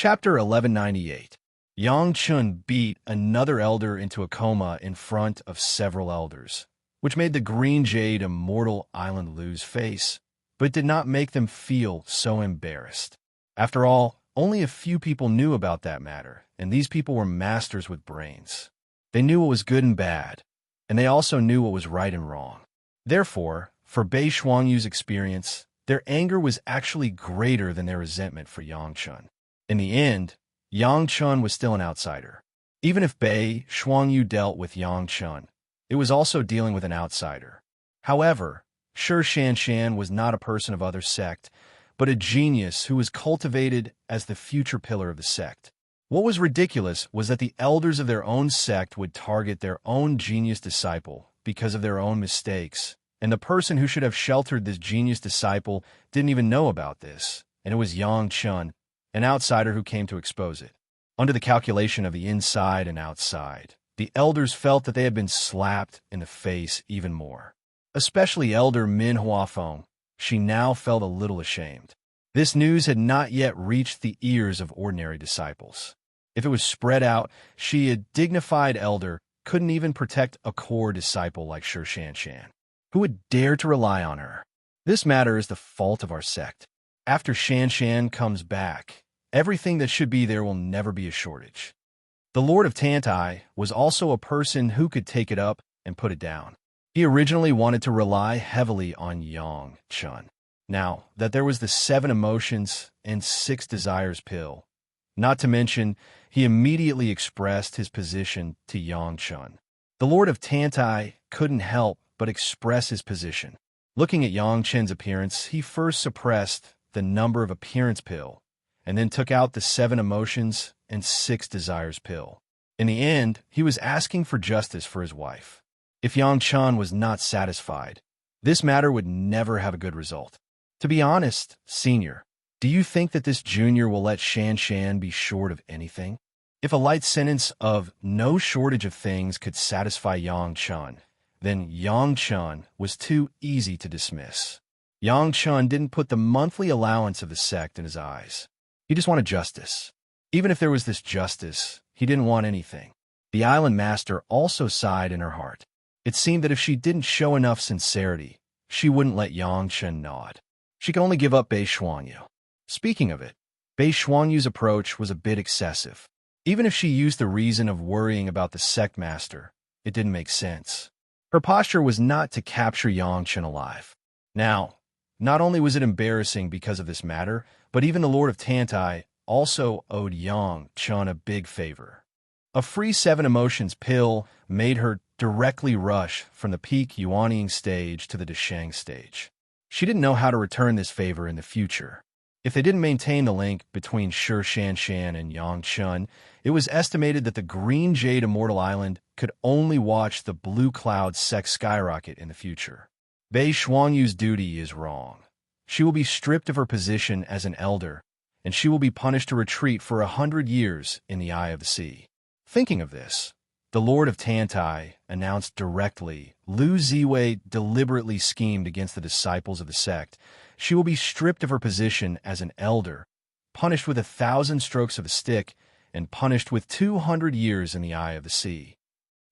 Chapter 1198. Yang Chun beat another elder into a coma in front of several elders, which made the Green Jade Immortal Island lose face, but did not make them feel so embarrassed. After all, only a few people knew about that matter, and these people were masters with brains. They knew what was good and bad, and they also knew what was right and wrong. Therefore, for Bei Shuangyu's experience, their anger was actually greater than their resentment for Yang Chun. In the end, Yang Chun was still an outsider. Even if Bei Shuangyu dealt with Yang Chun, it was also dealing with an outsider. However, Shi Shanshan was not a person of other sect, but a genius who was cultivated as the future pillar of the sect. What was ridiculous was that the elders of their own sect would target their own genius disciple because of their own mistakes, and the person who should have sheltered this genius disciple didn't even know about this, and it was Yang Chun, an outsider who came to expose it. Under the calculation of the inside and outside, the elders felt that they had been slapped in the face even more. Especially Elder Min Huafeng, she now felt a little ashamed. This news had not yet reached the ears of ordinary disciples. If it was spread out, she, a dignified elder, couldn't even protect a core disciple like Shi Shanshan. Who would dare to rely on her? This matter is the fault of our sect. After Shanshan comes back, everything that should be there will never be a shortage. The Lord of Tantai was also a person who could take it up and put it down. He originally wanted to rely heavily on Yang Chun. Now that there was the 7 emotions and 6 desires pill, not to mention, he immediately expressed his position to Yang Chun. The Lord of Tantai couldn't help but express his position. Looking at Yang Chun's appearance, he first suppressed the number of appearance pill, and then took out the 7 emotions and 6 desires pill. In the end, he was asking for justice for his wife. If Yang Chun was not satisfied, this matter would never have a good result. To be honest, Senior, do you think that this junior will let Shanshan be short of anything? If a light sentence of no shortage of things could satisfy Yang Chun, then Yang Chun was too easy to dismiss. Yang Chun didn't put the monthly allowance of the sect in his eyes. He just wanted justice. Even if there was this justice, he didn't want anything. The island master also sighed in her heart. It seemed that if she didn't show enough sincerity, she wouldn't let Yang Chun nod. She could only give up Bei Shuangyu. Speaking of it, Bei Shuangyu's approach was a bit excessive. Even if she used the reason of worrying about the sect master, it didn't make sense. Her posture was not to capture Yang Chun alive. Now, not only was it embarrassing because of this matter, but even the Lord of Tantai also owed Yang Chun a big favor. A free 7 emotions pill made her directly rush from the peak Yuanying stage to the Desheng stage. She didn't know how to return this favor in the future. If they didn't maintain the link between Shi Shanshan and Yang Chun, it was estimated that the Green Jade Immortal Island could only watch the blue cloud sect skyrocket in the future. Bei Shuangyu's duty is wrong. She will be stripped of her position as an elder, and she will be punished to retreat for 100 years in the eye of the sea. Thinking of this, the Lord of Tantai announced directly Lu Ziwei deliberately schemed against the disciples of the sect. She will be stripped of her position as an elder, punished with 1,000 strokes of a stick, and punished with 200 years in the eye of the sea.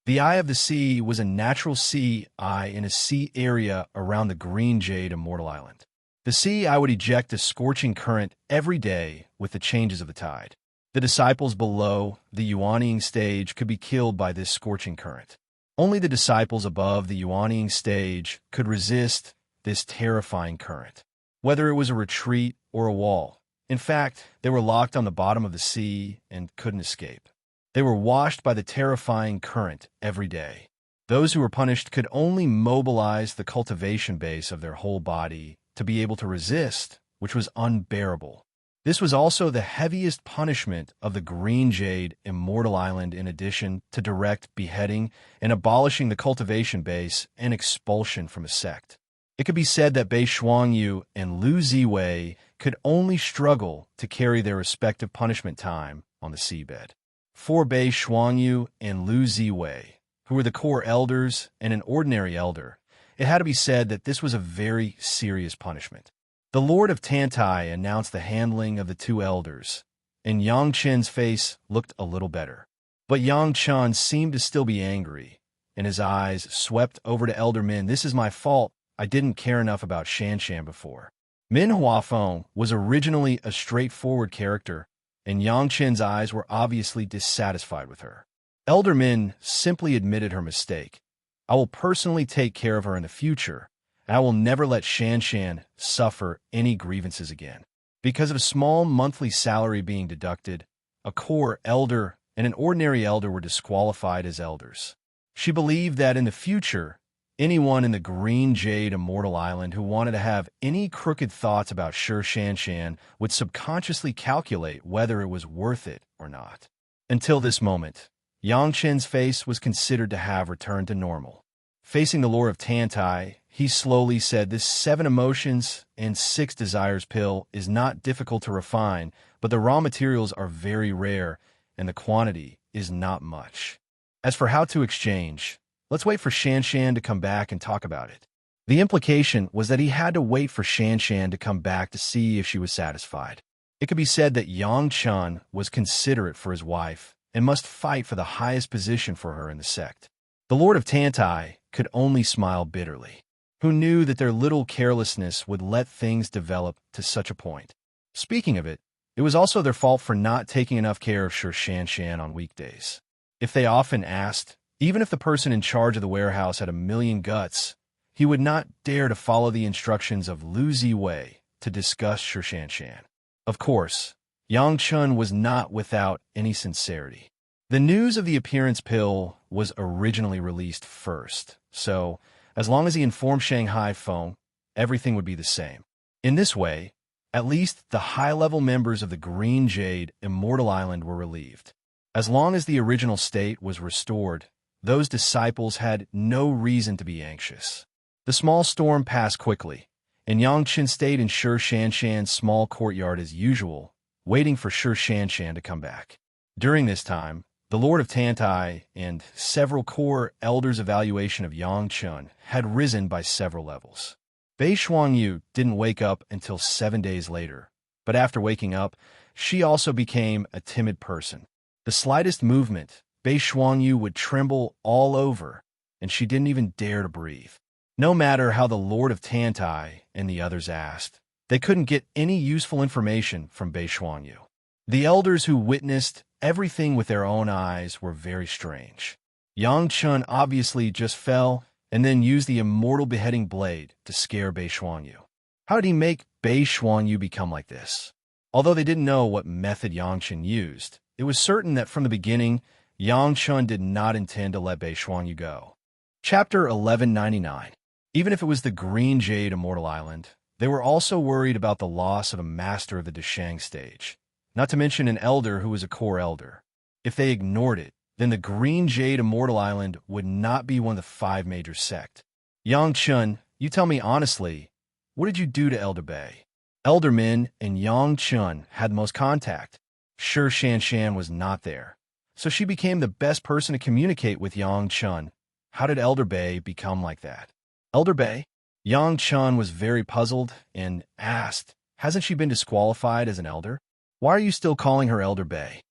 The eye of the sea was a natural sea eye in a sea area around the Green Jade Immortal Island. The sea eye would eject a scorching current every day with the changes of the tide. The disciples below the Yuanying stage could be killed by this scorching current. Only the disciples above the Yuanying stage could resist this terrifying current, whether it was a retreat or a wall. In fact, they were locked on the bottom of the sea and couldn't escape. They were washed by the terrifying current every day. Those who were punished could only mobilize the cultivation base of their whole body to be able to resist, which was unbearable. This was also the heaviest punishment of the Green Jade Immortal Island, in addition to direct beheading and abolishing the cultivation base and expulsion from a sect. It could be said that Bei Shuangyu and Lu Ziwei could only struggle to carry their respective punishment time on the seabed. For Bei Shuangyu and Lu Ziwei, who were the core elders and an ordinary elder, it had to be said that this was a very serious punishment. The Lord of Tantai announced the handling of the 2 elders, and Yang Chen's face looked a little better. But Yang Chen seemed to still be angry, and his eyes swept over to Elder Min. "This is my fault. I didn't care enough about Shan Shan before." Min Huafeng was originally a straightforward character, and Yang Chen's eyes were obviously dissatisfied with her. Elder Min simply admitted her mistake. "I will personally take care of her in the future, and I will never let Shan Shan suffer any grievances again." Because of a small monthly salary being deducted, a core elder and an ordinary elder were disqualified as elders. She believed that in the future, anyone in the Green Jade Immortal Island who wanted to have any crooked thoughts about Shan Shan would subconsciously calculate whether it was worth it or not. Until this moment, Yang Chen's face was considered to have returned to normal. Facing the Lord of Tantai, he slowly said, "This 7 emotions and 6 desires pill is not difficult to refine, but the raw materials are very rare, and the quantity is not much. As for how to exchange, let's wait for Shan Shan to come back and talk about it." The implication was that he had to wait for Shan Shan to come back to see if she was satisfied. It could be said that Yang Chen was considerate for his wife and must fight for the highest position for her in the sect. The Lord of Tantai could only smile bitterly. Who knew that their little carelessness would let things develop to such a point? Speaking of it, it was also their fault for not taking enough care of Shan Shan on weekdays. If they often asked, even if the person in charge of the warehouse had a million guts, he would not dare to follow the instructions of Lu Ziwei to discuss Shan Shan. Of course, Yang Chen was not without any sincerity. The news of the appearance pill was originally released first, so as long as he informed Shanghai Feng, everything would be the same. In this way, at least the high-level members of the Green Jade Immortal Island were relieved. As long as the original state was restored, those disciples had no reason to be anxious. The small storm passed quickly, and Yang Chen stayed in Shan Shan's small courtyard as usual, waiting for Shan Shan to come back. During this time, the Lord of Tantai and several core elders' evaluation of Yang Chen had risen by several levels. Bei Shuangyu didn't wake up until 7 days later, but after waking up, she also became a timid person. The slightest movement, Bei Shuangyu would tremble all over, and she didn't even dare to breathe. No matter how the Lord of Tantai and the others asked, they couldn't get any useful information from Bei Shuangyu. The elders who witnessed everything with their own eyes were very strange. Yang Chen obviously just fell and then used the immortal beheading blade to scare Bei Shuangyu. How did he make Bei Shuangyu become like this? Although they didn't know what method Yang Chen used, it was certain that from the beginning, Yang Chen did not intend to let Bei Shuangyu go. Chapter 1199. Even if it was the Green Jade Immortal Island, they were also worried about the loss of a master of the Deshang stage, not to mention an elder who was a core elder. If they ignored it, then the Green Jade Immortal Island would not be one of the 5 major sects. Yang Chen, you tell me honestly, what did you do to Elder Bei? Elder Min and Yang Chen had the most contact. Sure, Shan Shan was not there, so she became the best person to communicate with Yang Chen. How did Elder Bei become like that? Elder Bei? Yang Chen was very puzzled and asked, hasn't she been disqualified as an elder? Why are you still calling her Elder Bei?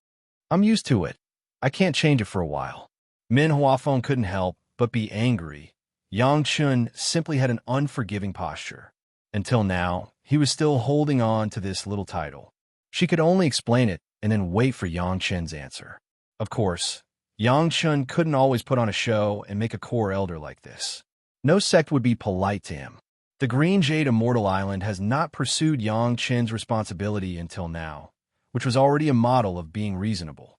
I'm used to it. I can't change it for a while. Min Huafeng couldn't help but be angry. Yang Chen simply had an unforgiving posture. Until now, he was still holding on to this little title. She could only explain it and then wait for Yang Chen's answer. Of course, Yang Chen couldn't always put on a show and make a core elder like this. No sect would be polite to him. The Green Jade Immortal Island has not pursued Yang Chen's responsibility until now, which was already a model of being reasonable.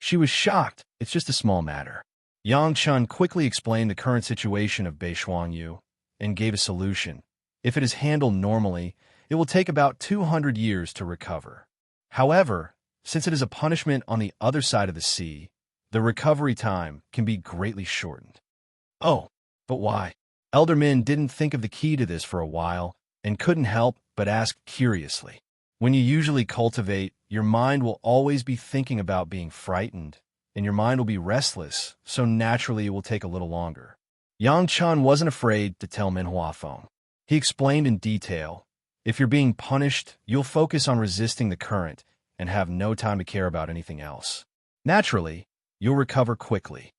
She was shocked. It's just a small matter. Yang Chen quickly explained the current situation of Bei Shuangyu and gave a solution. If it is handled normally, it will take about 200 years to recover. However, since it is a punishment on the other side of the sea, the recovery time can be greatly shortened. Oh, but why? Elder Min didn't think of the key to this for a while and couldn't help but ask curiously. When you usually cultivate, your mind will always be thinking about being frightened, and your mind will be restless, so naturally it will take a little longer. Yang Chen wasn't afraid to tell Min Huafeng. He explained in detail, if you're being punished, you'll focus on resisting the current, and have no time to care about anything else. Naturally, you'll recover quickly.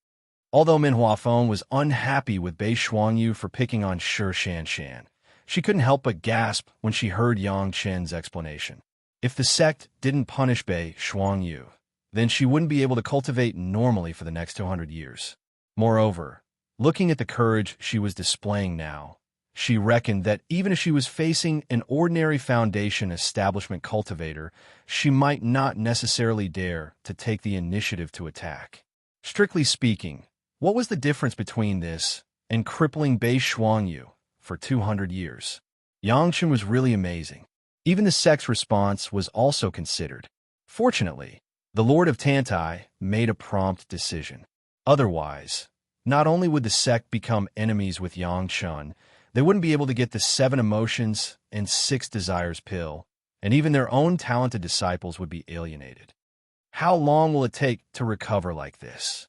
Although Min Huafeng was unhappy with Bei Shuangyu for picking on Shi Shanshan, she couldn't help but gasp when she heard Yang Chen's explanation. If the sect didn't punish Bei Shuangyu, then she wouldn't be able to cultivate normally for the next 200 years. Moreover, looking at the courage she was displaying now, she reckoned that even if she was facing an ordinary foundation establishment cultivator, she might not necessarily dare to take the initiative to attack. Strictly speaking, what was the difference between this and crippling Bei Shuangyu for 200 years? Yang Chen was really amazing. Even the sect's response was also considered. Fortunately, the Lord of Tantai made a prompt decision. Otherwise, not only would the sect become enemies with Yang Chen, they wouldn't be able to get the 7 emotions and 6 desires pill, and even their own talented disciples would be alienated. How long will it take to recover like this?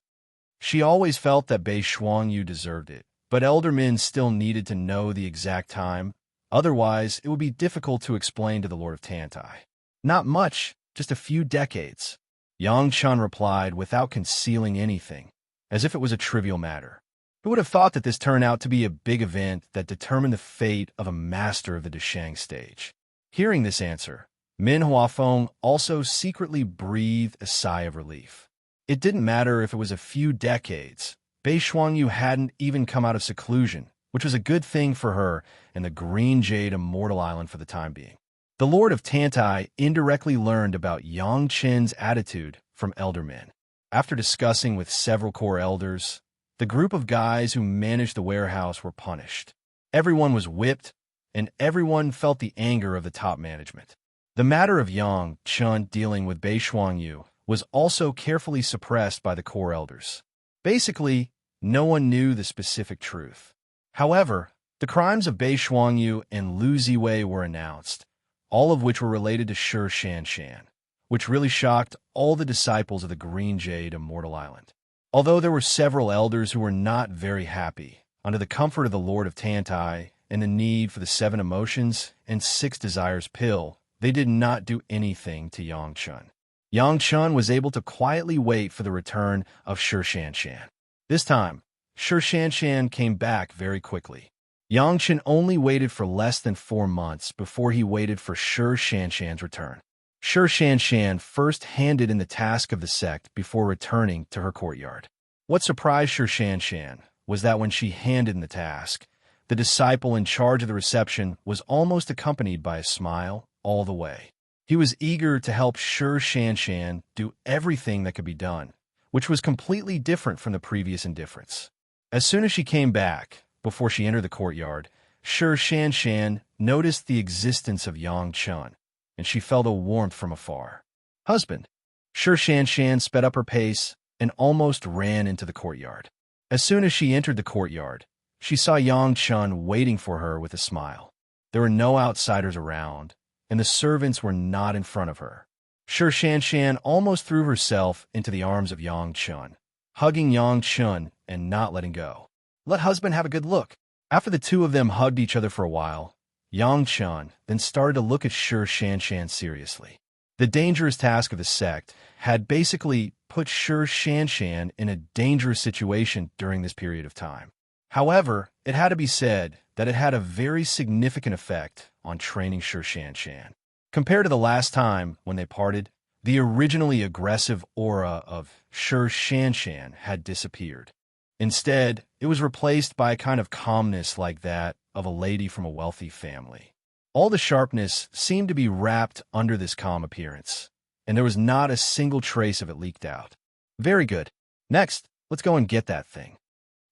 She always felt that Bei Shuangyu deserved it, but Elder Min still needed to know the exact time. Otherwise, it would be difficult to explain to the Lord of Tantai. Not much, just a few decades. Yang Chen replied without concealing anything, as if it was a trivial matter. Who would have thought that this turned out to be a big event that determined the fate of a master of the Deshang stage? Hearing this answer, Min Huafeng also secretly breathed a sigh of relief. It didn't matter if it was a few decades. Bei Shuangyu hadn't even come out of seclusion, which was a good thing for her and the Green Jade Immortal Island for the time being. The Lord of Tantai indirectly learned about Yang Chen's attitude from Elder Min. After discussing with several core elders, the group of guys who managed the warehouse were punished. Everyone was whipped, and everyone felt the anger of the top management. The matter of Yang Chen dealing with Bei Shuangyu was also carefully suppressed by the core elders. Basically, no one knew the specific truth. However, the crimes of Bei Shuangyu and Lu Ziwei were announced, all of which were related to Shi Shanshan, which really shocked all the disciples of the Green Jade Immortal Island. Although there were several elders who were not very happy, under the comfort of the Lord of Tantai and the need for the 7 emotions and 6 desires pill, they did not do anything to Yang Chen. Yang Chen was able to quietly wait for the return of Shi Shanshan. This time, Shi Shanshan came back very quickly. Yang Chen only waited for less than 4 months before he waited for Shi Shanshan's return. Shi Shanshan first handed in the task of the sect before returning to her courtyard. What surprised Shi Shanshan was that when she handed in the task, the disciple in charge of the reception was almost accompanied by a smile all the way. He was eager to help Shi Shanshan do everything that could be done, which was completely different from the previous indifference. As soon as she came back, before she entered the courtyard, Shi Shanshan noticed the existence of Yang Chen, and she felt a warmth from afar. Husband. Shi Shanshan sped up her pace and almost ran into the courtyard. As soon as she entered the courtyard, she saw Yang Chen waiting for her with a smile. There were no outsiders around, and the servants were not in front of her. Shi Shanshan almost threw herself into the arms of Yang Chen, hugging Yang Chen and not letting go. Let husband have a good look. After the two of them hugged each other for a while, Yang Chen then started to look at Shi Shanshan seriously. The dangerous task of the sect had basically put Shi Shanshan in a dangerous situation during this period of time. However, it had to be said that it had a very significant effect on training Shi Shanshan. Compared to the last time when they parted, the originally aggressive aura of Shi Shanshan had disappeared. Instead, it was replaced by a kind of calmness like that of a lady from a wealthy family. All the sharpness seemed to be wrapped under this calm appearance, and there was not a single trace of it leaked out. Very good. Next, let's go and get that thing.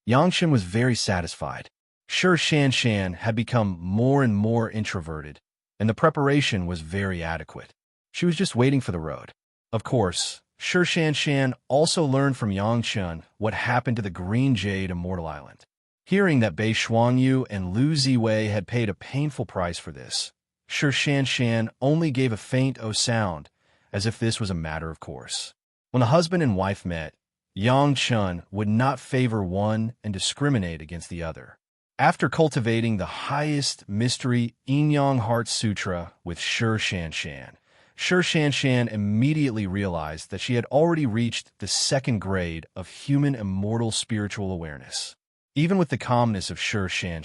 Yang Chen was very satisfied. Shi Shanshan had become more and more introverted, and the preparation was very adequate. She was just waiting for the road. Of course, Shi Shanshan also learned from Yang Chen what happened to the Green Jade Immortal Island. Hearing that Bei Shuangyu and Lu Ziwei had paid a painful price for this, Shi Shanshan only gave a faint "oh" sound, as if this was a matter of course. When the husband and wife met, Yang Chen would not favor one and discriminate against the other. After cultivating the highest mystery Yin Yang Heart Sutra with Shi Shanshan, Sure Shan immediately realized that she had already reached the second grade of human immortal spiritual awareness. Even with the calmness of Sure Shan,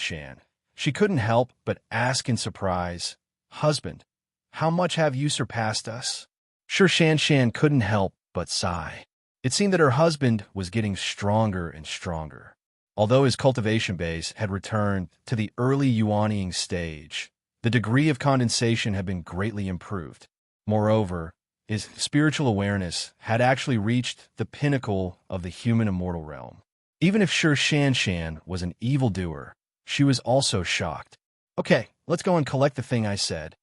she couldn't help but ask in surprise, "Husband, how much have you surpassed us?" Sure Shan couldn't help but sigh. It seemed that her husband was getting stronger and stronger. Although his cultivation base had returned to the early yuanying stage, the degree of condensation had been greatly improved. Moreover, his spiritual awareness had actually reached the pinnacle of the human immortal realm. Even if Sure Shan was an evildoer, she was also shocked. "Okay, let's go and collect the thing I said."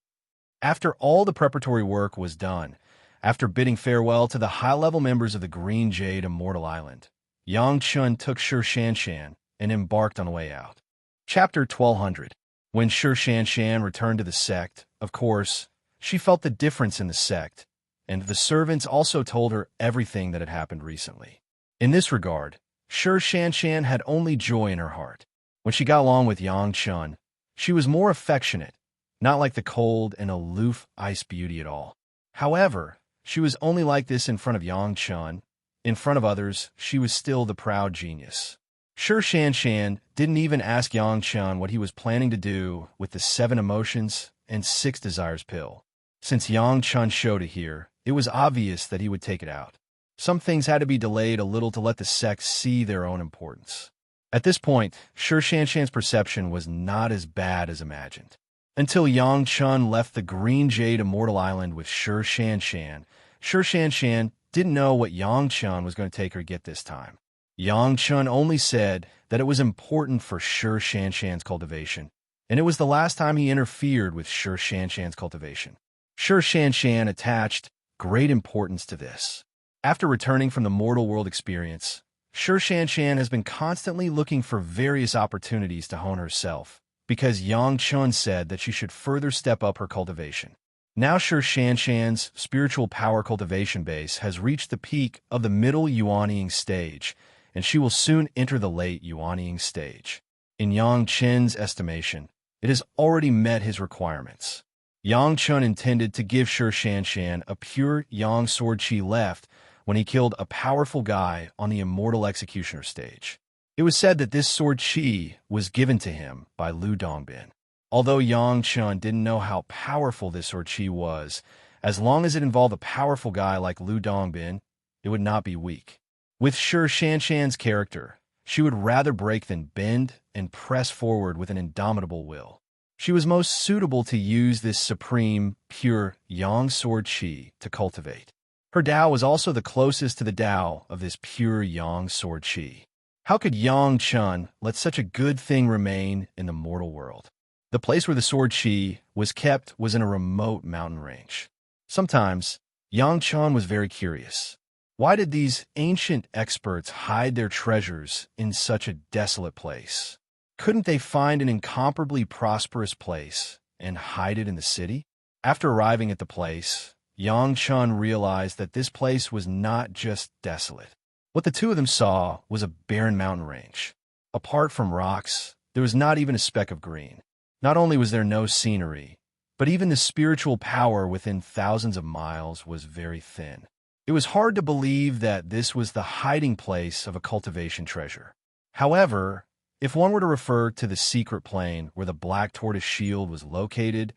After all the preparatory work was done, after bidding farewell to the high-level members of the Green Jade Immortal Island, Yang Chun took Sure Shan and embarked on the way out. Chapter 1200. When Sure Shan returned to the sect, of course, she felt the difference in the sect, and the servants also told her everything that had happened recently. In this regard, Sure Shan had only joy in her heart. When she got along with Yang Chun, she was more affectionate, not like the cold and aloof ice beauty at all. However, she was only like this in front of Yang Chun. In front of others, she was still the proud genius. Sure Shan didn't even ask Yang Chun what he was planning to do with the 7 emotions and 6 desires pill. Since Yang Chun showed it here, it was obvious that he would take it out. Some things had to be delayed a little to let the sect see their own importance. At this point, Sure Shan's perception was not as bad as imagined. Until Yang Chun left the Green Jade Immortal Island with Sure Shan, Sure Shan didn't know what Yang Chun was going to take her to get this time. Yang Chun only said that it was important for Sure Shan's cultivation, and it was the last time he interfered with Sure Shan's cultivation. Sure Shan attached great importance to this. After returning from the mortal world experience, Sure Shan has been constantly looking for various opportunities to hone herself, because Yang Chun said that she should further step up her cultivation. Now Sure Shan's spiritual power cultivation base has reached the peak of the middle yuanying stage, and she will soon enter the late yuanying stage. In Yang Chun's estimation, it has already met his requirements. Yang Chun intended to give Sure Shan a pure Yang Sword Chi left when he killed a powerful guy on the Immortal Executioner stage. It was said that this Sword Chi was given to him by Lu Dongbin. Although Yang Chun didn't know how powerful this Sword Chi was, as long as it involved a powerful guy like Lu Dongbin, it would not be weak. With Sure Shan's character, she would rather break than bend and press forward with an indomitable will. She was most suitable to use this supreme, pure Yang Sword Chi to cultivate. Her Tao was also the closest to the Tao of this pure Yang Sword Chi. How could Yang Chun let such a good thing remain in the mortal world? The place where the Sword Chi was kept was in a remote mountain range. Sometimes, Yang Chun was very curious. Why did these ancient experts hide their treasures in such a desolate place? Couldn't they find an incomparably prosperous place and hide it in the city? After arriving at the place, Yang Chun realized that this place was not just desolate. What the two of them saw was a barren mountain range. Apart from rocks, there was not even a speck of green. Not only was there no scenery, but even the spiritual power within thousands of miles was very thin. It was hard to believe that this was the hiding place of a cultivation treasure. However, if one were to refer to the secret plane where the Black Tortoise Shield was located,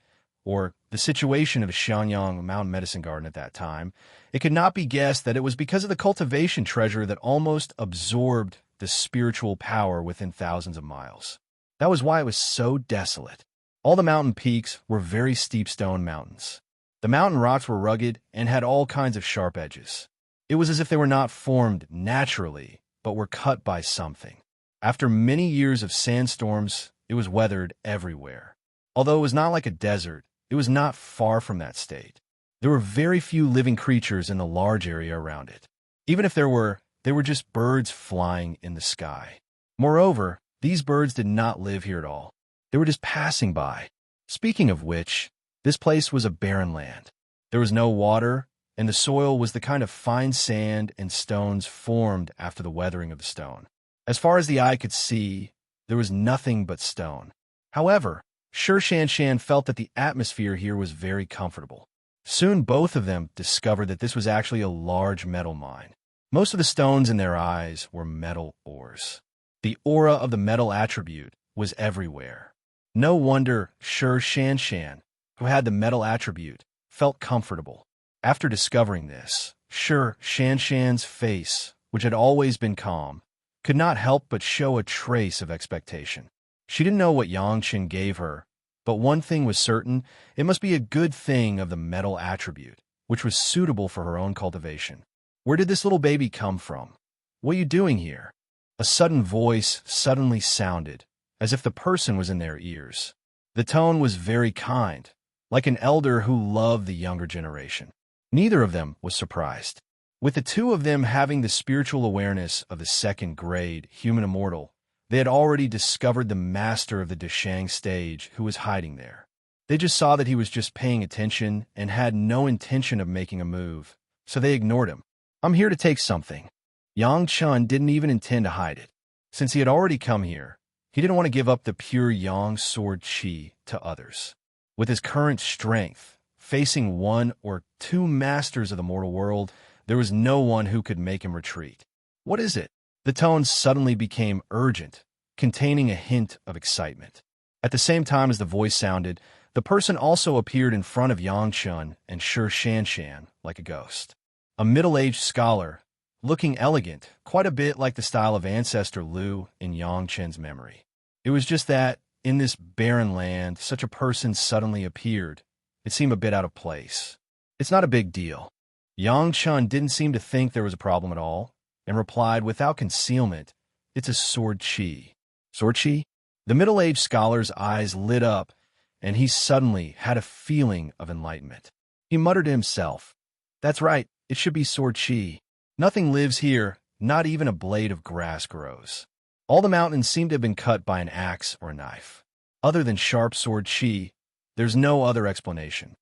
or the situation of Shanyang Mountain Medicine Garden at that time, it could not be guessed that it was because of the cultivation treasure that almost absorbed the spiritual power within thousands of miles. That was why it was so desolate. All the mountain peaks were very steep stone mountains. The mountain rocks were rugged and had all kinds of sharp edges. It was as if they were not formed naturally, but were cut by something. After many years of sandstorms, it was weathered everywhere. Although it was not like a desert, it was not far from that state. There were very few living creatures in the large area around it. Even if there were, they were just birds flying in the sky. Moreover, these birds did not live here at all. They were just passing by. Speaking of which, this place was a barren land. There was no water, and the soil was the kind of fine sand and stones formed after the weathering of the stone. As far as the eye could see, there was nothing but stone. However, Sure Shan felt that the atmosphere here was very comfortable. Soon both of them discovered that this was actually a large metal mine. Most of the stones in their eyes were metal ores. The aura of the metal attribute was everywhere. No wonder Shan, who had the metal attribute, felt comfortable. After discovering this, Shan's face, which had always been calm, could not help but show a trace of expectation. She didn't know what Yangchen gave her, but one thing was certain: it must be a good thing of the metal attribute, which was suitable for her own cultivation. Where did this little baby come from? What are you doing here? A sudden voice suddenly sounded, as if the person was in their ears. The tone was very kind, like an elder who loved the younger generation. Neither of them was surprised. With the two of them having the spiritual awareness of the second grade human immortal, they had already discovered the master of the Deshang stage who was hiding there. They just saw that he was just paying attention and had no intention of making a move, so they ignored him. I'm here to take something. Yang Chun didn't even intend to hide it. Since he had already come here, he didn't want to give up the pure Yang sword chi to others. With his current strength, facing one or two masters of the mortal world, there was no one who could make him retreat. What is it? The tone suddenly became urgent, containing a hint of excitement. At the same time as the voice sounded, the person also appeared in front of Yang Chun and Shan like a ghost. A middle-aged scholar, looking elegant, quite a bit like the style of ancestor Lu in Yang Chen's memory. It was just that, in this barren land, such a person suddenly appeared. It seemed a bit out of place. It's not a big deal. Yang Chun didn't seem to think there was a problem at all, and replied without concealment, it's a sword chi. Sword chi? The middle-aged scholar's eyes lit up, and he suddenly had a feeling of enlightenment. He muttered to himself, that's right, it should be sword chi. Nothing lives here, not even a blade of grass grows. All the mountains seem to have been cut by an axe or a knife. Other than sharp sword chi, there's no other explanation.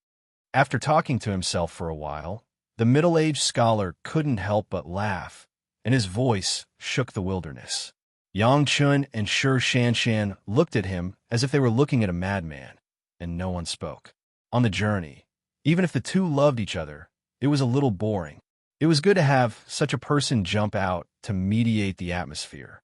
After talking to himself for a while, the middle-aged scholar couldn't help but laugh, and his voice shook the wilderness. Yang Chun and Shan looked at him as if they were looking at a madman, and no one spoke. On the journey, even if the two loved each other, it was a little boring. It was good to have such a person jump out to mediate the atmosphere.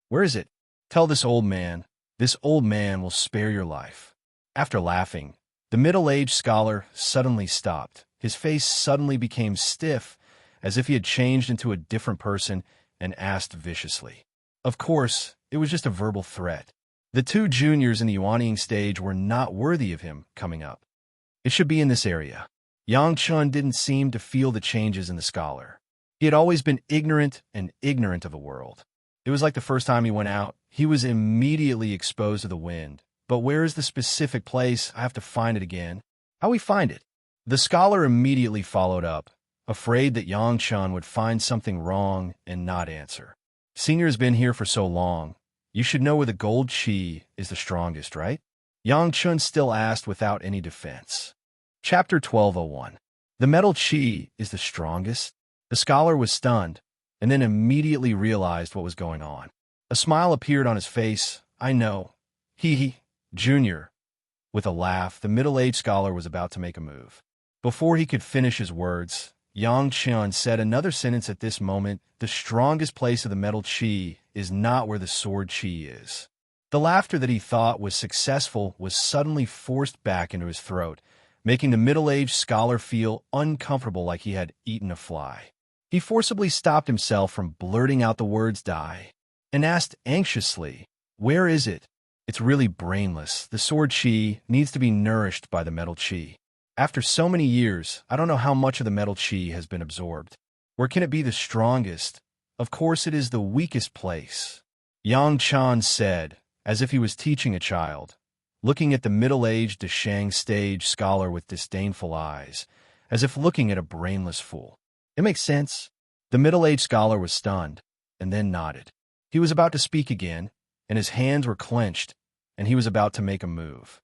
Where is it? Tell this old man. This old man will spare your life. After laughing, the middle-aged scholar suddenly stopped. His face suddenly became stiff, as if he had changed into a different person, and asked viciously. Of course, it was just a verbal threat. The two juniors in the Yuanying stage were not worthy of him coming up. It should be in this area. Yang Chun didn't seem to feel the changes in the scholar. He had always been ignorant of the world. It was like the first time he went out, he was immediately exposed to the wind. But where is the specific place? I have to find it again. How we find it? The scholar immediately followed up, afraid that Yang Chun would find something wrong and not answer. Senior's been here for so long. You should know where the gold chi is the strongest, right? Yang Chun still asked without any defense. Chapter 1201. The metal chi is the strongest? The scholar was stunned, and then immediately realized what was going on. A smile appeared on his face. I know. Junior. With a laugh, the middle-aged scholar was about to make a move. Before he could finish his words, Yang Chun said another sentence at this moment. The strongest place of the metal chi is not where the sword chi is. The laughter that he thought was successful was suddenly forced back into his throat, making the middle-aged scholar feel uncomfortable like he had eaten a fly. He forcibly stopped himself from blurting out the words die, and asked anxiously, where is it? It's really brainless. The sword chi needs to be nourished by the metal chi. After so many years, I don't know how much of the metal chi has been absorbed. Where can it be the strongest? Of course it is the weakest place. Yang Chun said, as if he was teaching a child, looking at the middle-aged Deshang stage scholar with disdainful eyes, as if looking at a brainless fool. It makes sense. The middle-aged scholar was stunned, and then nodded. He was about to speak again, and his hands were clenched, and he was about to make a move.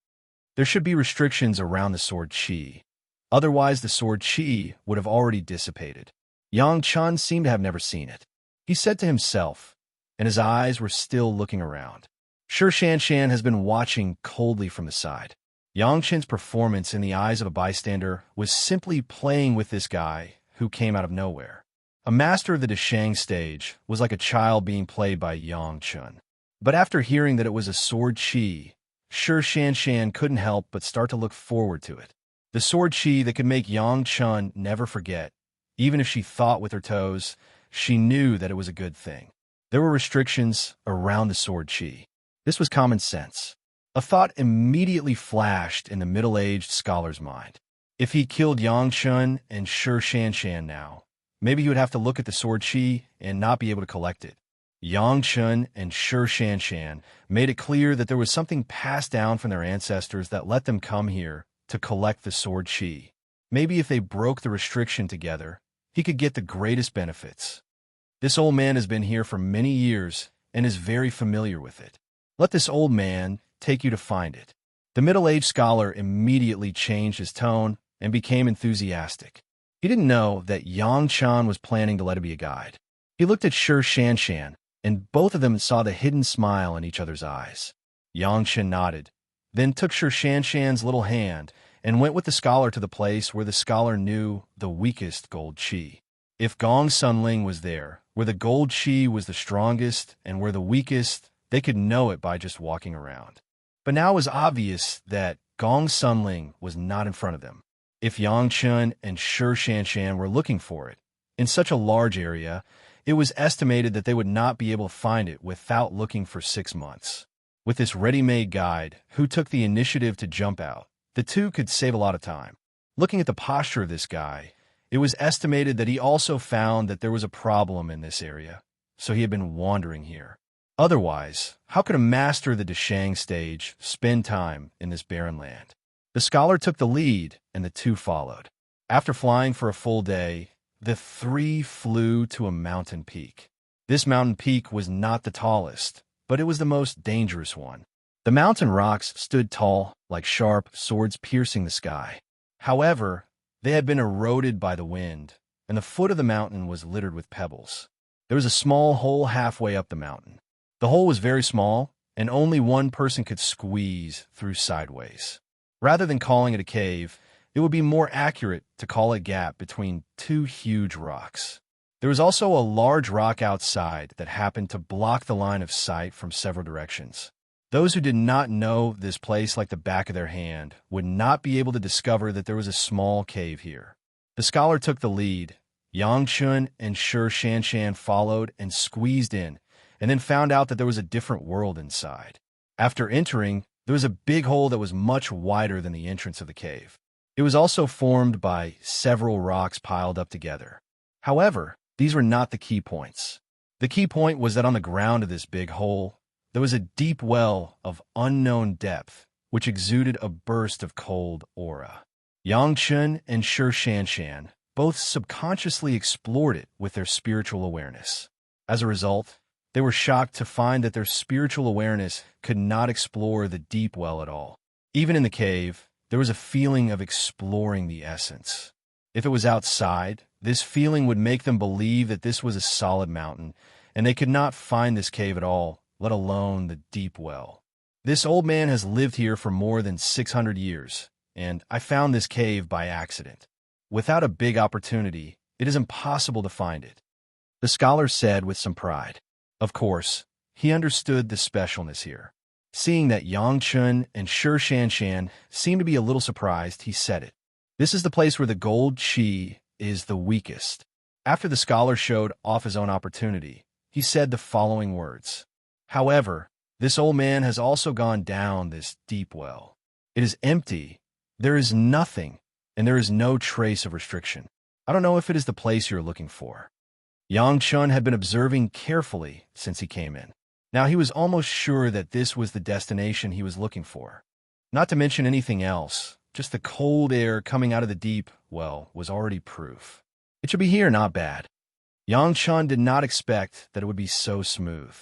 There should be restrictions around the sword chi. Otherwise, the sword chi would have already dissipated. Yang Chun seemed to have never seen it. He said to himself, and his eyes were still looking around. Shan has been watching coldly from the side. Yang Chen's performance in the eyes of a bystander was simply playing with this guy who came out of nowhere. A master of the Deshang stage was like a child being played by Yang Chen. But after hearing that it was a sword chi, Shi Shanshan couldn't help but start to look forward to it. The sword chi that could make Yang Chen never forget. Even if she thought with her toes, she knew that it was a good thing. There were restrictions around the sword chi. This was common sense. A thought immediately flashed in the middle-aged scholar's mind. If he killed Yang Chen and Shi Shanshan now, maybe he would have to look at the sword chi and not be able to collect it. Yang Chen and Shi Shanshan made it clear that there was something passed down from their ancestors that let them come here to collect the sword chi. Maybe if they broke the restriction together, he could get the greatest benefits. This old man has been here for many years and is very familiar with it. Let this old man take you to find it. The middle-aged scholar immediately changed his tone and became enthusiastic. He didn't know that Yang Chen was planning to let him be a guide. He looked at Shi Shanshan, and both of them saw the hidden smile in each other's eyes. Yang Chen nodded, then took Shi Shanshan's little hand and went with the scholar to the place where the scholar knew the weakest gold chi. If Gong Sunling was there, where the gold chi was the strongest and where the weakest, they could know it by just walking around. But now it was obvious that Gong Sunling was not in front of them. If Yang Chen and Shi Shanshan were looking for it, in such a large area, it was estimated that they would not be able to find it without looking for 6 months. With this ready-made guide, who took the initiative to jump out, the two could save a lot of time. Looking at the posture of this guy, it was estimated that he also found that there was a problem in this area, so he had been wandering here. Otherwise, how could a master of the Deshang stage spend time in this barren land? The scholar took the lead, and the two followed. After flying for a full day, the three flew to a mountain peak. This mountain peak was not the tallest, but it was the most dangerous one. The mountain rocks stood tall, like sharp swords piercing the sky. However, they had been eroded by the wind, and the foot of the mountain was littered with pebbles. There was a small hole halfway up the mountain. The hole was very small, and only one person could squeeze through sideways. Rather than calling it a cave, it would be more accurate to call it a gap between two huge rocks. There was also a large rock outside that happened to block the line of sight from several directions. Those who did not know this place like the back of their hand would not be able to discover that there was a small cave here. The scholar took the lead. Yang Chen and Shi Shanshan followed and squeezed in, and then found out that there was a different world inside. After entering, there was a big hole that was much wider than the entrance of the cave. It was also formed by several rocks piled up together. However, these were not the key points. The key point was that on the ground of this big hole, there was a deep well of unknown depth, which exuded a burst of cold aura. Yang Chen and Shi Shanshan both subconsciously explored it with their spiritual awareness. As a result, they were shocked to find that their spiritual awareness could not explore the deep well at all. Even in the cave, there was a feeling of exploring the essence. If it was outside, this feeling would make them believe that this was a solid mountain, and they could not find this cave at all, let alone the deep well. This old man has lived here for more than 600 years, and I found this cave by accident. Without a big opportunity, it is impossible to find it. The scholar said with some pride. Of course, he understood the specialness here. Seeing that Yang Chen and Shi Shanshan seemed to be a little surprised, he said it. This is the place where the gold chi is the weakest. After the scholar showed off his own opportunity, he said the following words. However, this old man has also gone down this deep well. It is empty. There is nothing, and there is no trace of restriction. I don't know if it is the place you're looking for. Yang Chen had been observing carefully since he came in. Now he was almost sure that this was the destination he was looking for. Not to mention anything else, just the cold air coming out of the deep well was already proof. It should be here, not bad. Yang Chen did not expect that it would be so smooth.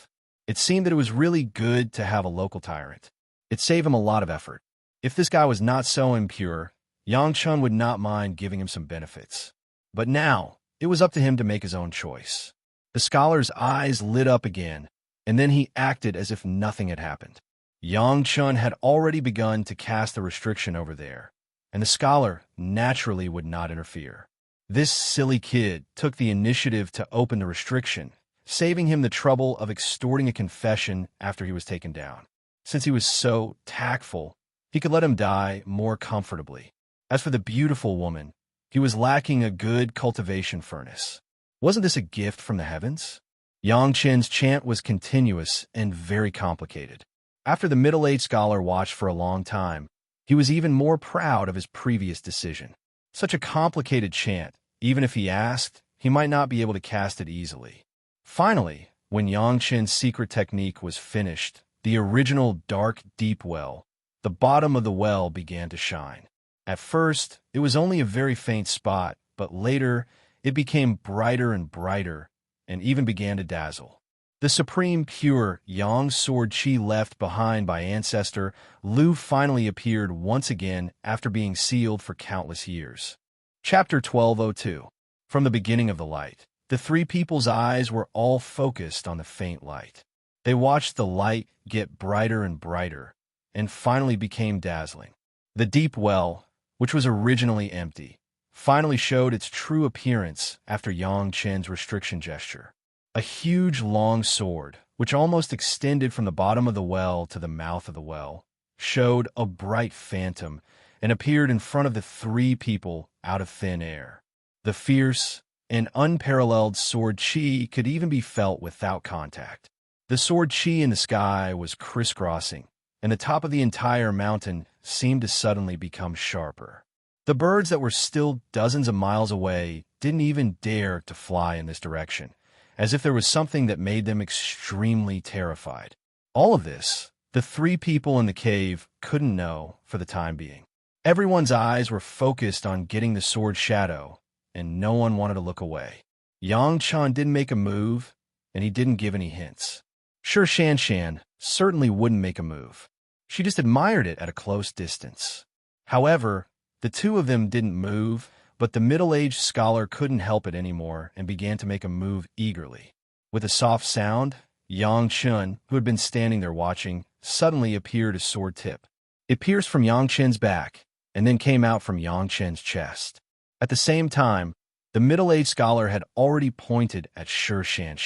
It seemed that it was really good to have a local tyrant. It saved him a lot of effort. If this guy was not so impure, Yang Chen would not mind giving him some benefits. But now, it was up to him to make his own choice. The scholar's eyes lit up again, and then he acted as if nothing had happened. Yang Chun had already begun to cast the restriction over there, and the scholar naturally would not interfere. This silly kid took the initiative to open the restriction, saving him the trouble of extorting a confession after he was taken down. Since he was so tactful, he could let him die more comfortably. As for the beautiful woman, he was lacking a good cultivation furnace. Wasn't this a gift from the heavens? Yang Chen's chant was continuous and very complicated. After the middle-aged scholar watched for a long time, he was even more proud of his previous decision. Such a complicated chant, even if he asked, he might not be able to cast it easily. Finally, when Yang Chen's secret technique was finished, the original dark, deep well, the bottom of the well began to shine. At first, it was only a very faint spot, but later, it became brighter and brighter, and even began to dazzle. The supreme pure Yang sword chi left behind by ancestor Lu finally appeared once again after being sealed for countless years. Chapter 1202. From the beginning of the light, the three people's eyes were all focused on the faint light. They watched the light get brighter and brighter, and finally became dazzling. The deep well, which was originally empty, finally showed its true appearance after Yang Chen's restriction gesture. A huge long sword, which almost extended from the bottom of the well to the mouth of the well, showed a bright phantom and appeared in front of the three people out of thin air. The fierce and unparalleled sword chi could even be felt without contact. The sword chi in the sky was crisscrossing, and the top of the entire mountain seemed to suddenly become sharper. The birds that were still dozens of miles away didn't even dare to fly in this direction, as if there was something that made them extremely terrified. All of this, the three people in the cave couldn't know for the time being. Everyone's eyes were focused on getting the sword shadow, and no one wanted to look away. Yang Chun didn't make a move, and he didn't give any hints. Sure, Shan certainly wouldn't make a move. She just admired it at a close distance. However, the two of them didn't move, but the middle-aged scholar couldn't help it anymore and began to make a move eagerly. With a soft sound, Yang Chun, who had been standing there watching, suddenly appeared a sword tip. It pierced from Yang Chen's back and then came out from Yang Chen's chest. At the same time, the middle-aged scholar had already pointed at Sure Shan.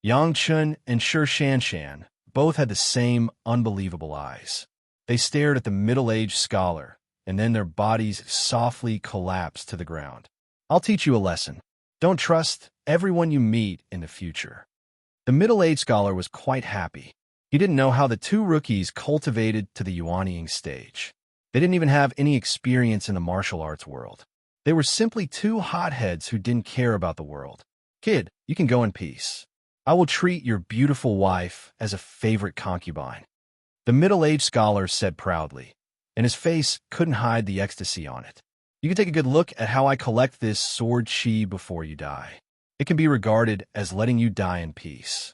Yang Chun and Sure Shan both had the same unbelievable eyes. They stared at the middle-aged scholar, and then their bodies softly collapsed to the ground. I'll teach you a lesson. Don't trust everyone you meet in the future. The middle-aged scholar was quite happy. He didn't know how the two rookies cultivated to the Yuanying stage. They didn't even have any experience in the martial arts world. They were simply two hotheads who didn't care about the world. Kid, you can go in peace. I will treat your beautiful wife as a favorite concubine. The middle-aged scholar said proudly, and his face couldn't hide the ecstasy on it. You can take a good look at how I collect this sword chi before you die. It can be regarded as letting you die in peace.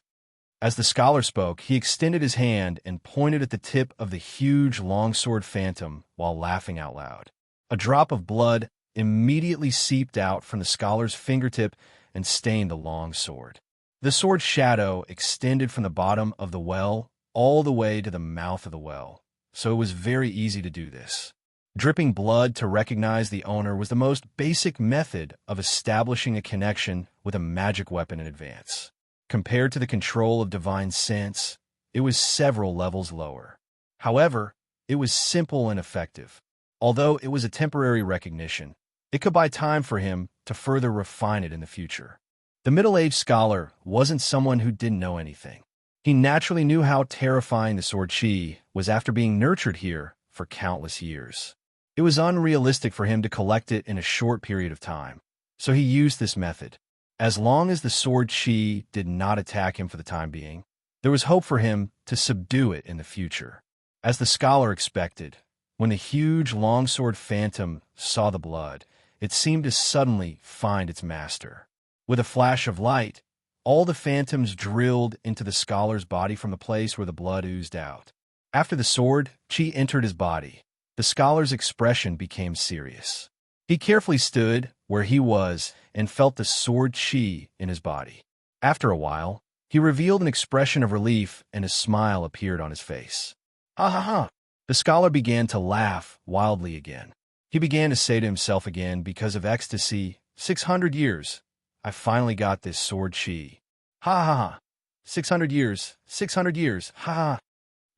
As the scholar spoke, he extended his hand and pointed at the tip of the huge longsword phantom while laughing out loud. A drop of blood immediately seeped out from the scholar's fingertip and stained the long sword. The sword's shadow extended from the bottom of the well all the way to the mouth of the well, so it was very easy to do this. Dripping blood to recognize the owner was the most basic method of establishing a connection with a magic weapon in advance. Compared to the control of divine sense, it was several levels lower. However, it was simple and effective. Although it was a temporary recognition, it could buy time for him to further refine it in the future. The middle-aged scholar wasn't someone who didn't know anything. He naturally knew how terrifying the sword chi was after being nurtured here for countless years. It was unrealistic for him to collect it in a short period of time, so he used this method. As long as the sword chi did not attack him for the time being, there was hope for him to subdue it in the future. As the scholar expected, when the huge longsword phantom saw the blood, it seemed to suddenly find its master. With a flash of light, all the phantoms drilled into the scholar's body from the place where the blood oozed out. After the sword chi entered his body, the scholar's expression became serious. He carefully stood where he was and felt the sword chi in his body. After a while, he revealed an expression of relief and a smile appeared on his face. Ha ha ha. The scholar began to laugh wildly again. He began to say to himself again, because of ecstasy, 600 years. I finally got this sword chi. Ha ha ha. 600 years, 600 years, ha ha.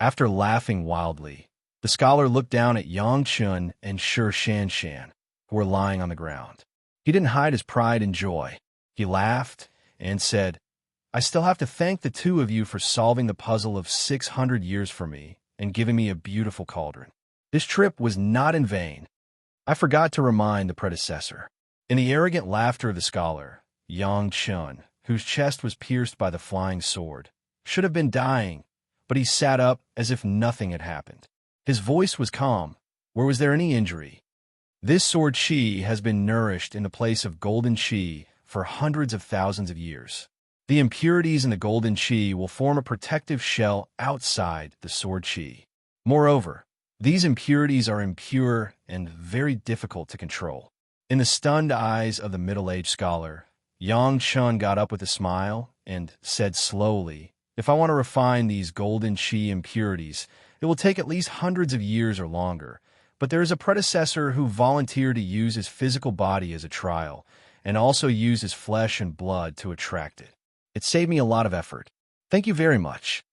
After laughing wildly, the scholar looked down at Yang Chun and Shi Shanshan, who were lying on the ground. He didn't hide his pride and joy. He laughed and said, I still have to thank the two of you for solving the puzzle of 600 years for me and giving me a beautiful cauldron. This trip was not in vain. I forgot to remind the predecessor. In the arrogant laughter of the scholar, Yang Chun, whose chest was pierced by the flying sword, should have been dying, but he sat up as if nothing had happened. His voice was calm. Where was there any injury? This sword chi has been nourished in the place of golden chi for hundreds of thousands of years. The impurities in the golden chi will form a protective shell outside the sword chi. Moreover, these impurities are impure and very difficult to control. In the stunned eyes of the middle-aged scholar, Yang Chun got up with a smile and said slowly, if I want to refine these golden chi impurities, it will take at least hundreds of years or longer, but there is a predecessor who volunteered to use his physical body as a trial and also use his flesh and blood to attract it. It saved me a lot of effort. Thank you very much.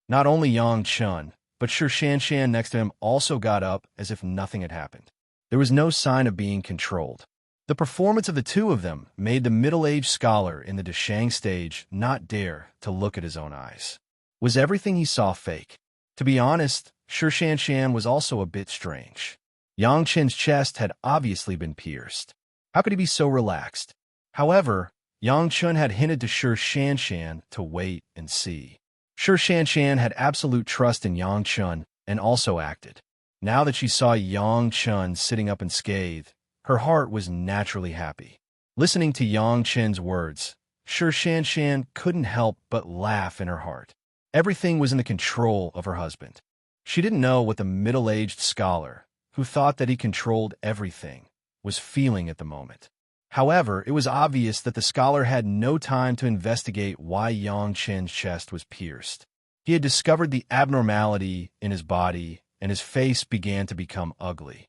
Not only Yang Chun, but Shi Shanshan next to him also got up as if nothing had happened. There was no sign of being controlled. The performance of the two of them made the middle-aged scholar in the Dashang stage not dare to look at his own eyes. Was everything he saw fake? To be honest, Shi Shanshan was also a bit strange. Yang Chen's chest had obviously been pierced. How could he be so relaxed? However, Yang Chun had hinted to Shi Shanshan to wait and see. Shi Shanshan had absolute trust in Yang Chun and also acted. Now that she saw Yang Chun sitting up unscathed, her heart was naturally happy. Listening to Yang Chen's words, Shi Shanshan couldn't help but laugh in her heart. Everything was in the control of her husband. She didn't know what the middle-aged scholar, who thought that he controlled everything, was feeling at the moment. However, it was obvious that the scholar had no time to investigate why Yang Chen's chest was pierced. He had discovered the abnormality in his body, and his face began to become ugly.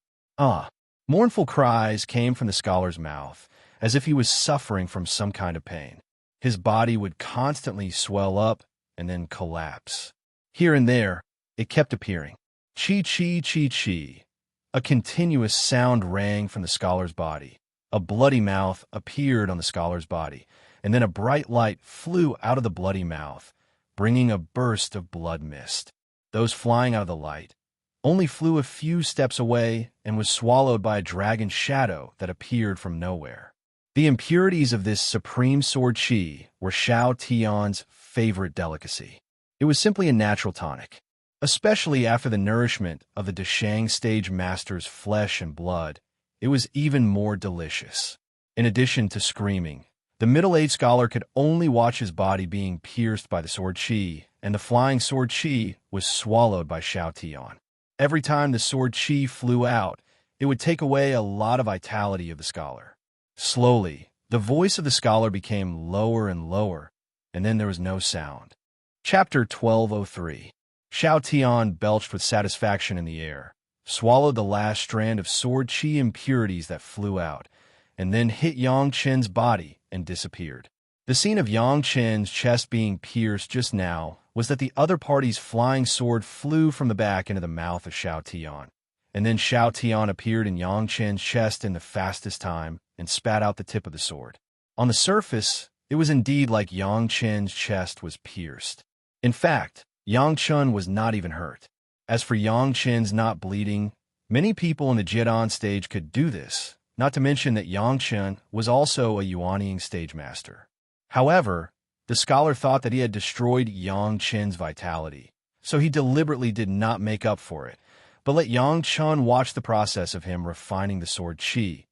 Mournful cries came from the scholar's mouth, as if he was suffering from some kind of pain. His body would constantly swell up and then collapse. Here and there, it kept appearing. Chi, chi, chi, chi. A continuous sound rang from the scholar's body. A bloody mouth appeared on the scholar's body, and then a bright light flew out of the bloody mouth, bringing a burst of blood mist. Those flying out of the light only flew a few steps away and was swallowed by a dragon shadow that appeared from nowhere. The impurities of this supreme sword chi were Xiao Tian's favorite delicacy. It was simply a natural tonic, especially after the nourishment of the Dashang stage master's flesh and blood. It was even more delicious. In addition to screaming, the middle-aged scholar could only watch his body being pierced by the sword chi, and the flying sword chi was swallowed by Xiao Tian. Every time the sword chi flew out, it would take away a lot of vitality of the scholar. Slowly, the voice of the scholar became lower and lower, and then there was no sound. Chapter 1203. Xiao Tian belched with satisfaction in the air, swallowed the last strand of sword chi impurities that flew out, and then hit Yang Chen's body and disappeared. The scene of Yang Chen's chest being pierced just now was that the other party's flying sword flew from the back into the mouth of Xiao Tian, and then Xiao Tian appeared in Yang Chen's chest in the fastest time and spat out the tip of the sword. On the surface, it was indeed like Yang Chen's chest was pierced. In fact, Yang Chun was not even hurt. As for Yang Chen's not bleeding, many people in the Jidan stage could do this, not to mention that Yang Chun was also a Yuanying stage master. However, the scholar thought that he had destroyed Yang Chen's vitality, so he deliberately did not make up for it, but let Yang Chun watch the process of him refining the sword chi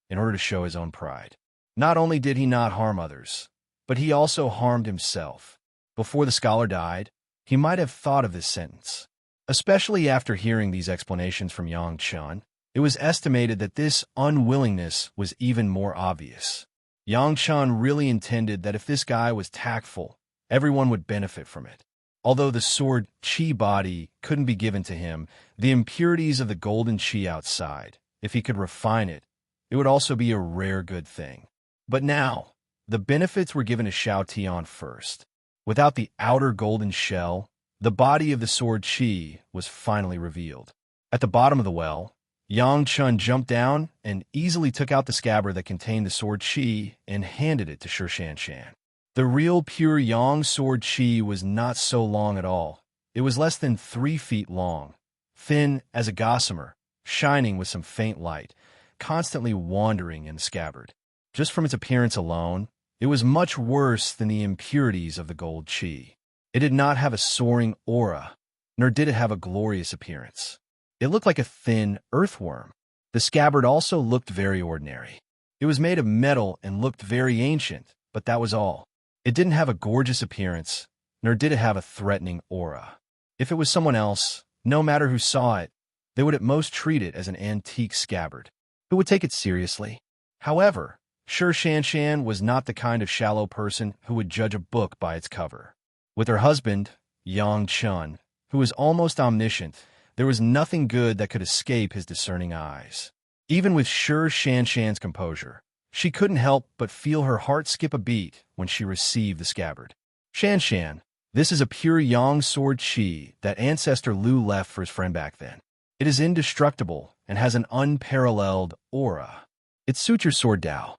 in order to show his own pride. Not only did he not harm others, but he also harmed himself. Before the scholar died, he might have thought of this sentence. Especially after hearing these explanations from Yang Chun, it was estimated that this unwillingness was even more obvious. Yang Chun really intended that if this guy was tactful, everyone would benefit from it. Although the sword chi body couldn't be given to him, the impurities of the golden chi outside, if he could refine it, it would also be a rare good thing. But now, the benefits were given to Shao Tian first. Without the outer golden shell, the body of the sword chi was finally revealed. At the bottom of the well, Yang Chun jumped down and easily took out the scabbard that contained the sword chi and handed it to Shi Shanshan. The real pure Yang sword chi was not so long at all. It was less than 3 feet long, thin as a gossamer, shining with some faint light, constantly wandering in the scabbard. Just from its appearance alone, it was much worse than the impurities of the gold chi. It did not have a soaring aura, nor did it have a glorious appearance. It looked like a thin earthworm. The scabbard also looked very ordinary. It was made of metal and looked very ancient, but that was all. It didn't have a gorgeous appearance, nor did it have a threatening aura. If it was someone else, no matter who saw it, they would at most treat it as an antique scabbard, who would take it seriously. However, Shi Shanshan was not the kind of shallow person who would judge a book by its cover. With her husband, Yang Chun, who was almost omniscient, there was nothing good that could escape his discerning eyes. Even with Shi Shanshan's composure, she couldn't help but feel her heart skip a beat when she received the scabbard. Shanshan, this is a pure Yang sword chi that Ancestor Lu left for his friend back then. It is indestructible and has an unparalleled aura. It suits your sword Dao.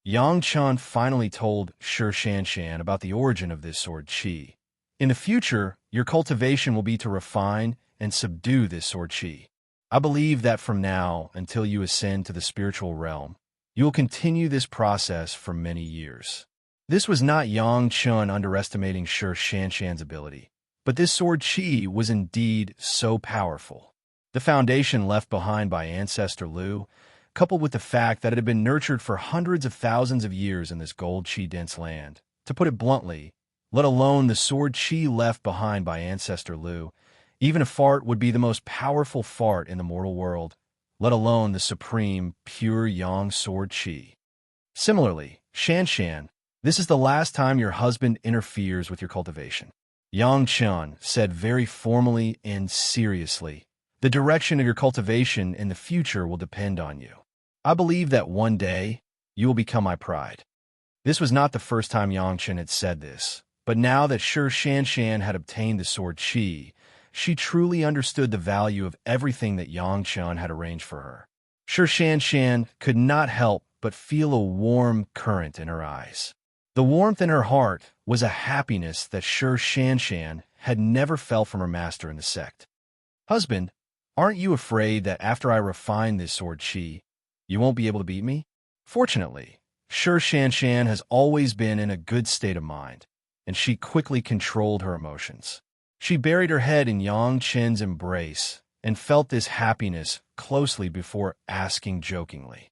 Yang Chun finally told Shi Shanshan about the origin of this sword chi. In the future, your cultivation will be to refine and subdue this sword chi. I believe that from now until you ascend to the spiritual realm, you will continue this process for many years. This was not Yang Chun underestimating Shi Shanshan's ability, but this sword chi was indeed so powerful. The foundation left behind by Ancestor Lu, coupled with the fact that it had been nurtured for hundreds of thousands of years in this gold chi-dense land. To put it bluntly, let alone the sword chi left behind by Ancestor Lu, even a fart would be the most powerful fart in the mortal world, let alone the supreme, pure Yang sword chi. Similarly, Shanshan, this is the last time your husband interferes with your cultivation. Yang Chun said very formally and seriously, the direction of your cultivation in the future will depend on you. I believe that one day, you will become my pride. This was not the first time Yang Chun had said this, but now that Shi Shanshan had obtained the sword chi, she truly understood the value of everything that Yang Chun had arranged for her. Shi Shanshan could not help but feel a warm current in her eyes. The warmth in her heart was a happiness that Shi Shanshan had never felt from her master in the sect. Husband, aren't you afraid that after I refine this sword chi, you won't be able to beat me? Fortunately, Shi Shanshan has always been in a good state of mind, and she quickly controlled her emotions. She buried her head in Yang Chen's embrace and felt this happiness closely before asking jokingly,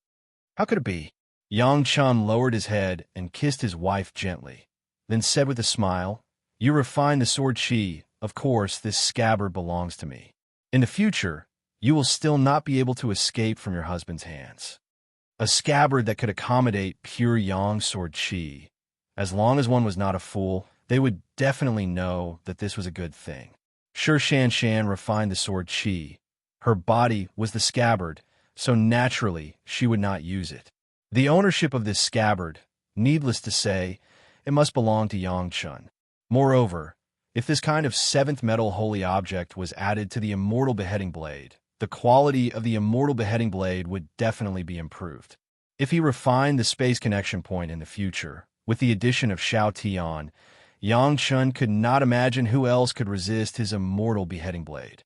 how could it be? Yang Chen lowered his head and kissed his wife gently, then said with a smile, you refine the sword chi, of course this scabbard belongs to me. In the future, you will still not be able to escape from your husband's hands. A scabbard that could accommodate pure Yang sword chi. As long as one was not a fool, they would definitely know that this was a good thing. Shi Shanshan refined the sword chi. Her body was the scabbard, so naturally she would not use it. The ownership of this scabbard, needless to say, it must belong to Yang Chun. Moreover, if this kind of seventh metal holy object was added to the Immortal beheading blade, the quality of the Immortal beheading blade would definitely be improved. If he refined the space connection point in the future, with the addition of Shao Tian, Yang Chun could not imagine who else could resist his Immortal beheading blade.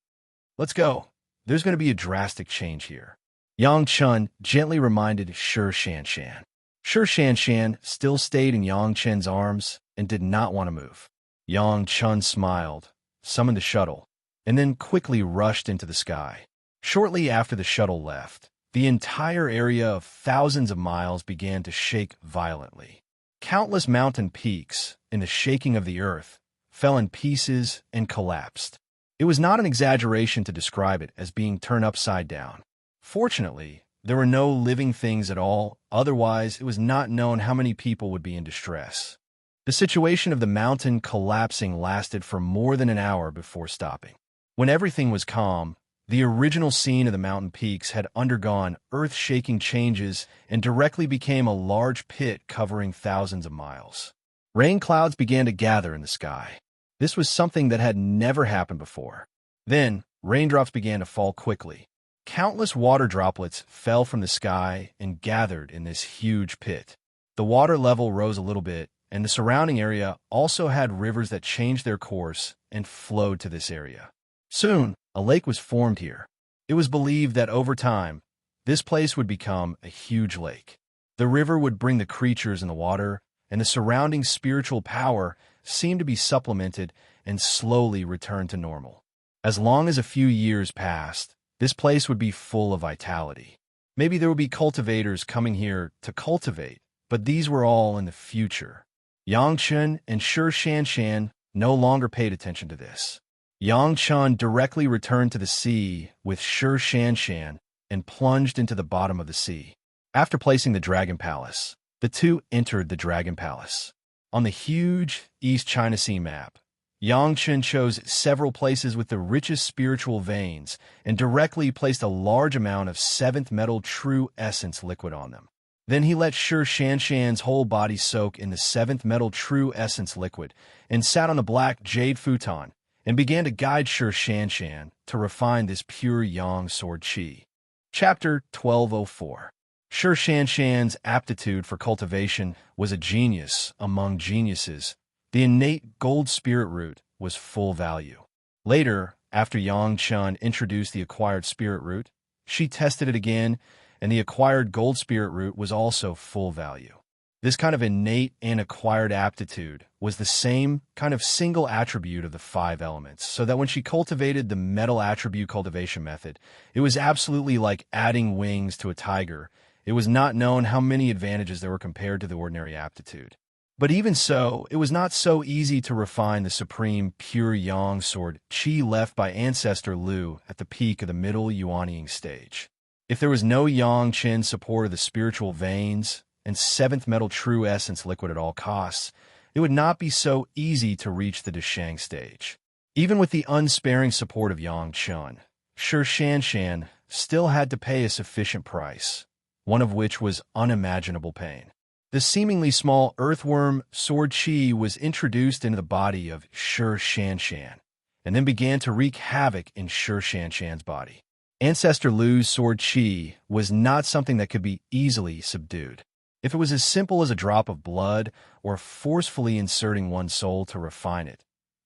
Let's go. There's going to be a drastic change here. Yang Chun gently reminded Shi Shanshan. Shi Shanshan still stayed in Yang Chen's arms and did not want to move. Yang Chun smiled, summoned the shuttle, and then quickly rushed into the sky. Shortly after the shuttle left, the entire area of thousands of miles began to shake violently. Countless mountain peaks, in the shaking of the earth, fell in pieces and collapsed. It was not an exaggeration to describe it as being turned upside down. Fortunately, there were no living things at all, otherwise it was not known how many people would be in distress. The situation of the mountain collapsing lasted for more than an hour before stopping. When everything was calm, the original scene of the mountain peaks had undergone earth-shaking changes and directly became a large pit covering thousands of miles. Rain clouds began to gather in the sky. This was something that had never happened before. Then, raindrops began to fall quickly. Countless water droplets fell from the sky and gathered in this huge pit. The water level rose a little bit, and the surrounding area also had rivers that changed their course and flowed to this area. Soon, a lake was formed here. It was believed that over time, this place would become a huge lake. The river would bring the creatures in the water, and the surrounding spiritual power seemed to be supplemented and slowly returned to normal. As long as a few years passed, this place would be full of vitality. Maybe there would be cultivators coming here to cultivate, but these were all in the future. Yang Chun and Shi Shanshan no longer paid attention to this. Yang Chun directly returned to the sea with Shi Shanshan and plunged into the bottom of the sea. After placing the Dragon Palace, the two entered the Dragon Palace. On the huge East China Sea map, Yang Chun chose several places with the richest spiritual veins and directly placed a large amount of 7th metal true essence liquid on them. Then he let Shi Shanshan's whole body soak in the 7th metal true essence liquid and sat on the black jade futon and began to guide Shi Shanshan to refine this pure yang sword qi. Chapter 1204. Shi Shanshan's aptitude for cultivation was a genius among geniuses. The innate gold spirit root was full value. Later, after Yang Chun introduced the acquired spirit root, she tested it again, and the acquired gold spirit root was also full value. This kind of innate and acquired aptitude was the same kind of single attribute of the 5 elements, so that when she cultivated the metal attribute cultivation method, it was absolutely like adding wings to a tiger. It was not known how many advantages there were compared to the ordinary aptitude. But even so, it was not so easy to refine the supreme pure yang sword qi left by Ancestor Lu at the peak of the middle Yuanying stage. If there was no Yang Qin support of the spiritual veins and 7th metal true essence liquid at all costs, it would not be so easy to reach the Deshang stage. Even with the unsparing support of Yang Chun, Shi Shanshan still had to pay a sufficient price, one of which was unimaginable pain. The seemingly small earthworm sword qi was introduced into the body of Shi Shanshan, and then began to wreak havoc in Shi Shanshan's body. Ancestor Lu's sword qi was not something that could be easily subdued. If it was as simple as a drop of blood or forcefully inserting one's soul to refine it,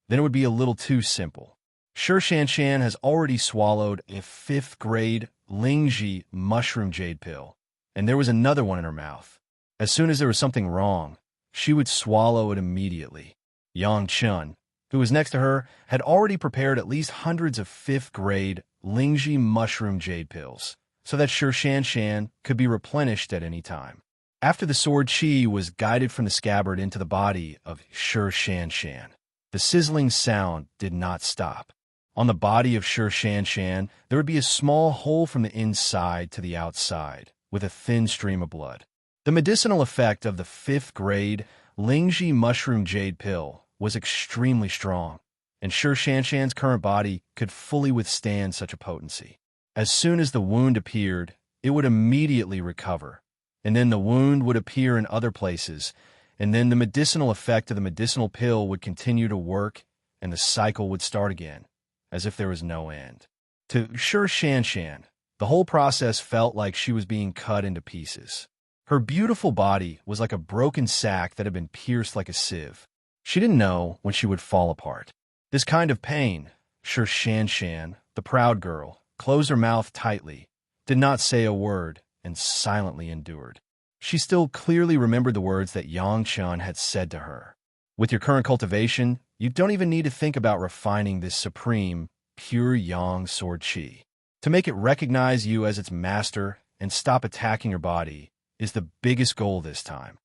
then it would be a little too simple. Shi Shanshan has already swallowed a 5th grade Lingji mushroom jade pill, and there was another one in her mouth. As soon as there was something wrong, she would swallow it immediately. Yang Chun, who was next to her, had already prepared at least hundreds of 5th grade Lingji mushroom jade pills, so that Shi Shanshan could be replenished at any time. After the sword qi was guided from the scabbard into the body of Shi Shanshan, the sizzling sound did not stop. On the body of Shi Shanshan, there would be a small hole from the inside to the outside, with a thin stream of blood. The medicinal effect of the 5th grade Lingji mushroom jade pill was extremely strong, and Shi Shanshan's current body could fully withstand such a potency. As soon as the wound appeared, it would immediately recover, and then the wound would appear in other places, and then the medicinal effect of the medicinal pill would continue to work, and the cycle would start again, as if there was no end. To Shi Shanshan, the whole process felt like she was being cut into pieces. Her beautiful body was like a broken sack that had been pierced like a sieve. She didn't know when she would fall apart. This kind of pain, Shi Shanshan, the proud girl, closed her mouth tightly, did not say a word, and silently endured. She still clearly remembered the words that Yang Chun had said to her. With your current cultivation, you don't even need to think about refining this supreme, pure yang sword qi. To make it recognize you as its master and stop attacking your body is the biggest goal this time.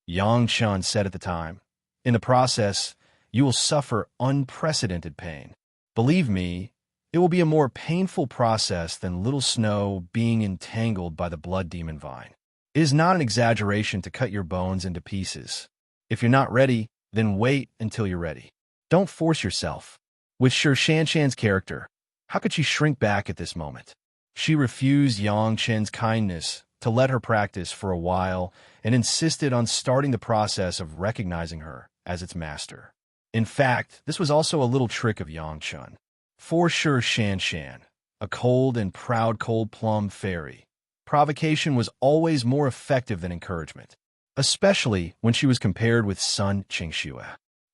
Yang Chun said at the time, in the process, you will suffer unprecedented pain. Believe me, it will be a more painful process than little snow being entangled by the blood demon vine. It is not an exaggeration to cut your bones into pieces. If you're not ready, Then wait until you're ready. Don't force yourself. With Sher Shanshan's character, how could she shrink back at this moment? She refused Yang Chen's kindness to let her practice for a while and insisted on starting the process of recognizing her as its master. In fact, this was also a little trick of Yang Chen. For Sher Shanshan, a cold and proud cold plum fairy, provocation was always more effective than encouragement, especially when she was compared with Sun Qingxue.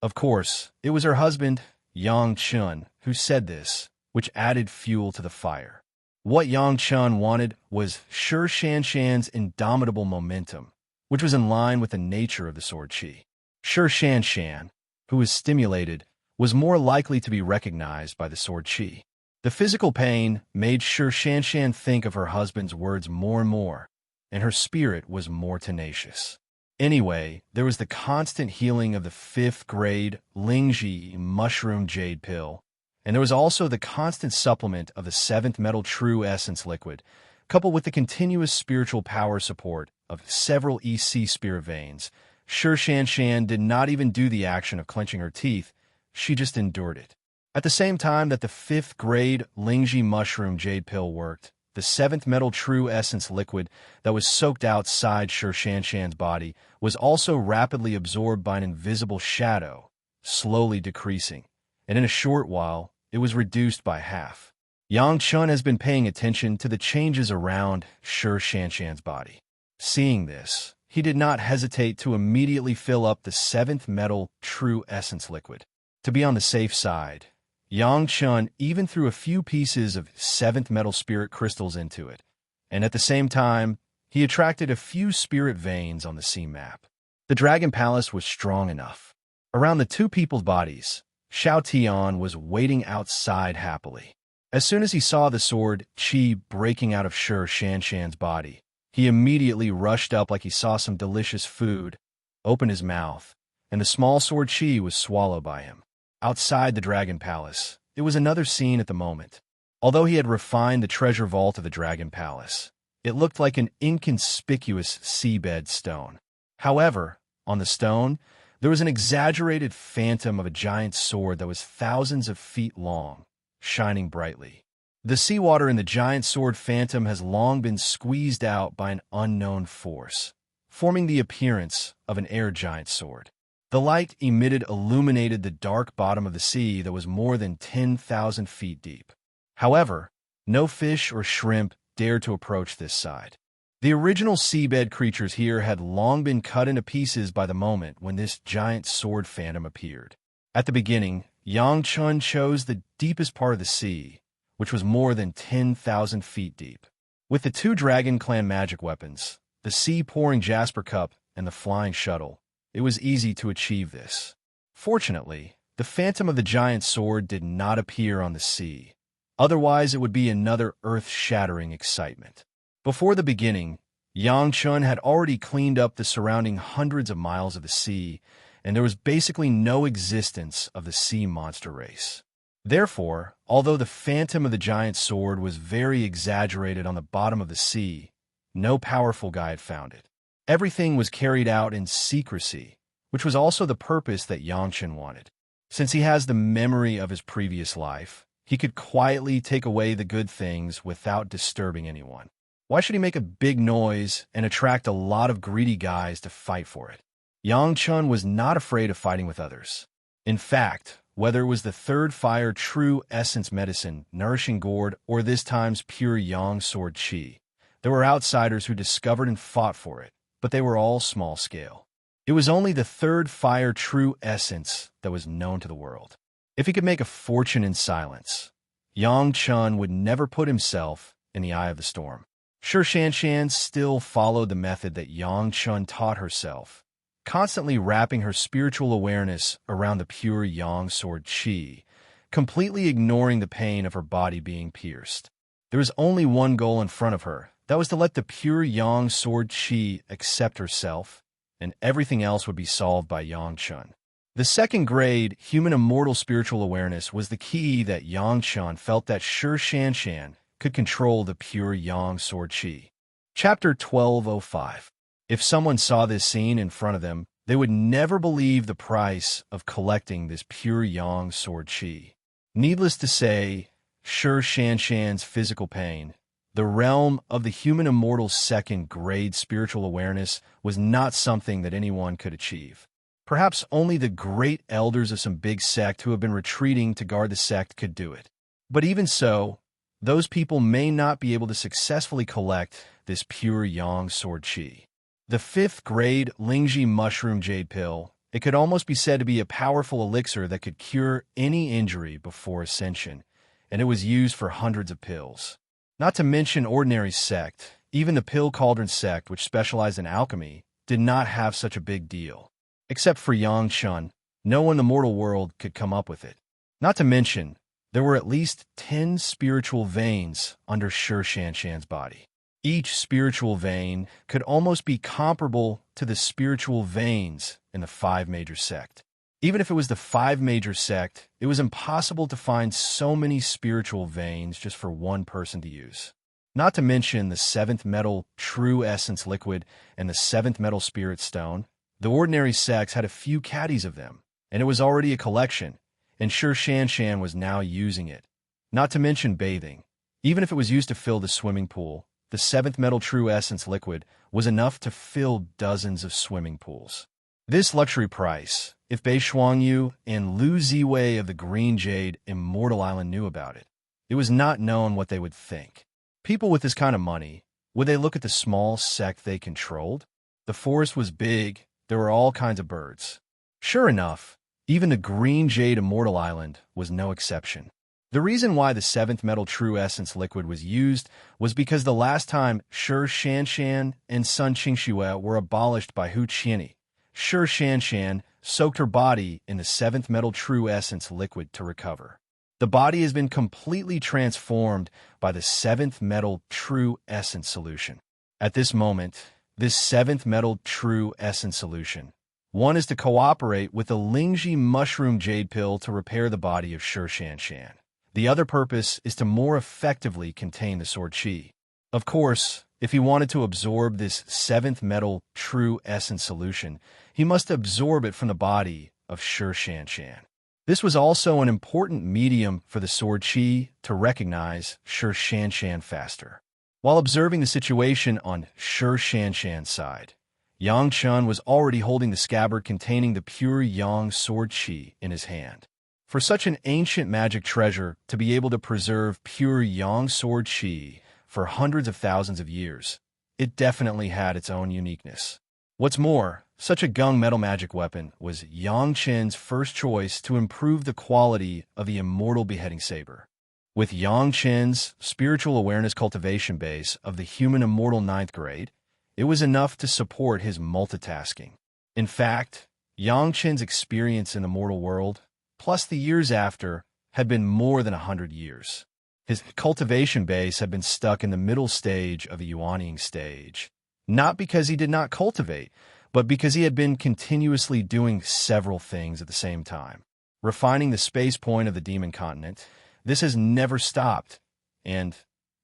Of course, it was her husband, Yang Chen, who said this, which added fuel to the fire. What Yang Chen wanted was Sher Shanshan's indomitable momentum, which was in line with the nature of the sword chi. Sher Shanshan, who was stimulated, was more likely to be recognized by the sword chi. The physical pain made Sher Shanshan think of her husband's words more and more, and her spirit was more tenacious. Anyway, there was the constant healing of the 5th grade Lingji mushroom jade pill, and there was also the constant supplement of the 7th metal true essence liquid, coupled with the continuous spiritual power support of several EC spirit veins. Sher Shanshan did not even do the action of clenching her teeth, she just endured it. At the same time that the 5th grade Lingji mushroom jade pill worked, the 7th metal true essence liquid that was soaked outside Sher Shanshan's body was also rapidly absorbed by an invisible shadow, slowly decreasing, and in a short while, it was reduced by half. Yang Chen has been paying attention to the changes around Sher Shanshan's body. Seeing this, he did not hesitate to immediately fill up the 7th metal true essence liquid. To be on the safe side, Yang Chen even threw a few pieces of 7th metal spirit crystals into it, and at the same time, he attracted a few spirit veins on the sea map. The Dragon Palace was strong enough. Around the two people's bodies, Xiao Tian was waiting outside happily. As soon as he saw the sword qi breaking out of Sher Shanshan's body, he immediately rushed up like he saw some delicious food, opened his mouth, and the small sword qi was swallowed by him. Outside the Dragon Palace, it was another scene at the moment. Although he had refined the treasure vault of the Dragon Palace, it looked like an inconspicuous seabed stone. However, on the stone, there was an exaggerated phantom of a giant sword that was thousands of feet long, shining brightly. The seawater in the giant sword phantom has long been squeezed out by an unknown force, forming the appearance of an air giant sword. The light emitted illuminated the dark bottom of the sea that was more than 10,000 feet deep. However, no fish or shrimp dared to approach this side. The original seabed creatures here had long been cut into pieces by the moment when this giant sword phantom appeared. At the beginning, Yang Chen chose the deepest part of the sea, which was more than 10,000 feet deep. With the two Dragon Clan magic weapons, the sea-pouring Jasper Cup and the flying shuttle, it was easy to achieve this. Fortunately, the phantom of the giant sword did not appear on the sea. Otherwise, it would be another earth-shattering excitement. Before the beginning, Yang Chen had already cleaned up the surrounding hundreds of miles of the sea, and there was basically no existence of the sea monster race. Therefore, although the phantom of the giant sword was very exaggerated on the bottom of the sea, no powerful guy had found it. Everything was carried out in secrecy, which was also the purpose that Yang Chen wanted. Since he has the memory of his previous life, he could quietly take away the good things without disturbing anyone. Why should he make a big noise and attract a lot of greedy guys to fight for it? Yang Chen was not afraid of fighting with others. In fact, whether it was the third fire true essence medicine, nourishing gourd, or this time's pure yang sword qi, there were outsiders who discovered and fought for it, but they were all small scale. It was only the third fire true essence that was known to the world. If he could make a fortune in silence, Yang Chen would never put himself in the eye of the storm. Sher Shanshan still followed the method that Yang Chen taught herself, constantly wrapping her spiritual awareness around the pure yang sword qi, completely ignoring the pain of her body being pierced. There was only one goal in front of her, that was to let the pure yang sword qi accept herself, and everything else would be solved by Yang Chen. The second grade human immortal spiritual awareness was the key that Yang Chen felt that Sher Shanshan could control the pure yang sword qi. Chapter 1205. If someone saw this scene in front of them, They would never believe the price of collecting this pure yang sword qi. Needless to say, Shi Shanshan's physical pain, the realm of the human immortal's second-grade spiritual awareness, was not something that anyone could achieve. Perhaps only the great elders of some big sect who have been retreating to guard the sect could do it. But even so, those people may not be able to successfully collect this pure yang sword qi. The fifth-grade Lingji mushroom jade pill, it could almost be said to be a powerful elixir that could cure any injury before ascension, and it was used for hundreds of pills. Not to mention ordinary sect, even the Pill Cauldron sect, which specialized in alchemy, did not have such a big deal. Except for Yang Chun, no one in the mortal world could come up with it. Not to mention, there were at least 10 spiritual veins under Shi Shanshan's body. Each spiritual vein could almost be comparable to the spiritual veins in the 5 major sect. Even if it was the 5 major sect, it was impossible to find so many spiritual veins just for one person to use. Not to mention the 7th metal true essence liquid and the 7th metal spirit stone. The ordinary sects had a few caddies of them, and it was already a collection, and Shi Shanshan was now using it. Not to mention bathing. Even if it was used to fill the swimming pool, the 7th metal true essence liquid was enough to fill dozens of swimming pools. This luxury price, if Bei Shuangyu and Lu Ziwei of the Green Jade Immortal Island knew about it, it was not known what they would think. People with this kind of money, would they look at the small sect they controlled? The forest was big, there were all kinds of birds. Sure enough, even the Green Jade Immortal Island was no exception. The reason why the 7th metal true essence liquid was used was because the last time Shi Shanshan and Sun Qingxue were abolished by Hu Qianni, Shi Shanshan soaked her body in the 7th metal true essence liquid to recover. The body has been completely transformed by the 7th metal true essence solution. At this moment, this 7th metal true essence solution, one is to cooperate with the Lingji mushroom jade pill to repair the body of Shi Shanshan. The other purpose is to more effectively contain the sword qi. Of course, if he wanted to absorb this 7th metal true essence solution, he must absorb it from the body of Shi Shanshan. This was also an important medium for the sword qi to recognize Shi Shanshan faster. While observing the situation on Shi Shanshan's side, Yang Chun was already holding the scabbard containing the pure yang sword qi in his hand. For such an ancient magic treasure to be able to preserve pure yang sword qi for hundreds of thousands of years, it definitely had its own uniqueness. What's more, such a gung metal magic weapon was Yang Chen's first choice to improve the quality of the immortal beheading saber. With Yang Chen's spiritual awareness cultivation base of the human immortal 9th grade, it was enough to support his multitasking. In fact, Yang Chen's experience in the mortal world, plus the years after, had been more than 100 years. His cultivation base had been stuck in the middle stage of the Yuanying stage, not because he did not cultivate, but because he had been continuously doing several things at the same time. Refining the space point of the demon continent, this has never stopped, and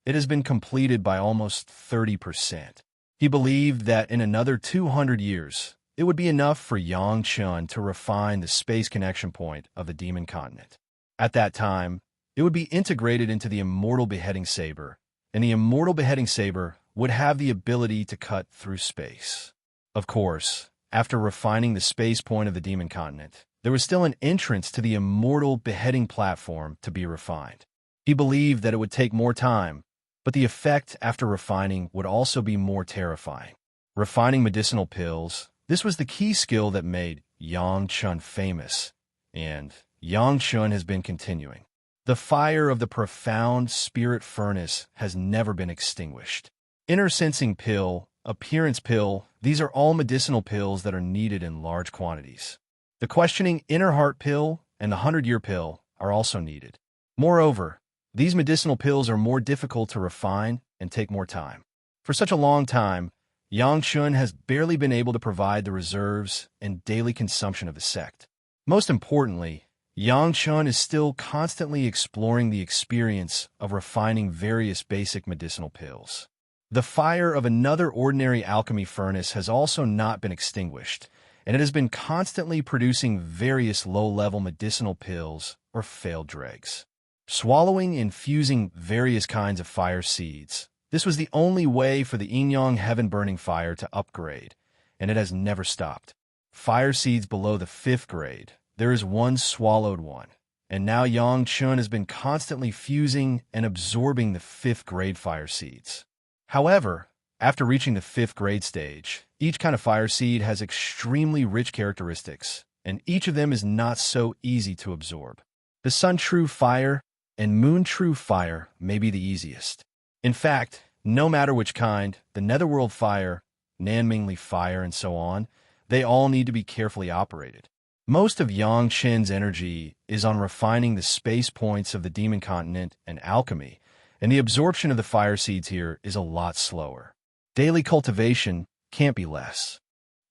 it has been completed by almost 30%. He believed that in another 200 years, it would be enough for Yang Chun to refine the space connection point of the demon continent. At that time, it would be integrated into the immortal beheading saber, and the immortal beheading saber would have the ability to cut through space. Of course, after refining the space point of the demon continent, there was still an entrance to the immortal beheading platform to be refined. He believed that it would take more time, but the effect after refining would also be more terrifying. Refining medicinal pills, this was the key skill that made Yang Chun famous, and Yang Chun has been continuing. The fire of the profound spirit furnace has never been extinguished. Inner sensing pill, appearance pill, these are all medicinal pills that are needed in large quantities. The questioning inner heart pill and the 100-year pill are also needed. Moreover, these medicinal pills are more difficult to refine and take more time. For such a long time, Yang Chun has barely been able to provide the reserves and daily consumption of the sect. Most importantly, Yang Chun is still constantly exploring the experience of refining various basic medicinal pills. The fire of another ordinary alchemy furnace has also not been extinguished, and it has been constantly producing various low-level medicinal pills or failed dregs. Swallowing and fusing various kinds of fire seeds. This was the only way for the Yin-Yang heaven-burning fire to upgrade, and it has never stopped. Fire seeds below the 5th grade. There is one swallowed one, and now Yang Chun has been constantly fusing and absorbing the 5th grade fire seeds. However, after reaching the 5th grade stage, each kind of fire seed has extremely rich characteristics, and each of them is not so easy to absorb. The Sun True Fire and Moon True Fire may be the easiest. In fact, no matter which kind, the Netherworld Fire, Nanmingli Fire, and so on, they all need to be carefully operated. Most of Yang Chen's energy is on refining the space points of the Demon Continent and alchemy, and the absorption of the fire seeds here is a lot slower. Daily cultivation can't be less.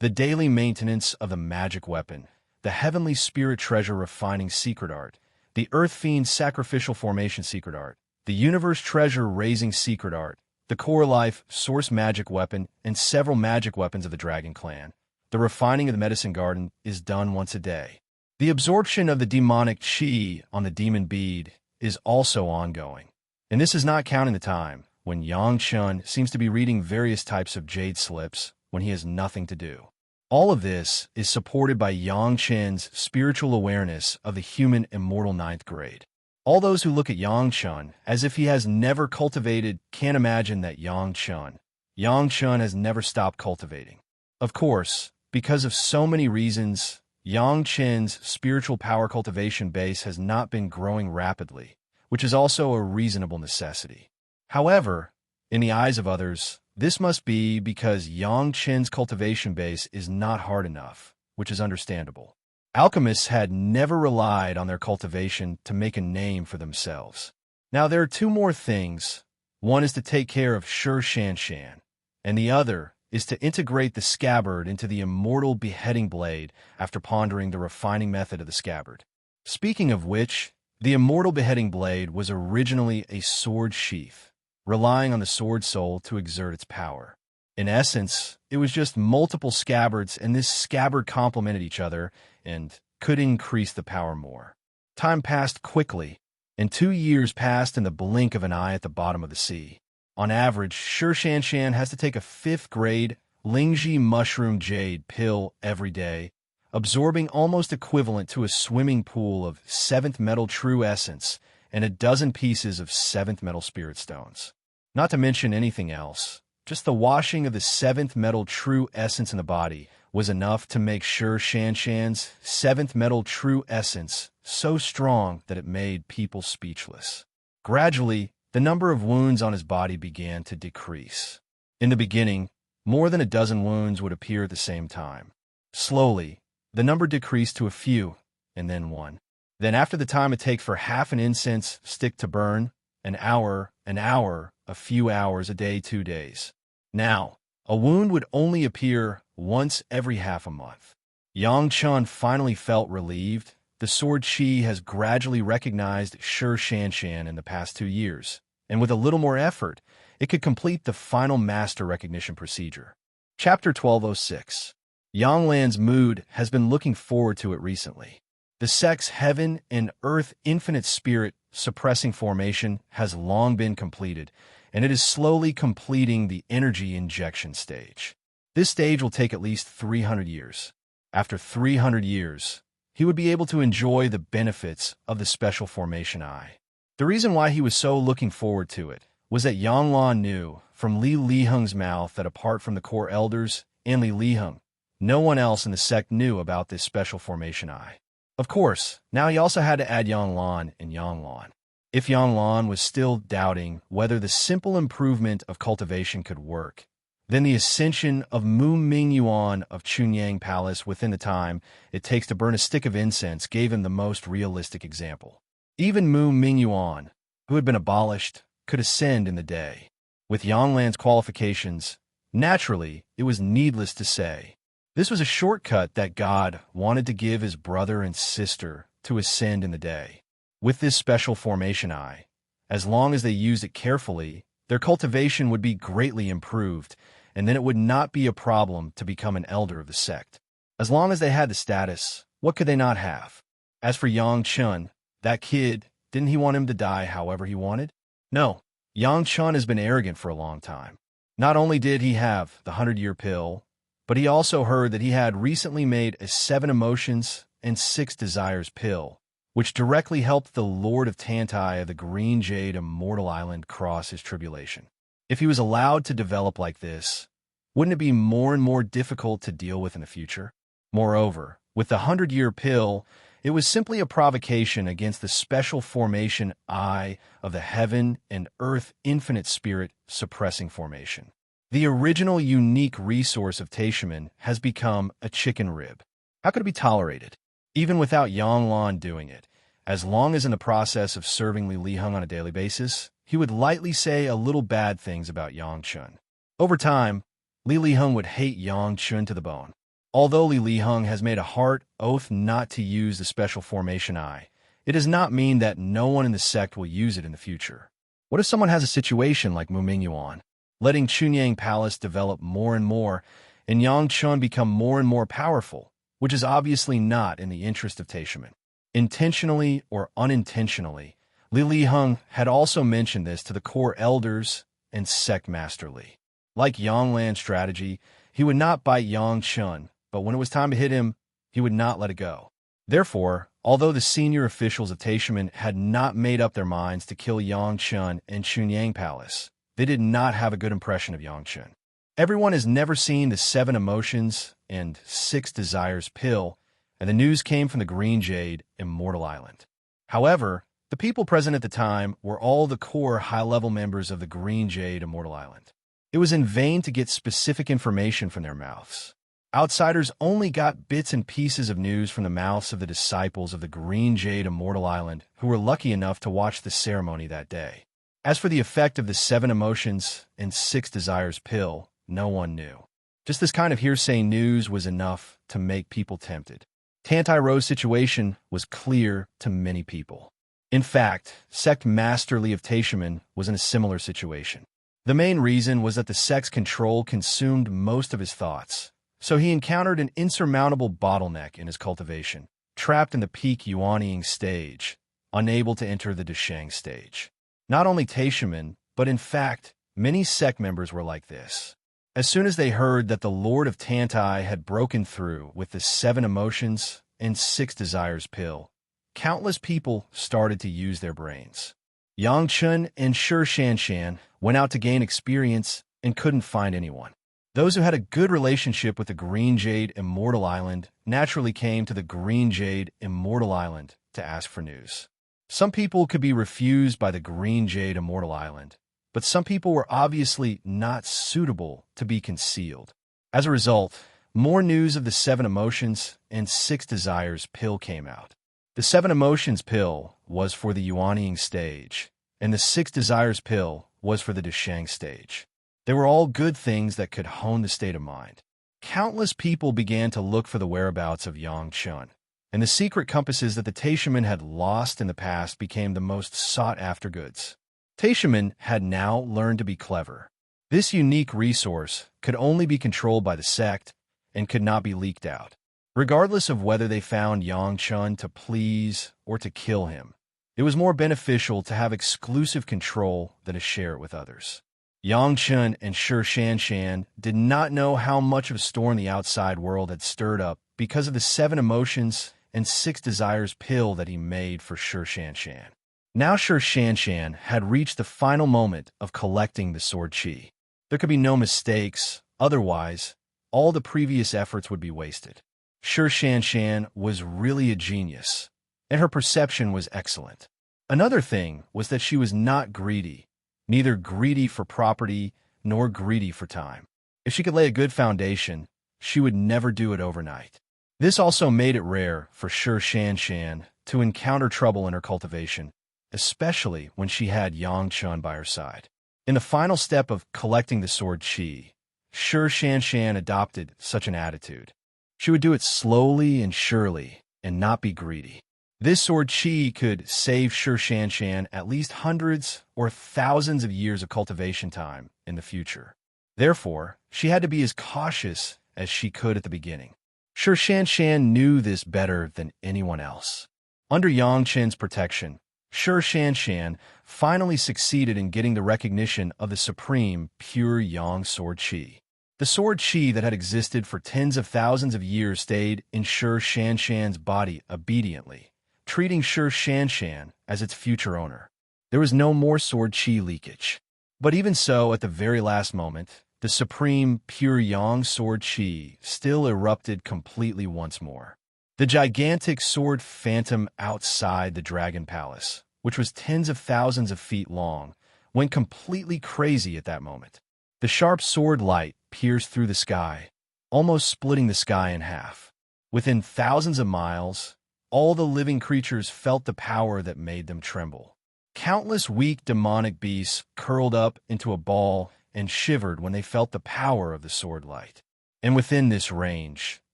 The daily maintenance of the magic weapon, the heavenly spirit treasure refining secret art, the earth fiend sacrificial formation secret art, the universe treasure raising secret art, the core life source magic weapon, and several magic weapons of the Dragon Clan. The refining of the medicine garden is done once a day. The absorption of the demonic chi on the demon bead is also ongoing. And this is not counting the time when Yang Chun seems to be reading various types of jade slips when he has nothing to do. All of this is supported by Yang Chen's spiritual awareness of the human immortal 9th grade. All those who look at Yang Chun as if he has never cultivated can't imagine that Yang Chun has never stopped cultivating. Of course, because of so many reasons, Yang Chen's spiritual power cultivation base has not been growing rapidly, which is also a reasonable necessity. However, in the eyes of others, this must be because Yang Chen's cultivation base is not hard enough, which is understandable. Alchemists had never relied on their cultivation to make a name for themselves. Now there are two more things. One is to take care of Shi Shan Shan, and the other is to integrate the scabbard into the immortal beheading blade after pondering the refining method of the scabbard. Speaking of which, the immortal beheading blade was originally a sword sheath, relying on the sword soul to exert its power. In essence, it was just multiple scabbards, and this scabbard complemented each other and could increase the power more. Time passed quickly, and 2 years passed in the blink of an eye at the bottom of the sea. On average, Shi Shan Shan has to take a 5th grade Lingji mushroom jade pill every day, absorbing almost equivalent to a swimming pool of 7th metal true essence and a dozen pieces of 7th metal spirit stones. Not to mention anything else, just the washing of the 7th metal true essence in the body was enough to make Shi Shan Shan's 7th metal true essence so strong that it made people speechless. Gradually, the number of wounds on his body began to decrease. In the beginning, more than a dozen wounds would appear at the same time. Slowly, the number decreased to a few, and then one. Then after the time it takes for half an incense stick to burn, an hour, a few hours, a day, 2 days. Now, a wound would only appear once every half a month. Yang Chun finally felt relieved. The sword chi has gradually recognized Shi Shan Shan in the past 2 years, and with a little more effort, it could complete the final master recognition procedure. Chapter 1206. Yang Lan's mood has been looking forward to it recently. The sect's heaven and earth infinite spirit suppressing formation has long been completed, and it is slowly completing the energy injection stage. This stage will take at least 300 years. After 300 years, he would be able to enjoy the benefits of the special formation eye. The reason why he was so looking forward to it was that Yang Lan knew from Li Liheng's mouth that apart from the core elders and Li Liheng, no one else in the sect knew about this special formation eye. Of course, now he also had to add Yang Lan and Yang Lan. If Yang Lan was still doubting whether the simple improvement of cultivation could work, then the ascension of Mu Mingyuan of Chunyang Palace within the time it takes to burn a stick of incense gave him the most realistic example. Even Mu Mingyuan, who had been abolished, could ascend in the day. With Yang Lan's qualifications, naturally, it was needless to say. This was a shortcut that God wanted to give his brother and sister to ascend in the day. With this special formation eye, as long as they used it carefully, their cultivation would be greatly improved, and then it would not be a problem to become an elder of the sect. As long as they had the status, what could they not have? As for Yang Chun, that kid, didn't he want him to die however he wanted? No, Yang Chun has been arrogant for a long time. Not only did he have the 100-year pill, but he also heard that he had recently made a 7 emotions and 6 desires pill, which directly helped the Lord of Tantai of the Green Jade Immortal Island cross his tribulation. If he was allowed to develop like this, wouldn't it be more and more difficult to deal with in the future? Moreover, with the 100-year pill, it was simply a provocation against the special formation Eye of the Heaven and Earth Infinite Spirit suppressing formation. The original unique resource of Taishaman has become a chicken rib. How could it be tolerated? Even without Yang Lan doing it, as long as in the process of serving Li Hung on a daily basis, he would lightly say a little bad things about Yang Chun. Over time, Li Hung would hate Yang Chun to the bone. Although Li Hung has made a hard oath not to use the special formation Eye, it does not mean that no one in the sect will use it in the future. What if someone has a situation like Mu Mingyuan, letting Chunyang Palace develop more and more, and Yang Chun become more and more powerful, which is obviously not in the interest of Taishaman. Intentionally or unintentionally, Li Hung had also mentioned this to the core elders and sect master Li. Like Yang Lan's strategy, he would not bite Yang Chun, but when it was time to hit him, he would not let it go. Therefore, although the senior officials of Taishaman had not made up their minds to kill Yang Chun and Chunyang Palace, they did not have a good impression of Yang Chun. Everyone has never seen the 7 emotions and 6 desires pill, and the news came from the Green Jade Immortal Island. However, the people present at the time were all the core high-level members of the Green Jade Immortal Island. It was in vain to get specific information from their mouths. Outsiders only got bits and pieces of news from the mouths of the disciples of the Green Jade Immortal Island who were lucky enough to watch the ceremony that day. As for the effect of the 7 emotions and 6 desires pill, no one knew. Just this kind of hearsay news was enough to make people tempted. Tantai Ro's situation was clear to many people. In fact, Sect Master Li of Taishaman was in a similar situation. The main reason was that the sect's control consumed most of his thoughts, so he encountered an insurmountable bottleneck in his cultivation, trapped in the peak Yuanying stage, unable to enter the Deshang stage. Not only Taishaman, but in fact, many sect members were like this. As soon as they heard that the Lord of Tantai had broken through with the 7 emotions and 6 desires pill, countless people started to use their brains. Yang Chun and Shi Shanshan went out to gain experience and couldn't find anyone. Those who had a good relationship with the Green Jade Immortal Island naturally came to the Green Jade Immortal Island to ask for news. Some people could be refused by the Green Jade Immortal Island, but some people were obviously not suitable to be concealed. As a result, more news of the 7 emotions and 6 desires pill came out. The 7 emotions pill was for the Yuanying stage, and the 6 desires pill was for the Deshang stage. They were all good things that could hone the state of mind. Countless people began to look for the whereabouts of Yang Chun, and the secret compasses that the Taishaman had lost in the past became the most sought-after goods. Taishaman had now learned to be clever. This unique resource could only be controlled by the sect and could not be leaked out. Regardless of whether they found Yang Chun to please or to kill him, it was more beneficial to have exclusive control than to share it with others. Yang Chun and Shi Shanshan did not know how much of a storm the outside world had stirred up because of the 7 emotions and 6 desires pill that he made for Shi Shanshan. Now Shi Shanshan had reached the final moment of collecting the sword chi. There could be no mistakes, otherwise, all the previous efforts would be wasted. Shi Shanshan was really a genius, and her perception was excellent. Another thing was that she was not greedy, neither greedy for property nor greedy for time. If she could lay a good foundation, she would never do it overnight. This also made it rare for Shi Shanshan to encounter trouble in her cultivation, especially when she had Yang Chun by her side. In the final step of collecting the sword chi, Shi Shanshan adopted such an attitude. She would do it slowly and surely and not be greedy. This sword chi could save Shi Shanshan at least hundreds or thousands of years of cultivation time in the future. Therefore, she had to be as cautious as she could at the beginning. Sure Shan knew this better than anyone else. Under Yang Chen's protection, Sure Shan finally succeeded in getting the recognition of the supreme, pure Yang sword qi. The sword qi that had existed for tens of thousands of years stayed in Sure Shan's body obediently, treating Sure Shan as its future owner. There was no more sword qi leakage. But even so, at the very last moment, the supreme, pure Yang sword qi still erupted completely once more. The gigantic sword phantom outside the Dragon Palace, which was tens of thousands of feet long, went completely crazy at that moment. The sharp sword light pierced through the sky, almost splitting the sky in half. Within thousands of miles, all the living creatures felt the power that made them tremble. Countless weak demonic beasts curled up into a ball and shivered when they felt the power of the sword light. And within this range,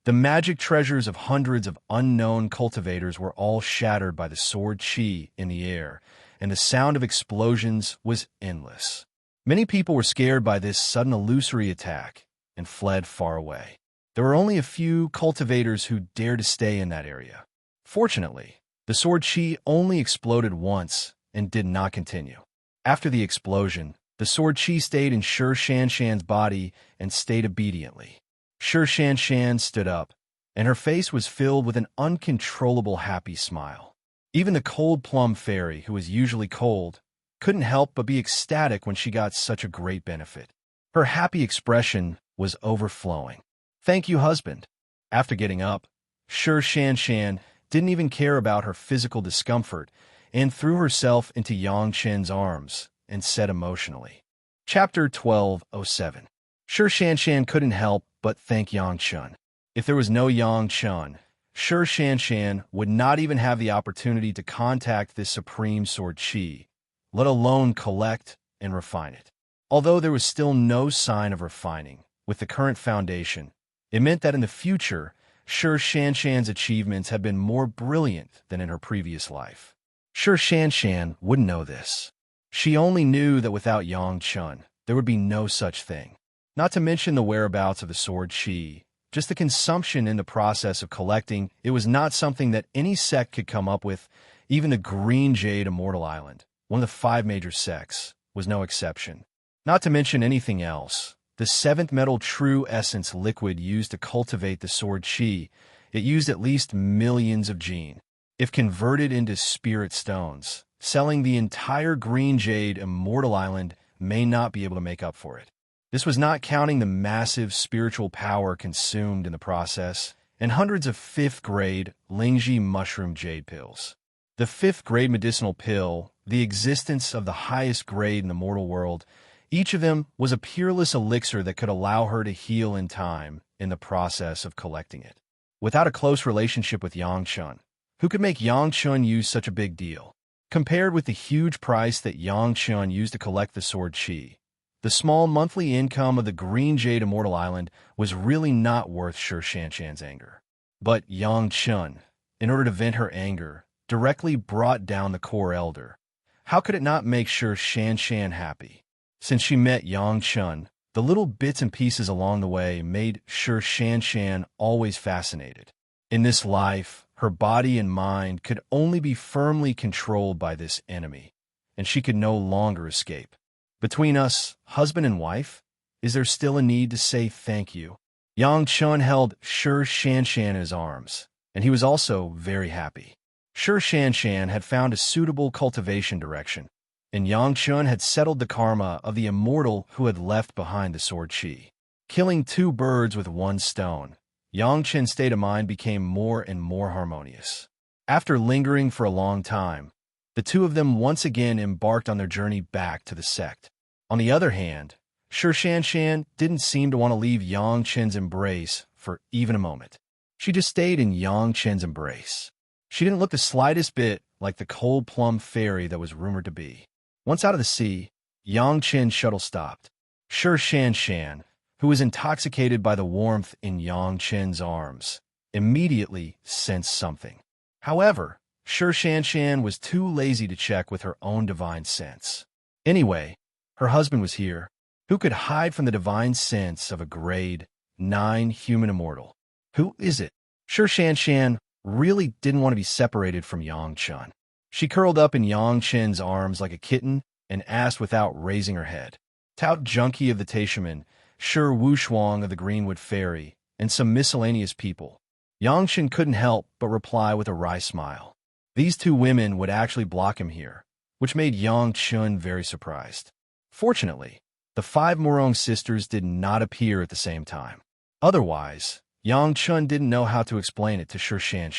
the magic treasures of hundreds of unknown cultivators were all shattered by the sword qi in the air, and the sound of explosions was endless. Many people were scared by this sudden illusory attack and fled far away. There were only a few cultivators who dared to stay in that area. Fortunately, the sword qi only exploded once and did not continue. After the explosion, the sword qi stayed in Sure Shan's body and stayed obediently. Sure Shan stood up, and her face was filled with an uncontrollable happy smile. Even the cold plum fairy, who was usually cold, couldn't help but be ecstatic when she got such a great benefit. Her happy expression was overflowing. "Thank you, husband." After getting up, Sure Shan didn't even care about her physical discomfort and threw herself into Yang Chen's arms and said emotionally. Chapter 1207. Sure Shan couldn't help but thank Yang Chen. If there was no Yang Chen, Sure Shan would not even have the opportunity to contact this supreme sword qi, let alone collect and refine it. Although there was still no sign of refining, with the current foundation, it meant that in the future, Sure Shan's achievements had been more brilliant than in her previous life. Sure Shan wouldn't know this. She only knew that without Yang Chen, there would be no such thing. Not to mention the whereabouts of the sword qi, just the consumption in the process of collecting, it was not something that any sect could come up with. Even the Green Jade Immortal Island, one of the 5 major sects, was no exception. Not to mention anything else. The 7th metal true essence liquid used to cultivate the sword qi, it used at least millions of gene. If converted into spirit stones, selling the entire Green Jade Immortal Island may not be able to make up for it. This was not counting the massive spiritual power consumed in the process and hundreds of 5th-grade Lingji mushroom jade pills. The 5th-grade medicinal pill, the existence of the highest grade in the mortal world, each of them was a peerless elixir that could allow her to heal in time in the process of collecting it. Without a close relationship with Yang Chen, who could make Yang Chen use such a big deal? Compared with the huge price that Yang Chen used to collect the sword qi, the small monthly income of the Green Jade Immortal Island was really not worth Sure Shan's anger. But Yang Chen, in order to vent her anger, directly brought down the core elder. How could it not make Sure Shan happy? Since she met Yang Chen, the little bits and pieces along the way made Sure Shan always fascinated. In this life, her body and mind could only be firmly controlled by this enemy, and she could no longer escape. Between us, husband and wife, is there still a need to say thank you? Yang Chen held Sure Shan in his arms, and he was also very happy. Sure Shan had found a suitable cultivation direction, and Yang Chen had settled the karma of the immortal who had left behind the sword qi. Killing 2 birds with 1 stone, Yang Chen's state of mind became more and more harmonious. After lingering for a long time, the 2 of them once again embarked on their journey back to the sect. On the other hand, Sure Shan didn't seem to want to leave Yang Chen's embrace for even a moment. She just stayed in Yang Chen's embrace. She didn't look the slightest bit like the cold plum fairy that was rumored to be. Once out of the sea, Yang Chen's shuttle stopped. Sure Shan, who was intoxicated by the warmth in Yang Chen's arms, immediately sensed something. However, Sure Shan was too lazy to check with her own divine sense. Anyway, her husband was here. Who could hide from the divine sense of a grade 9 human immortal? Who is it? Sure, Shan really didn't want to be separated from Yang Chun. She curled up in Yang Chen's arms like a kitten and asked without raising her head. Tout Junkie of the Taishaman, Sure Wushuang of the Greenwood Ferry, and some miscellaneous people. Yang Chen couldn't help but reply with a wry smile. These two women would actually block him here, which made Yang Chun very surprised. Fortunately, the 5 Morong sisters did not appear at the same time. Otherwise, Yang Chun didn't know how to explain it to Sure Shan.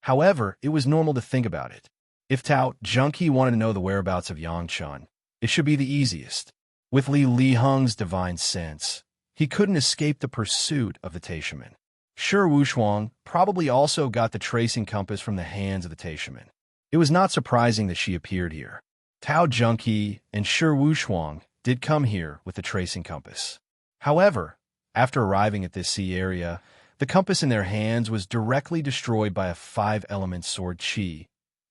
However, it was normal to think about it. If Tout Junkie wanted to know the whereabouts of Yang Chun, it should be the easiest. With Li Hung's divine sense, he couldn't escape the pursuit of the Taishaman. Sure Wushuang probably also got the tracing compass from the hands of the Taishaman. It was not surprising that she appeared here. Tout Junkie and Sure Wushuang did come here with the tracing compass. However, after arriving at this sea area, the compass in their hands was directly destroyed by a 5-element sword chi,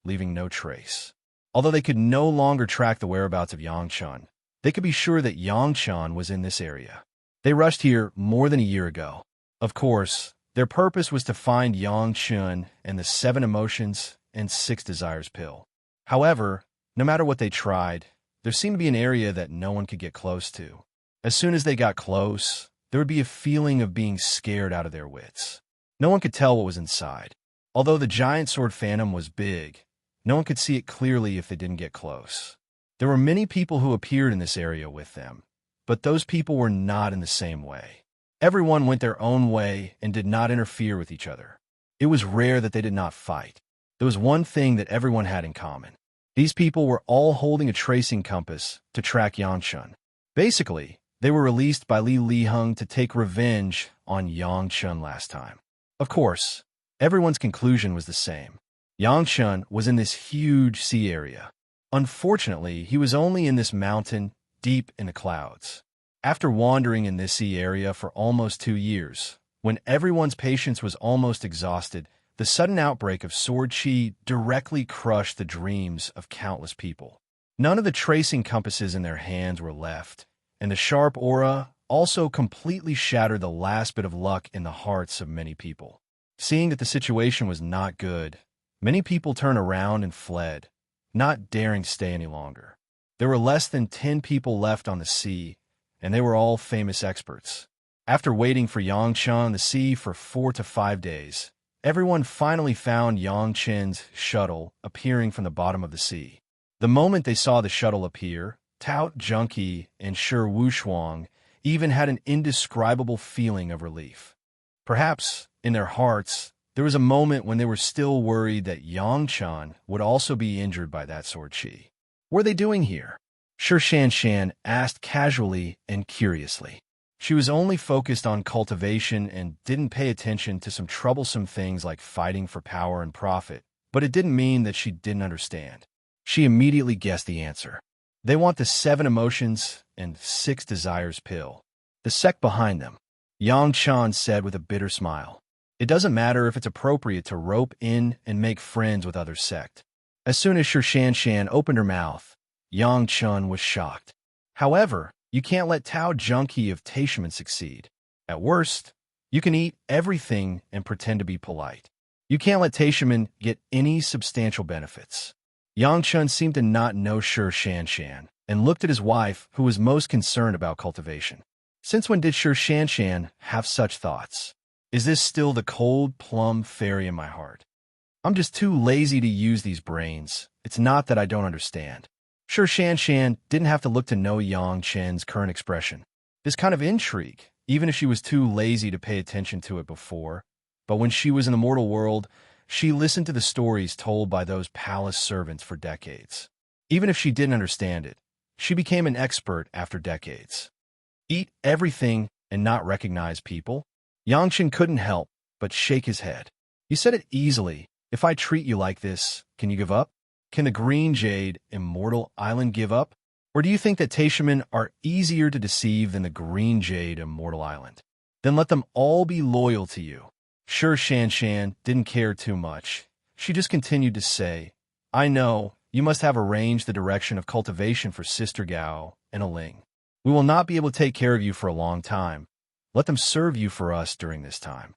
leaving no trace. Although they could no longer track the whereabouts of Yang Chun, they could be sure that Yang Chun was in this area. They rushed here more than a year ago. Of course, their purpose was to find Yang Chun and the 7 emotions and 6 desires pill. However, no matter what they tried, there seemed to be an area that no one could get close to. As soon as they got close, there would be a feeling of being scared out of their wits. No one could tell what was inside. Although the giant sword phantom was big, no one could see it clearly if they didn't get close. There were many people who appeared in this area with them, but those people were not in the same way. Everyone went their own way and did not interfere with each other. It was rare that they did not fight. There was one thing that everyone had in common. These people were all holding a tracing compass to track Yang Chun. Basically, they were released by Li Hung to take revenge on Yang Chun last time. Of course, everyone's conclusion was the same. Yang Chun was in this huge sea area. Unfortunately, he was only in this mountain deep in the clouds. After wandering in this sea area for almost 2 years, when everyone's patience was almost exhausted, the sudden outbreak of sword chi directly crushed the dreams of countless people. None of the tracing compasses in their hands were left, and the sharp aura also completely shattered the last bit of luck in the hearts of many people. Seeing that the situation was not good, many people turned around and fled, not daring to stay any longer. There were less than 10 people left on the sea, and they were all famous experts. After waiting for Yang Chun on the sea for 4 to 5 days, everyone finally found Yang Chen's shuttle appearing from the bottom of the sea. The moment they saw the shuttle appear, Tout Junkie and Sure Wushuang even had an indescribable feeling of relief. Perhaps, in their hearts, there was a moment when they were still worried that Yang Chun would also be injured by that sword chi. What are they doing here? Sure Shan asked casually and curiously. She was only focused on cultivation and didn't pay attention to some troublesome things like fighting for power and profit, but it didn't mean that she didn't understand. She immediately guessed the answer. They want the 7 emotions and 6 desires pill. The sect behind them. Yang Chun said with a bitter smile. It doesn't matter if it's appropriate to rope in and make friends with other sect. As soon as Sure Shan opened her mouth, Yang Chun was shocked. However, you can't let Tao Junkie of Taishaman succeed. At worst, you can eat everything and pretend to be polite. You can't let Taishaman get any substantial benefits. Yang Chun seemed to not know Sure Shan and looked at his wife, who was most concerned about cultivation. Since when did Sure Shan have such thoughts? Is this still the cold plum fairy in my heart? I'm just too lazy to use these brains. It's not that I don't understand. Sure Shan didn't have to look to know Yang Chen's current expression. This kind of intrigue, even if she was too lazy to pay attention to it before, but when she was in the mortal world, she listened to the stories told by those palace servants for decades. Even if she didn't understand it, she became an expert after decades. Eat everything and not recognize people? Yang Chen couldn't help but shake his head. You said it easily. If I treat you like this, can you give up? Can the Green Jade Immortal Island give up? Or do you think that Taishaman are easier to deceive than the Green Jade Immortal Island? Then let them all be loyal to you. Sure Shan didn't care too much. She just continued to say, I know, you must have arranged the direction of cultivation for Sister Gao and Aling. We will not be able to take care of you for a long time. Let them serve you for us during this time.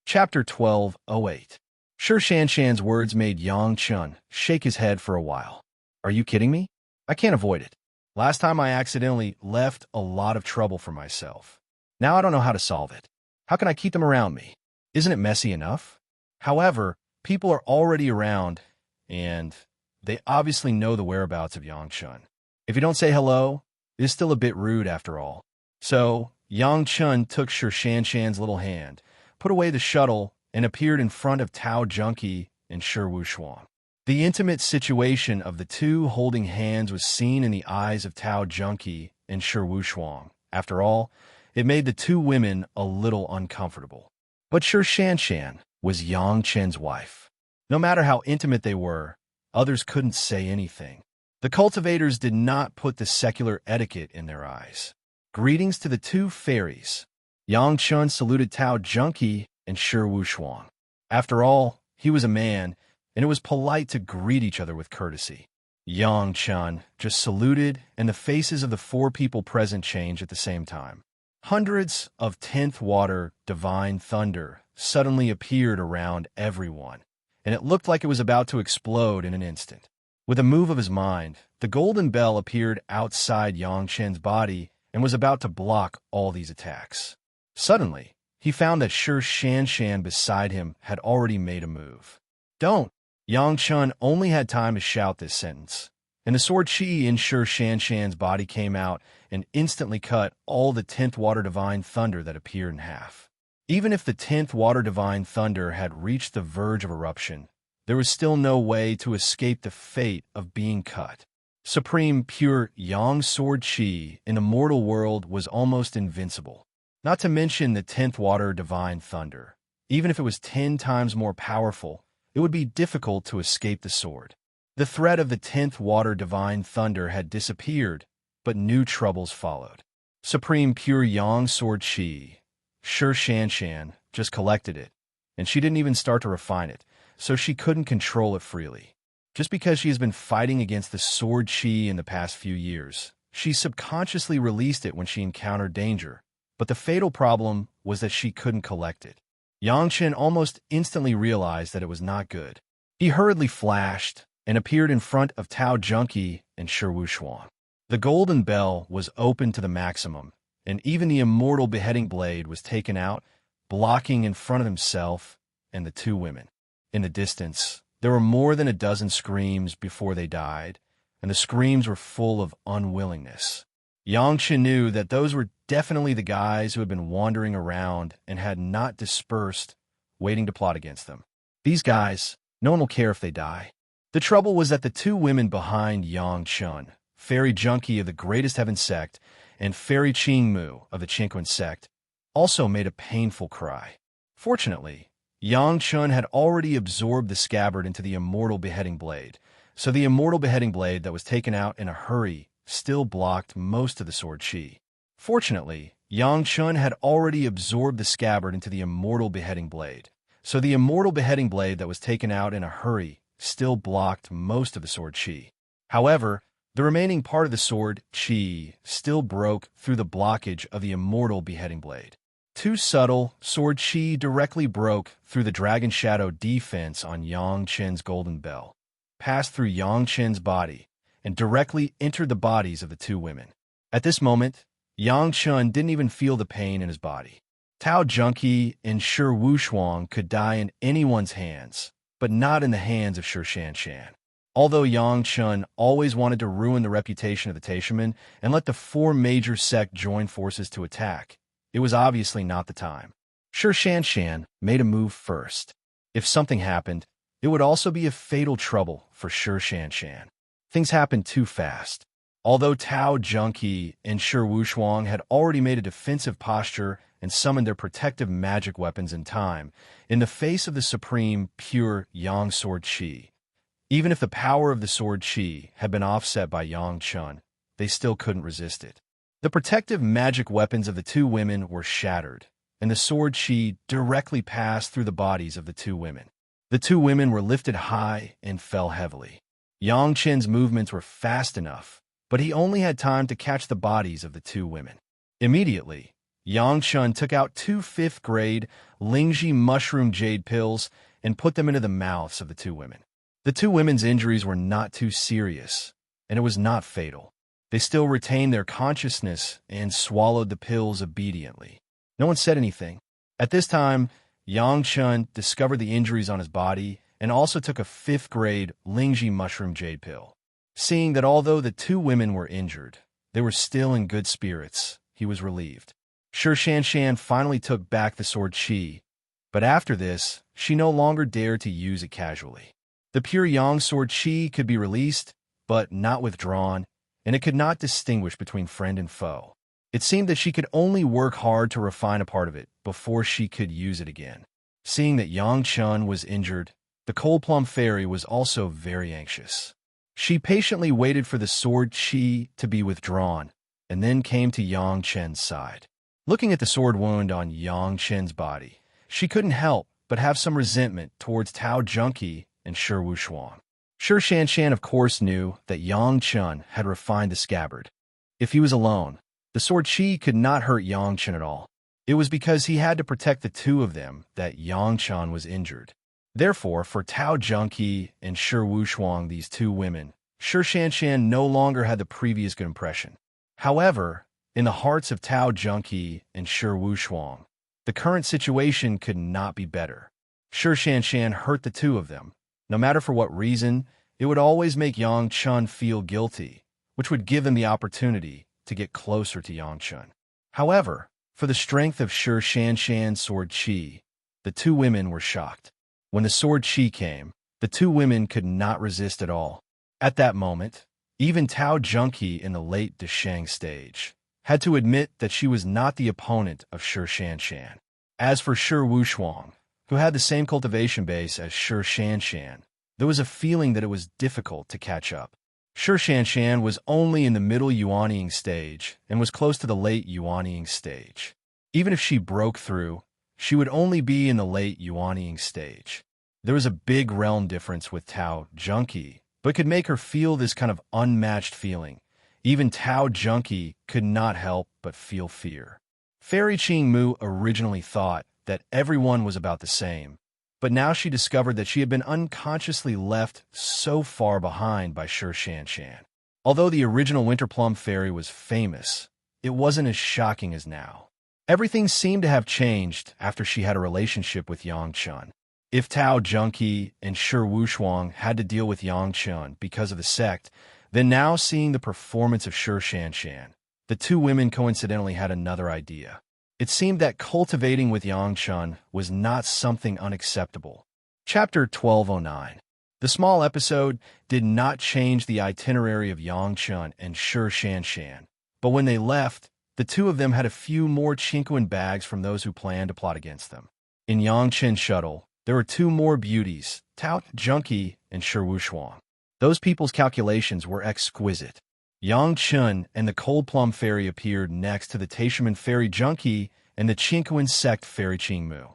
Chapter 12:08. Sure Shanshan's words made Yang Chun shake his head for a while. Are you kidding me? I can't avoid it. Last time I accidentally left a lot of trouble for myself. Now I don't know how to solve it. How can I keep them around me? Isn't it messy enough? However, people are already around, and they obviously know the whereabouts of Yang Chun. If you don't say hello, it is still a bit rude after all. So, Yang Chun took Sure Shanshan's little hand, put away the shuttle, and appeared in front of Tao Junkie and Sure Wushuang. The intimate situation of the two holding hands was seen in the eyes of Tao Junkie and Sure Wushuang. After all, it made the two women a little uncomfortable. But Sure Shanshan was Yang Chen's wife. No matter how intimate they were, others couldn't say anything. The cultivators did not put the secular etiquette in their eyes. Greetings to the two fairies. Yang Chun saluted Tao Junkie and Sure Wushuang. After all, he was a man, and it was polite to greet each other with courtesy. Yang Chun just saluted, and the faces of the four people present changed at the same time. Hundreds of 10th water divine thunder suddenly appeared around everyone, and it looked like it was about to explode in an instant. With a move of his mind, the golden bell appeared outside Yang Chen's body and was about to block all these attacks. Suddenly, he found that Sure Shanshan beside him had already made a move. Don't! Yang Chun only had time to shout this sentence, and the sword chi in Sure Shanshan's body came out and instantly cut all the 10th water divine thunder that appeared in half. Even if the 10th water divine thunder had reached the verge of eruption, there was still no way to escape the fate of being cut. Supreme pure Yang sword chi in the mortal world was almost invincible. Not to mention the 10th water divine thunder. Even if it was 10 times more powerful, it would be difficult to escape the sword. The threat of the 10th water divine thunder had disappeared, but new troubles followed. Supreme pure Yang sword chi, Sure Shanshan, just collected it, and she didn't even start to refine it, so she couldn't control it freely. Just because she has been fighting against the sword chi in the past few years, she subconsciously released it when she encountered danger. But the fatal problem was that she couldn't collect it. Yang Chen almost instantly realized that it was not good. He hurriedly flashed and appeared in front of Tao Junkie and Sure Wushuang. The golden bell was opened to the maximum, and even the immortal beheading blade was taken out, blocking in front of himself and the two women. In the distance, there were more than a dozen screams before they died, and the screams were full of unwillingness. Yang Chen knew that those were definitely the guys who had been wandering around and had not dispersed, waiting to plot against them. These guys, no one will care if they die. The trouble was that the two women behind Yang Chun, Fairy Junkie of the Greatest Heaven Sect and Fairy Qingmu of the Qingquan Sect, also made a painful cry. Fortunately, Yang Chun had already absorbed the scabbard into the immortal beheading blade, so the immortal beheading blade that was taken out in a hurry still blocked most of the sword chi. Fortunately, Yang Chun had already absorbed the scabbard into the immortal beheading blade, so the immortal beheading blade that was taken out in a hurry still blocked most of the sword chi. However, the remaining part of the sword chi still broke through the blockage of the immortal beheading blade. Too subtle, sword chi directly broke through the dragon shadow defense on Yang Chen's golden bell, passed through Yang Chen's body, and directly entered the bodies of the two women. At this moment, Yang Chun didn't even feel the pain in his body. Tao Junkie and Sure Wushuang could die in anyone's hands, but not in the hands of Sure Shanshan. Although Yang Chun always wanted to ruin the reputation of the Taishaman and let the four major sect join forces to attack, it was obviously not the time. Sure Shanshan made a move first. If something happened, it would also be a fatal trouble for Sure Shanshan. Things happened too fast. Although Tao Junkie and Sure Wushuang had already made a defensive posture and summoned their protective magic weapons in time, in the face of the supreme, pure Yang sword chi, even if the power of the sword chi had been offset by Yang Chun, they still couldn't resist it. The protective magic weapons of the two women were shattered, and the sword chi directly passed through the bodies of the two women. The two women were lifted high and fell heavily. Yang Chen's movements were fast enough, but he only had time to catch the bodies of the two women. Immediately, Yang Chun took out 2 fifth-grade Lingji mushroom jade pills and put them into the mouths of the 2 women. The 2 women's injuries were not too serious, and it was not fatal. They still retained their consciousness and swallowed the pills obediently. No one said anything. At this time, Yang Chun discovered the injuries on his body and also took a 5th-grade Lingji mushroom jade pill. Seeing that although the 2 women were injured, they were still in good spirits, he was relieved. Shi Shanshan finally took back the sword Qi, but after this, she no longer dared to use it casually. The pure Yang sword Qi could be released, but not withdrawn, and it could not distinguish between friend and foe. It seemed that she could only work hard to refine a part of it before she could use it again. Seeing that Yang Chun was injured, the Cold Plum Fairy was also very anxious. She patiently waited for the sword Qi to be withdrawn, and then came to Yang Chen's side. Looking at the sword wound on Yang Chen's body, she couldn't help but have some resentment towards Tao Junqi and Shi Wushuang. Shi Shanshan, of course, knew that Yang Chun had refined the scabbard. If he was alone, the sword Qi could not hurt Yang Chun at all. It was because he had to protect the 2 of them that Yang Chun was injured. Therefore, for Tao Junqi and Shi Wushuang, these 2 women, Shi Shanshan no longer had the previous good impression. However, in the hearts of Tao Junqi and Shi Wushuang, the current situation could not be better. Shi Shanshan hurt the 2 of them. No matter for what reason, it would always make Yang Chun feel guilty, which would give them the opportunity to get closer to Yang Chun. However, for the strength of Shi Shanshan's sword Qi, the 2 women were shocked. When the sword Qi came, the 2 women could not resist at all. At that moment, even Tao Junqi in the late Deshang stage had to admit that she was not the opponent of Shi Shanshan. As for Shi Wushuang, who had the same cultivation base as Shi Shanshan, there was a feeling that it was difficult to catch up. Shi Shanshan was only in the middle Yuanying stage and was close to the late Yuanying stage. Even if she broke through, she would only be in the late Yuanying stage. There was a big realm difference with Tao Junqi, but could make her feel this kind of unmatched feeling. Even Tao Junqi could not help but feel fear. Fairy Qing Mu originally thought that everyone was about the same, but now she discovered that she had been unconsciously left so far behind by Shi Shanshan. Although the original Winter Plum Fairy was famous, it wasn't as shocking as now. Everything seemed to have changed after she had a relationship with Yang Chun. If Tao Junqi and Shi Wushuang had to deal with Yang Chun because of the sect, then now seeing the performance of Shi Shanshan, the 2 women coincidentally had another idea. It seemed that cultivating with Yang Chun was not something unacceptable. Chapter 1209. The small episode did not change the itinerary of Yang Chun and Shi Shanshan, but when they left, the 2 of them had a few more Qingquan bags from those who planned to plot against them. In Yang Chen's shuttle, there were 2 more beauties, Tao Junqi and Shi Wushuang. Those people's calculations were exquisite. Yang Chun and the Cold Plum Fairy appeared next to the Taishaman Fairy Junqi and the Qingquan sect Fairy Qing Mu.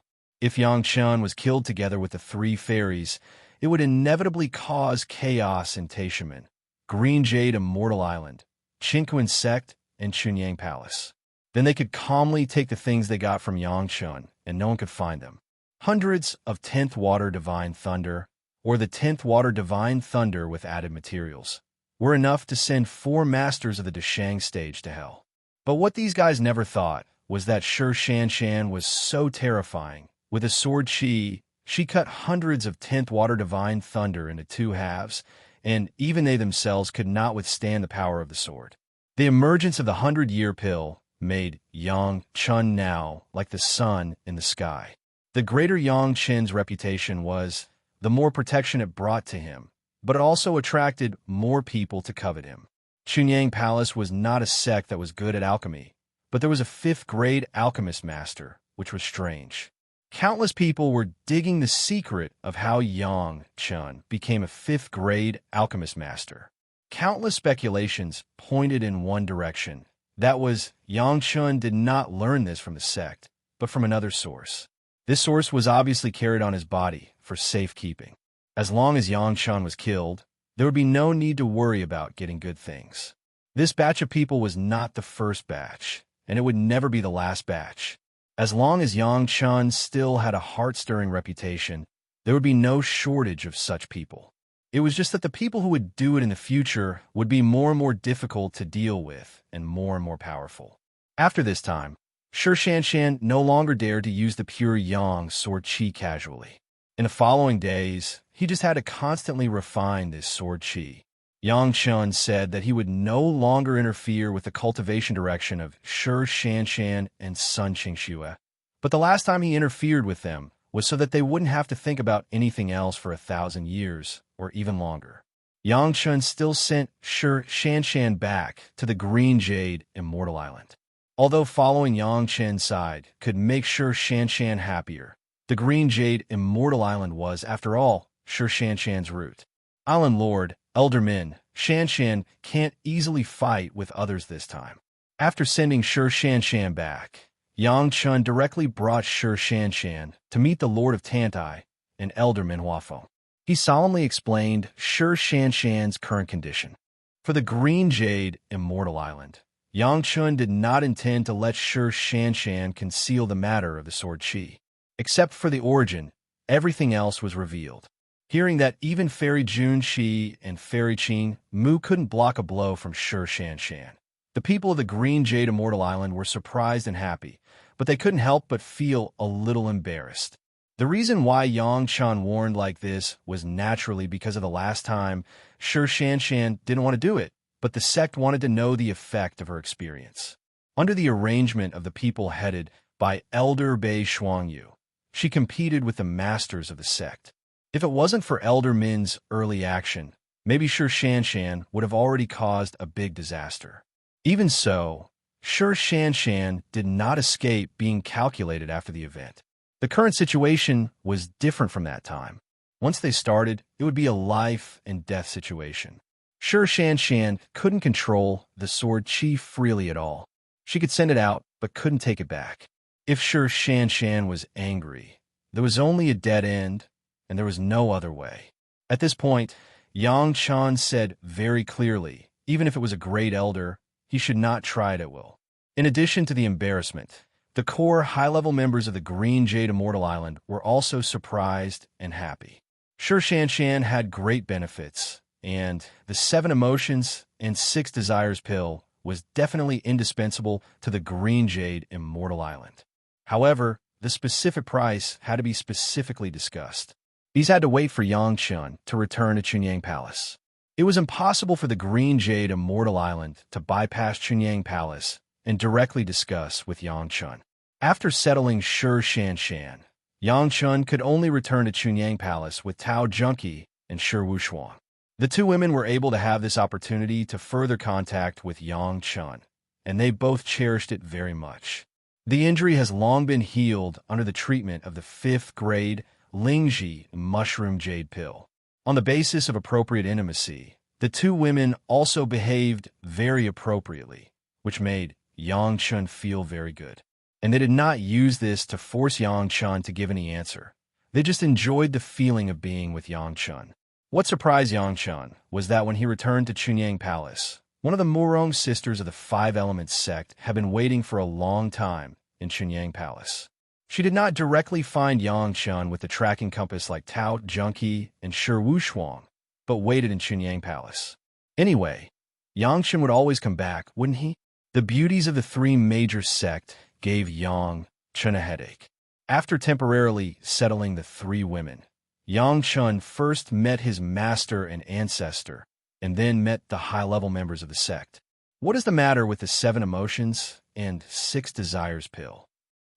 If Yang Chun was killed together with the 3 fairies, it would inevitably cause chaos in Taishaman, Green Jade Immortal Island, Qingquan sect, and Chunyang Palace. Then they could calmly take the things they got from Yang Chun, and no one could find them. Hundreds of 10th Water Divine Thunder, or the 10th Water Divine Thunder with added materials, were enough to send 4 masters of the Deshang stage to hell. But what these guys never thought was that Shi Shanshan was so terrifying. With a sword Qi, she cut hundreds of 10th Water Divine Thunder into 2 halves, and even they themselves could not withstand the power of the sword. The emergence of the 100-year pill made Yang Chun now like the sun in the sky. The greater Yang Chen's reputation was, the more protection it brought to him, but it also attracted more people to covet him. Chunyang Palace was not a sect that was good at alchemy, but there was a 5th-grade alchemist master, which was strange. Countless people were digging the secret of how Yang Chun became a 5th-grade alchemist master. Countless speculations pointed in one direction. That was, Yang Chun did not learn this from the sect, but from another source. This source was obviously carried on his body for safekeeping. As long as Yang Chun was killed, there would be no need to worry about getting good things. This batch of people was not the first batch. and it would never be the last batch. As long as Yang Chun still had a heart-stirring reputation, there would be no shortage of such people. It was just that the people who would do it in the future would be more and more difficult to deal with and more powerful. After this time, Shi Shanshan no longer dared to use the pure Yang sword chi casually. In the following days, he just had to constantly refine this sword chi. Yang Chun said that he would no longer interfere with the cultivation direction of Shi Shanshan and Sun Qingxue, but the last time he interfered with them was so that they wouldn't have to think about anything else for 1,000 years or even longer. Yang Chun still sent Shi Shanshan back to the Green Jade Immortal Island. Although following Yang Chen's side could make Shi Shanshan happier, the Green Jade Immortal Island was, after all, Shi Shanshan's root. Island Lord, Elder Min, Shanshan can't easily fight with others this time. After sending Shi Shanshan back, Yang Chun directly brought Shi Shanshan to meet the Lord of Tantai and Elder Min Huafeng. He solemnly explained Shi Shanshan's current condition. For the Green Jade Immortal Island, Yang Chun did not intend to let Shi Shanshan conceal the matter of the sword chi. Except for the origin, everything else was revealed. Hearing that even Fairy Jun Shi and Fairy Qin Mu couldn't block a blow from Shi Shanshan, the people of the Green Jade Immortal Island were surprised and happy, but they couldn't help but feel a little embarrassed. The reason why Yang Chun warned like this was naturally because of the last time Shi Shanshan didn't want to do it, but the sect wanted to know the effect of her experience. Under the arrangement of the people headed by Elder Bei Shuangyu, she competed with the masters of the sect. If it wasn't for Elder Min's early action, maybe Shi Shanshan would have already caused a big disaster. Even so, Shi Shanshan did not escape being calculated after the event. The current situation was different from that time. Once they started, it would be a life and death situation. Shi Shanshan couldn't control the sword chi freely at all. She could send it out, but couldn't take it back. If Shi Shanshan was angry, there was only a dead end, and there was no other way. At this point, Yang Chun said very clearly, even if it was a great elder, he should not try it at will. In addition to the embarrassment, the core high-level members of the Green Jade Immortal Island were also surprised and happy. Shi Shanshan had great benefits, and the 7 Emotions and 6 Desires pill was definitely indispensable to the Green Jade Immortal Island. However, the specific price had to be specifically discussed. These had to wait for Yang Chun to return to Chunyang Palace. It was impossible for the Green Jade Immortal Island to bypass Chunyang Palace and directly discuss with Yang Chun. After settling Shi Shanshan, Yang Chun could only return to Chunyang Palace with Tao Junqi and Shi Wushuang. The two women were able to have this opportunity to further contact with Yang Chun, and they both cherished it very much. The injury has long been healed under the treatment of the 5th grade Lingji mushroom jade pill. On the basis of appropriate intimacy, the two women also behaved very appropriately, which made Yang Chun feel very good. And they did not use this to force Yang Chun to give any answer. They just enjoyed the feeling of being with Yang Chun. What surprised Yang Chun was that when he returned to Chunyang Palace, one of the Murong sisters of the 5 Elements sect had been waiting for a long time in Chunyang Palace. She did not directly find Yang Chun with the tracking compass like Tao Junqi and Shi Wushuang, but waited in Chunyang Palace. Anyway, Yang Chun would always come back, wouldn't he? The beauties of the 3 major sect gave Yang Chun a headache. After temporarily settling the 3 women, Yang Chun first met his master and ancestor, and then met the high-level members of the sect. What is the matter with the 7 Emotions and 6 Desires pill?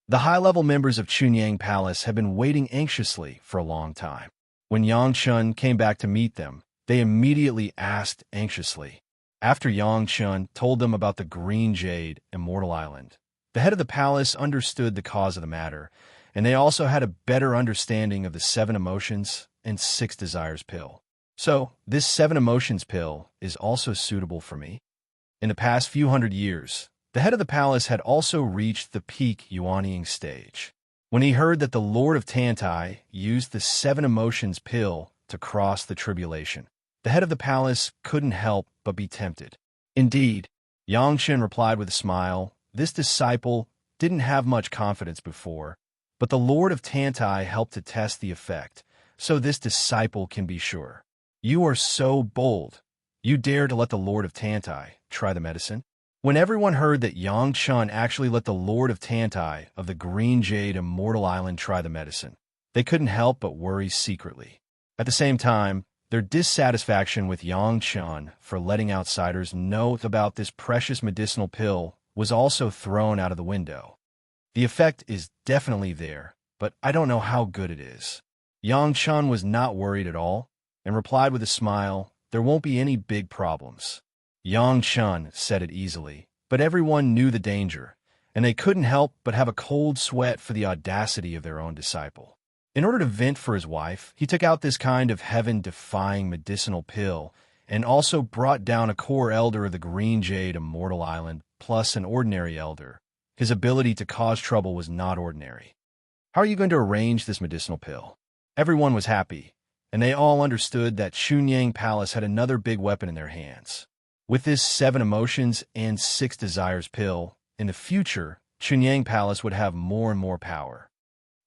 The high-level members of Chunyang Palace had been waiting anxiously for a long time. When Yang Chun came back to meet them, they immediately asked anxiously. After Yang Chun told them about the Green Jade Immortal Island, the head of the palace understood the cause of the matter, and they also had a better understanding of the 7 Emotions and 6 Desires pill. So, this 7 Emotions pill is also suitable for me. In the past few hundred years, the head of the palace had also reached the peak Yuanying stage. When he heard that the Lord of Tantai used the 7 Emotions pill to cross the tribulation, the head of the palace couldn't help but be tempted. Indeed, Yang Chun replied with a smile, This disciple didn't have much confidence before, but the Lord of Tantai helped to test the effect, so this disciple can be sure. You are so bold. You dare to let the Lord of Tantai try the medicine? When everyone heard that Yang Chun actually let the Lord of Tantai of the Green Jade Immortal Island try the medicine, they couldn't help but worry secretly. At the same time, their dissatisfaction with Yang Chun for letting outsiders know about this precious medicinal pill was also thrown out of the window. The effect is definitely there, but I don't know how good it is. Yang Chun was not worried at all and replied with a smile, "There won't be any big problems." Yang Chun said it easily, but everyone knew the danger, and they couldn't help but have a cold sweat for the audacity of their own disciple. In order to vent for his wife, he took out this kind of heaven-defying medicinal pill and also brought down a core elder of the Green Jade Immortal Island plus an ordinary elder. His ability to cause trouble was not ordinary. How are you going to arrange this medicinal pill? Everyone was happy, and they all understood that Chunyang Palace had another big weapon in their hands. With this 7 emotions and 6 desires pill, in the future, Chunyang Palace would have more and more power.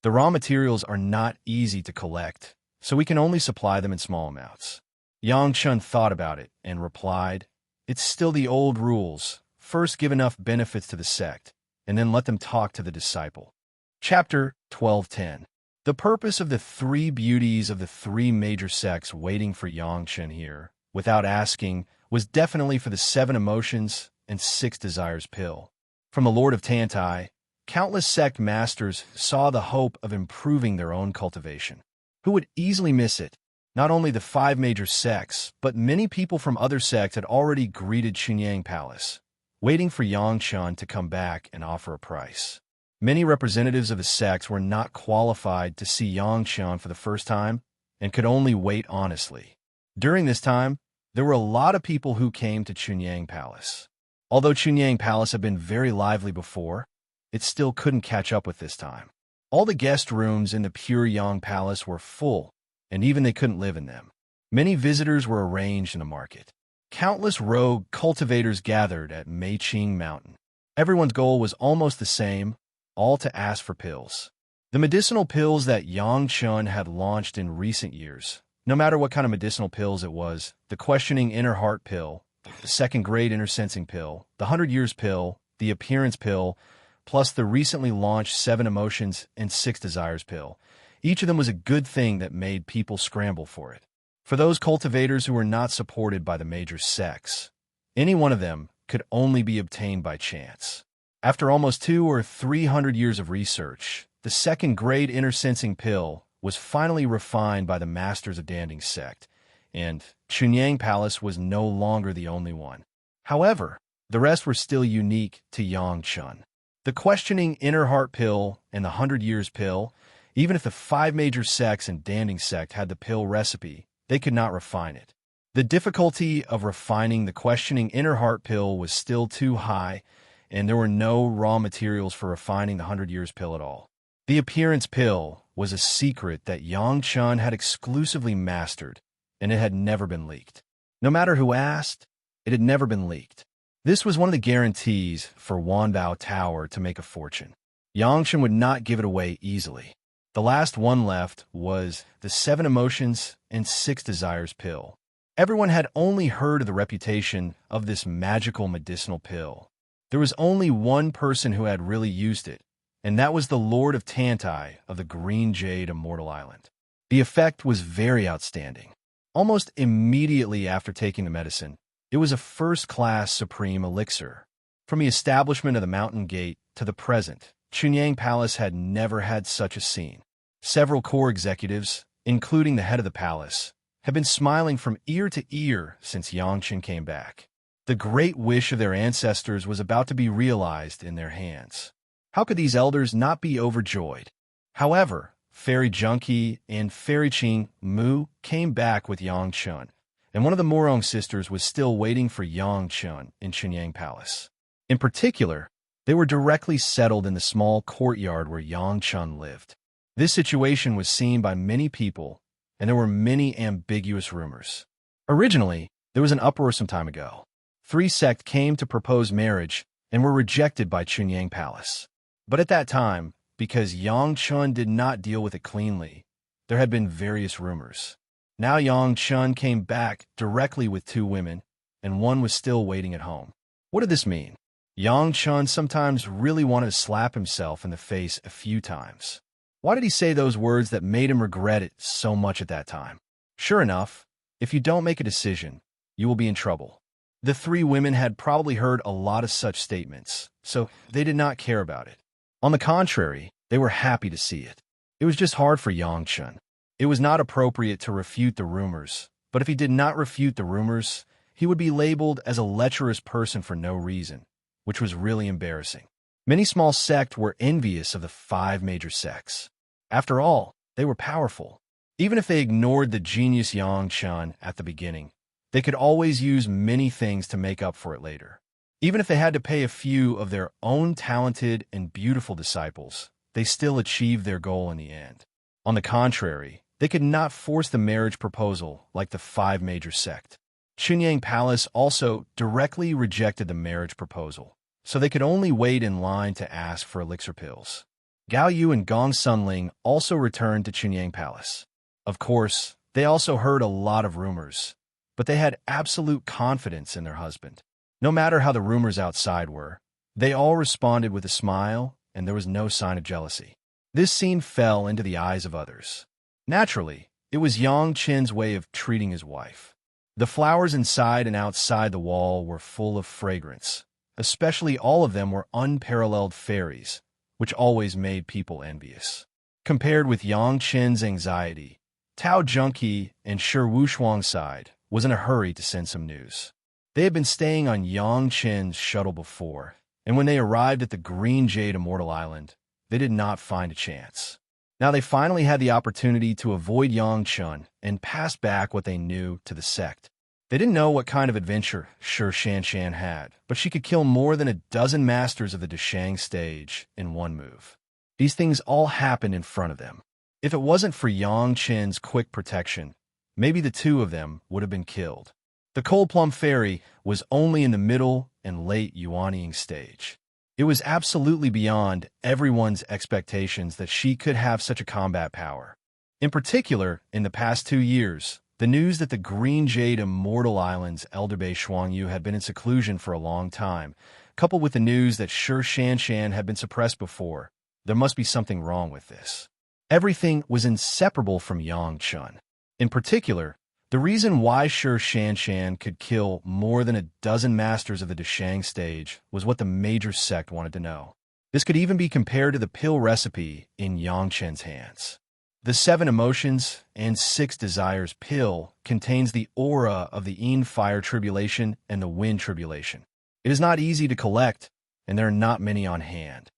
The raw materials are not easy to collect, so we can only supply them in small amounts. Yang Chun thought about it and replied, "It's still the old rules. First give enough benefits to the sect, and then let them talk to the disciple." Chapter 12:10. The purpose of the 3 beauties of the 3 major sects waiting for Yang Chun here, without asking, was definitely for the 7 emotions and 6 desires pill. From the Lord of Tantai, countless sect masters saw the hope of improving their own cultivation. Who would easily miss it? Not only the 5 major sects, but many people from other sects had already greeted Chunyang Palace, waiting for Yang Chun to come back and offer a price. Many representatives of the sects were not qualified to see Yang Chun for the first time and could only wait honestly. During this time, there were a lot of people who came to Chunyang Palace. Although Chunyang Palace had been very lively before, it still couldn't catch up with this time. All the guest rooms in the Pure Yang Palace were full, and even they couldn't live in them. Many visitors were arranged in the market. Countless rogue cultivators gathered at Meiqing Mountain. Everyone's goal was almost the same, all to ask for pills. The medicinal pills that Yang Chun had launched in recent years, no matter what kind of medicinal pills it was, the questioning inner heart pill, the 2nd grade inner sensing pill, the 100 years pill, the appearance pill, plus the recently launched 7 emotions and 6 desires pill. Each of them was a good thing that made people scramble for it. For those cultivators who were not supported by the major sects, any one of them could only be obtained by chance. After almost 200 or 300 years of research, the 2nd grade inner sensing pill was finally refined by the masters of Danding sect, and Chunyang Palace was no longer the only one. However, the rest were still unique to Yang Chun. The questioning inner heart pill and the 100 years pill, even if the 5 major sects and Danding sect had the pill recipe, they could not refine it. The difficulty of refining the questioning inner heart pill was still too high, and there were no raw materials for refining the 100 years pill at all. The appearance pill was a secret that Yang Chun had exclusively mastered, and it had never been leaked. No matter who asked, it had never been leaked. This was one of the guarantees for Wanbao Tower to make a fortune. Yang Chun would not give it away easily. The last one left was the 7 emotions and 6 desires pill. Everyone had only heard of the reputation of this magical medicinal pill. There was only one person who had really used it, and that was the Lord of Tantai of the Green Jade Immortal Island. The effect was very outstanding. Almost immediately after taking the medicine, it was a first-class supreme elixir. From the establishment of the Mountain Gate to the present, Chunyang Palace had never had such a scene. Several core executives, including the head of the palace, had been smiling from ear to ear since Yang Chun came back. The great wish of their ancestors was about to be realized in their hands. How could these elders not be overjoyed? However, Fairy Junkie and Fairy Ching Mu came back with Yang Chun, and one of the Morong sisters was still waiting for Yang Chun in Chunyang Palace. In particular, they were directly settled in the small courtyard where Yang Chun lived. This situation was seen by many people, and there were many ambiguous rumors. Originally, there was an uproar some time ago. 3 sects came to propose marriage, and were rejected by Chunyang Palace. But at that time, because Yang Chun did not deal with it cleanly, there had been various rumors. Now Yang Chun came back directly with 2 women, and one was still waiting at home. What did this mean? Yang Chun sometimes really wanted to slap himself in the face a few times. Why did he say those words that made him regret it so much at that time? Sure enough, if you don't make a decision, you will be in trouble. The 3 women had probably heard a lot of such statements, so they did not care about it. On the contrary, they were happy to see it. It was just hard for Yang Chun. It was not appropriate to refute the rumors, but if he did not refute the rumors, he would be labeled as a lecherous person for no reason, which was really embarrassing. Many small sects were envious of the 5 major sects. After all, they were powerful. Even if they ignored the genius Yang Chun at the beginning, they could always use many things to make up for it later. Even if they had to pay a few of their own talented and beautiful disciples, they still achieved their goal in the end. On the contrary, they could not force the marriage proposal like the 5 major sects. Chunyang Palace also directly rejected the marriage proposal, so they could only wait in line to ask for elixir pills. Gao Yu and Gong Sunling also returned to Chunyang Palace. Of course, they also heard a lot of rumors, but they had absolute confidence in their husband. No matter how the rumors outside were, they all responded with a smile, and there was no sign of jealousy. This scene fell into the eyes of others. Naturally, it was Yang Chen's way of treating his wife. The flowers inside and outside the wall were full of fragrance. Especially all of them were unparalleled fairies, which always made people envious. Compared with Yang Chen's anxiety, Tao Junqi and Shi Wushuang's side was in a hurry to send some news. They had been staying on Yang Chen's shuttle before, and when they arrived at the Green Jade Immortal Island, they did not find a chance. Now they finally had the opportunity to avoid Yang Chun and pass back what they knew to the sect. They didn't know what kind of adventure Shi Shanshan had, but she could kill more than a dozen masters of the Deshang stage in one move. These things all happened in front of them. If it wasn't for Yang Chen's quick protection, maybe the 2 of them would have been killed. The Cold Plum Fairy was only in the middle and late Yuanying stage. It was absolutely beyond everyone's expectations that she could have such a combat power. In particular, in the past 2 years, the news that the Green Jade Immortal Island's Elder Bei Shuangyu had been in seclusion for a long time, coupled with the news that Shi Shanshan had been suppressed before, there must be something wrong with this. Everything was inseparable from Yang Chun. In particular, the reason why Shi Shanshan could kill more than a dozen masters of the Deshang stage was what the major sect wanted to know. This could even be compared to the pill recipe in Yang Chen's hands. The 7 emotions and 6 desires pill contains the aura of the Yin fire tribulation and the wind tribulation. It is not easy to collect, and there are not many on hand.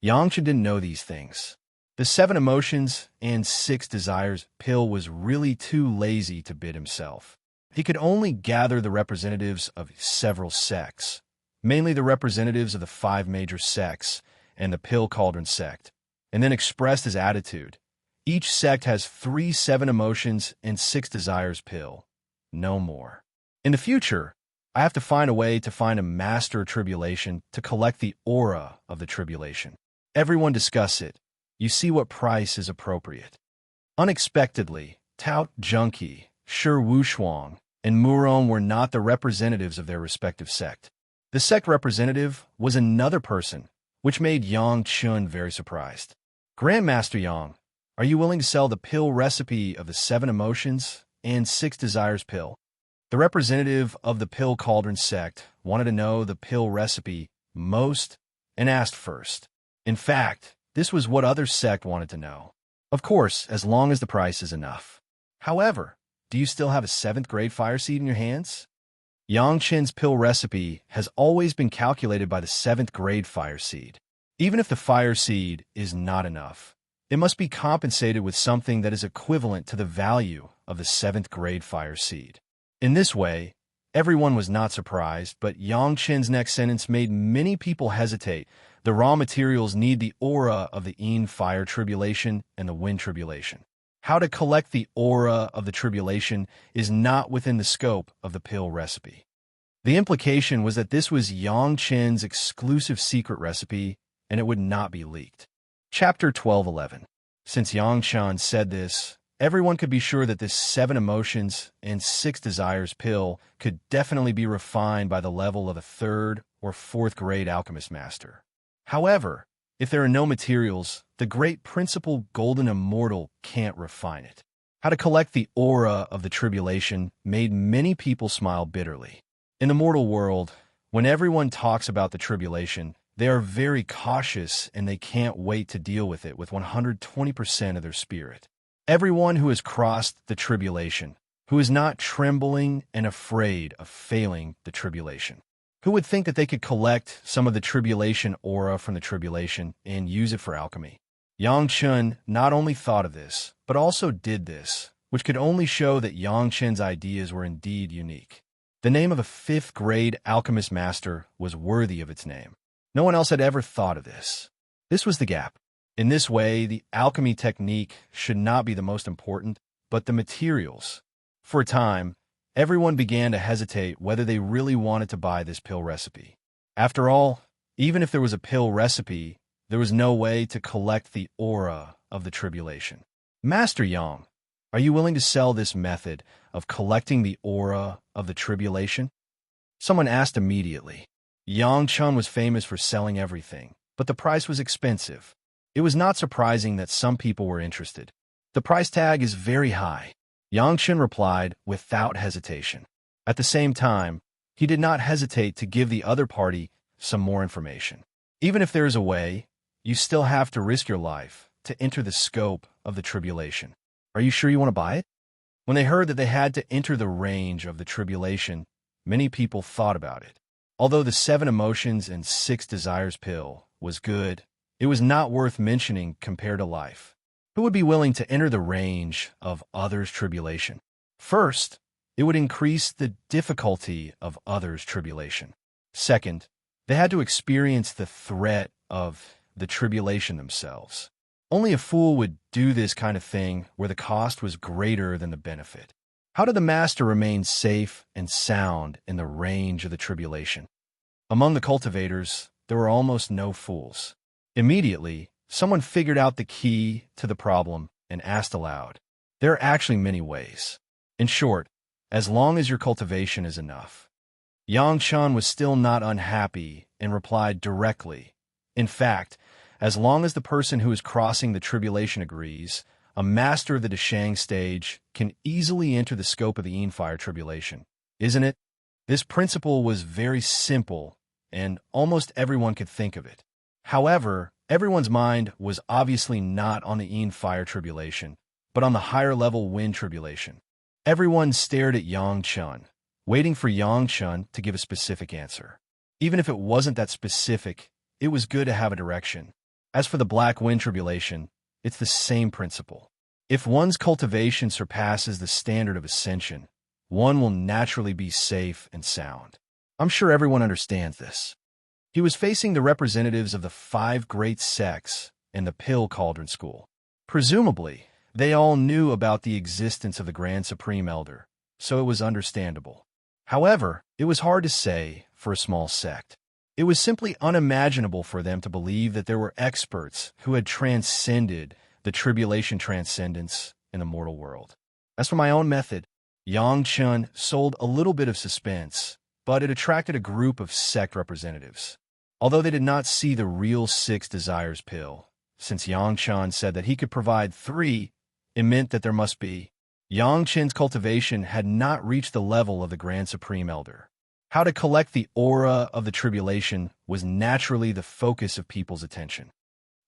Yang Chen didn't know these things. The 7 emotions and 6 desires pill was really too lazy to bid himself. He could only gather the representatives of several sects, mainly the representatives of the 5 major sects and the Pill Cauldron sect, and then expressed his attitude. Each sect has 3 7 emotions and 6 desires pill. No more. In the future, I have to find a way to find a master of tribulation to collect the aura of the tribulation. Everyone discuss it. You see what price is appropriate. Unexpectedly, Tao Junqi, Shi Wushuang, and Muron were not the representatives of their respective sect. The sect representative was another person, which made Yang Chun very surprised. Grandmaster Yang, are you willing to sell the pill recipe of the 7 emotions and 6 desires pill? The representative of the Pill Cauldron sect wanted to know the pill recipe most and asked first. In fact, this was what other sect wanted to know. Of course, as long as the price is enough. However, do you still have a 7th grade fire seed in your hands? Yang Chen's pill recipe has always been calculated by the 7th grade fire seed. Even if the fire seed is not enough, it must be compensated with something that is equivalent to the value of the 7th grade fire seed. In this way, everyone was not surprised, but Yang Chen's next sentence made many people hesitate. The raw materials need the aura of the Yin fire tribulation and the wind tribulation. How to collect the aura of the tribulation is not within the scope of the pill recipe. The implication was that this was Yang Chen's exclusive secret recipe, and it would not be leaked. Chapter 12:11. Since Yang Chen said this, everyone could be sure that this 7 emotions and 6 desires pill could definitely be refined by the level of a 3rd or 4th grade alchemist master. However, if there are no materials, the great principle golden immortal can't refine it. How to collect the aura of the tribulation made many people smile bitterly. In the mortal world, when everyone talks about the tribulation, they are very cautious and they can't wait to deal with it with 120% of their spirit. Everyone who has crossed the tribulation, who is not trembling and afraid of failing the tribulation, who would think that they could collect some of the tribulation aura from the tribulation and use it for alchemy? Yang Chen not only thought of this, but also did this, which could only show that Yang Chen's ideas were indeed unique. The name of a 5th grade alchemist master was worthy of its name. No one else had ever thought of this. This was the gap. In this way, the alchemy technique should not be the most important, but the materials. For a time, everyone began to hesitate whether they really wanted to buy this pill recipe. After all, even if there was a pill recipe, there was no way to collect the aura of the tribulation. Master Yang, are you willing to sell this method of collecting the aura of the tribulation? Someone asked immediately. Yang Chen was famous for selling everything, but the price was expensive. It was not surprising that some people were interested. The price tag is very high. Yang Chen replied without hesitation. At the same time, he did not hesitate to give the other party some more information. Even if there is a way, you still have to risk your life to enter the scope of the tribulation. Are you sure you want to buy it? When they heard that they had to enter the range of the tribulation, many people thought about it. Although the 7 emotions and 6 desires pill was good, it was not worth mentioning compared to life. Who would be willing to enter the range of others' tribulation? First, it would increase the difficulty of others' tribulation. Second, they had to experience the threat of the tribulation themselves. Only a fool would do this kind of thing where the cost was greater than the benefit. How did the master remain safe and sound in the range of the tribulation? Among the cultivators, there were almost no fools. Immediately, someone figured out the key to the problem and asked aloud. There are actually many ways. In short, as long as your cultivation is enough. Yang Chen was still not unhappy and replied directly. In fact, as long as the person who is crossing the tribulation agrees, a master of the Deshang stage can easily enter the scope of the Enfire tribulation. Isn't it? This principle was very simple, and almost everyone could think of it. However, everyone's mind was obviously not on the Enfire tribulation, but on the higher-level wind tribulation. Everyone stared at Yang Chen, waiting for Yang Chen to give a specific answer. Even if it wasn't that specific, it was good to have a direction. As for the black wind tribulation, it's the same principle. If one's cultivation surpasses the standard of ascension, one will naturally be safe and sound. I'm sure everyone understands this. He was facing the representatives of the 5 great sects and the Pill Cauldron School. Presumably, they all knew about the existence of the Grand Supreme Elder, so it was understandable. However, it was hard to say for a small sect. It was simply unimaginable for them to believe that there were experts who had transcended the tribulation transcendence in the mortal world. As for my own method, Yang Chen sold a little bit of suspense, but it attracted a group of sect representatives. Although they did not see the real 6 desires pill, since Yang Chen said that he could provide 3, it meant that there must be. Yang Chen's cultivation had not reached the level of the Grand Supreme Elder. How to collect the aura of the tribulation was naturally the focus of people's attention.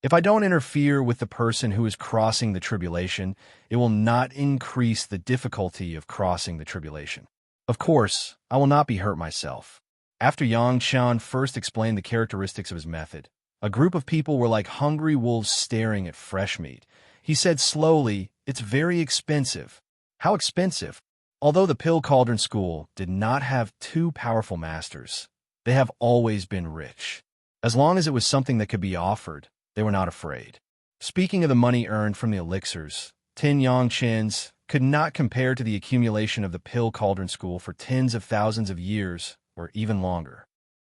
If I don't interfere with the person who is crossing the tribulation, it will not increase the difficulty of crossing the tribulation. Of course, I will not be hurt myself. After Yang Chen first explained the characteristics of his method, a group of people were like hungry wolves staring at fresh meat. He said slowly, "It's very expensive." How expensive? Although the Pill Cauldron School did not have 2 powerful masters, they have always been rich. As long as it was something that could be offered, they were not afraid. Speaking of the money earned from the elixirs, 10 Yang Chens could not compare to the accumulation of the Pill Cauldron School for tens of thousands of years or even longer.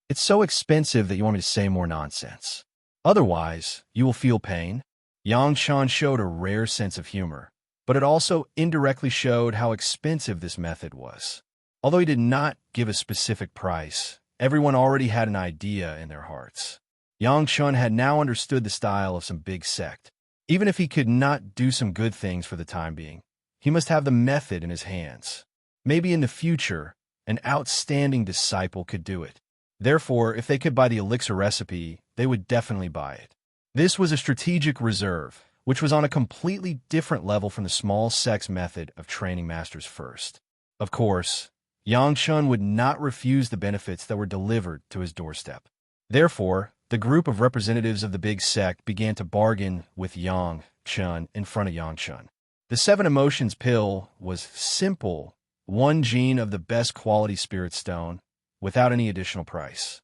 It's so expensive that you want me to say more nonsense. Otherwise, you will feel pain. Yang Chan showed a rare sense of humor, but it also indirectly showed how expensive this method was. Although he did not give a specific price, everyone already had an idea in their hearts. Yang Chun had now understood the style of some big sect. Even if he could not do some good things for the time being, he must have the method in his hands. Maybe in the future, an outstanding disciple could do it. Therefore, if they could buy the elixir recipe, they would definitely buy it. This was a strategic reserve, which was on a completely different level from the small sect's method of training masters first. Of course, Yang Chun would not refuse the benefits that were delivered to his doorstep. Therefore, the group of representatives of the big sect began to bargain with Yang Chun in front of Yang Chun. The 7 Emotions pill was simple, 1 gene of the best quality spirit stone, without any additional price.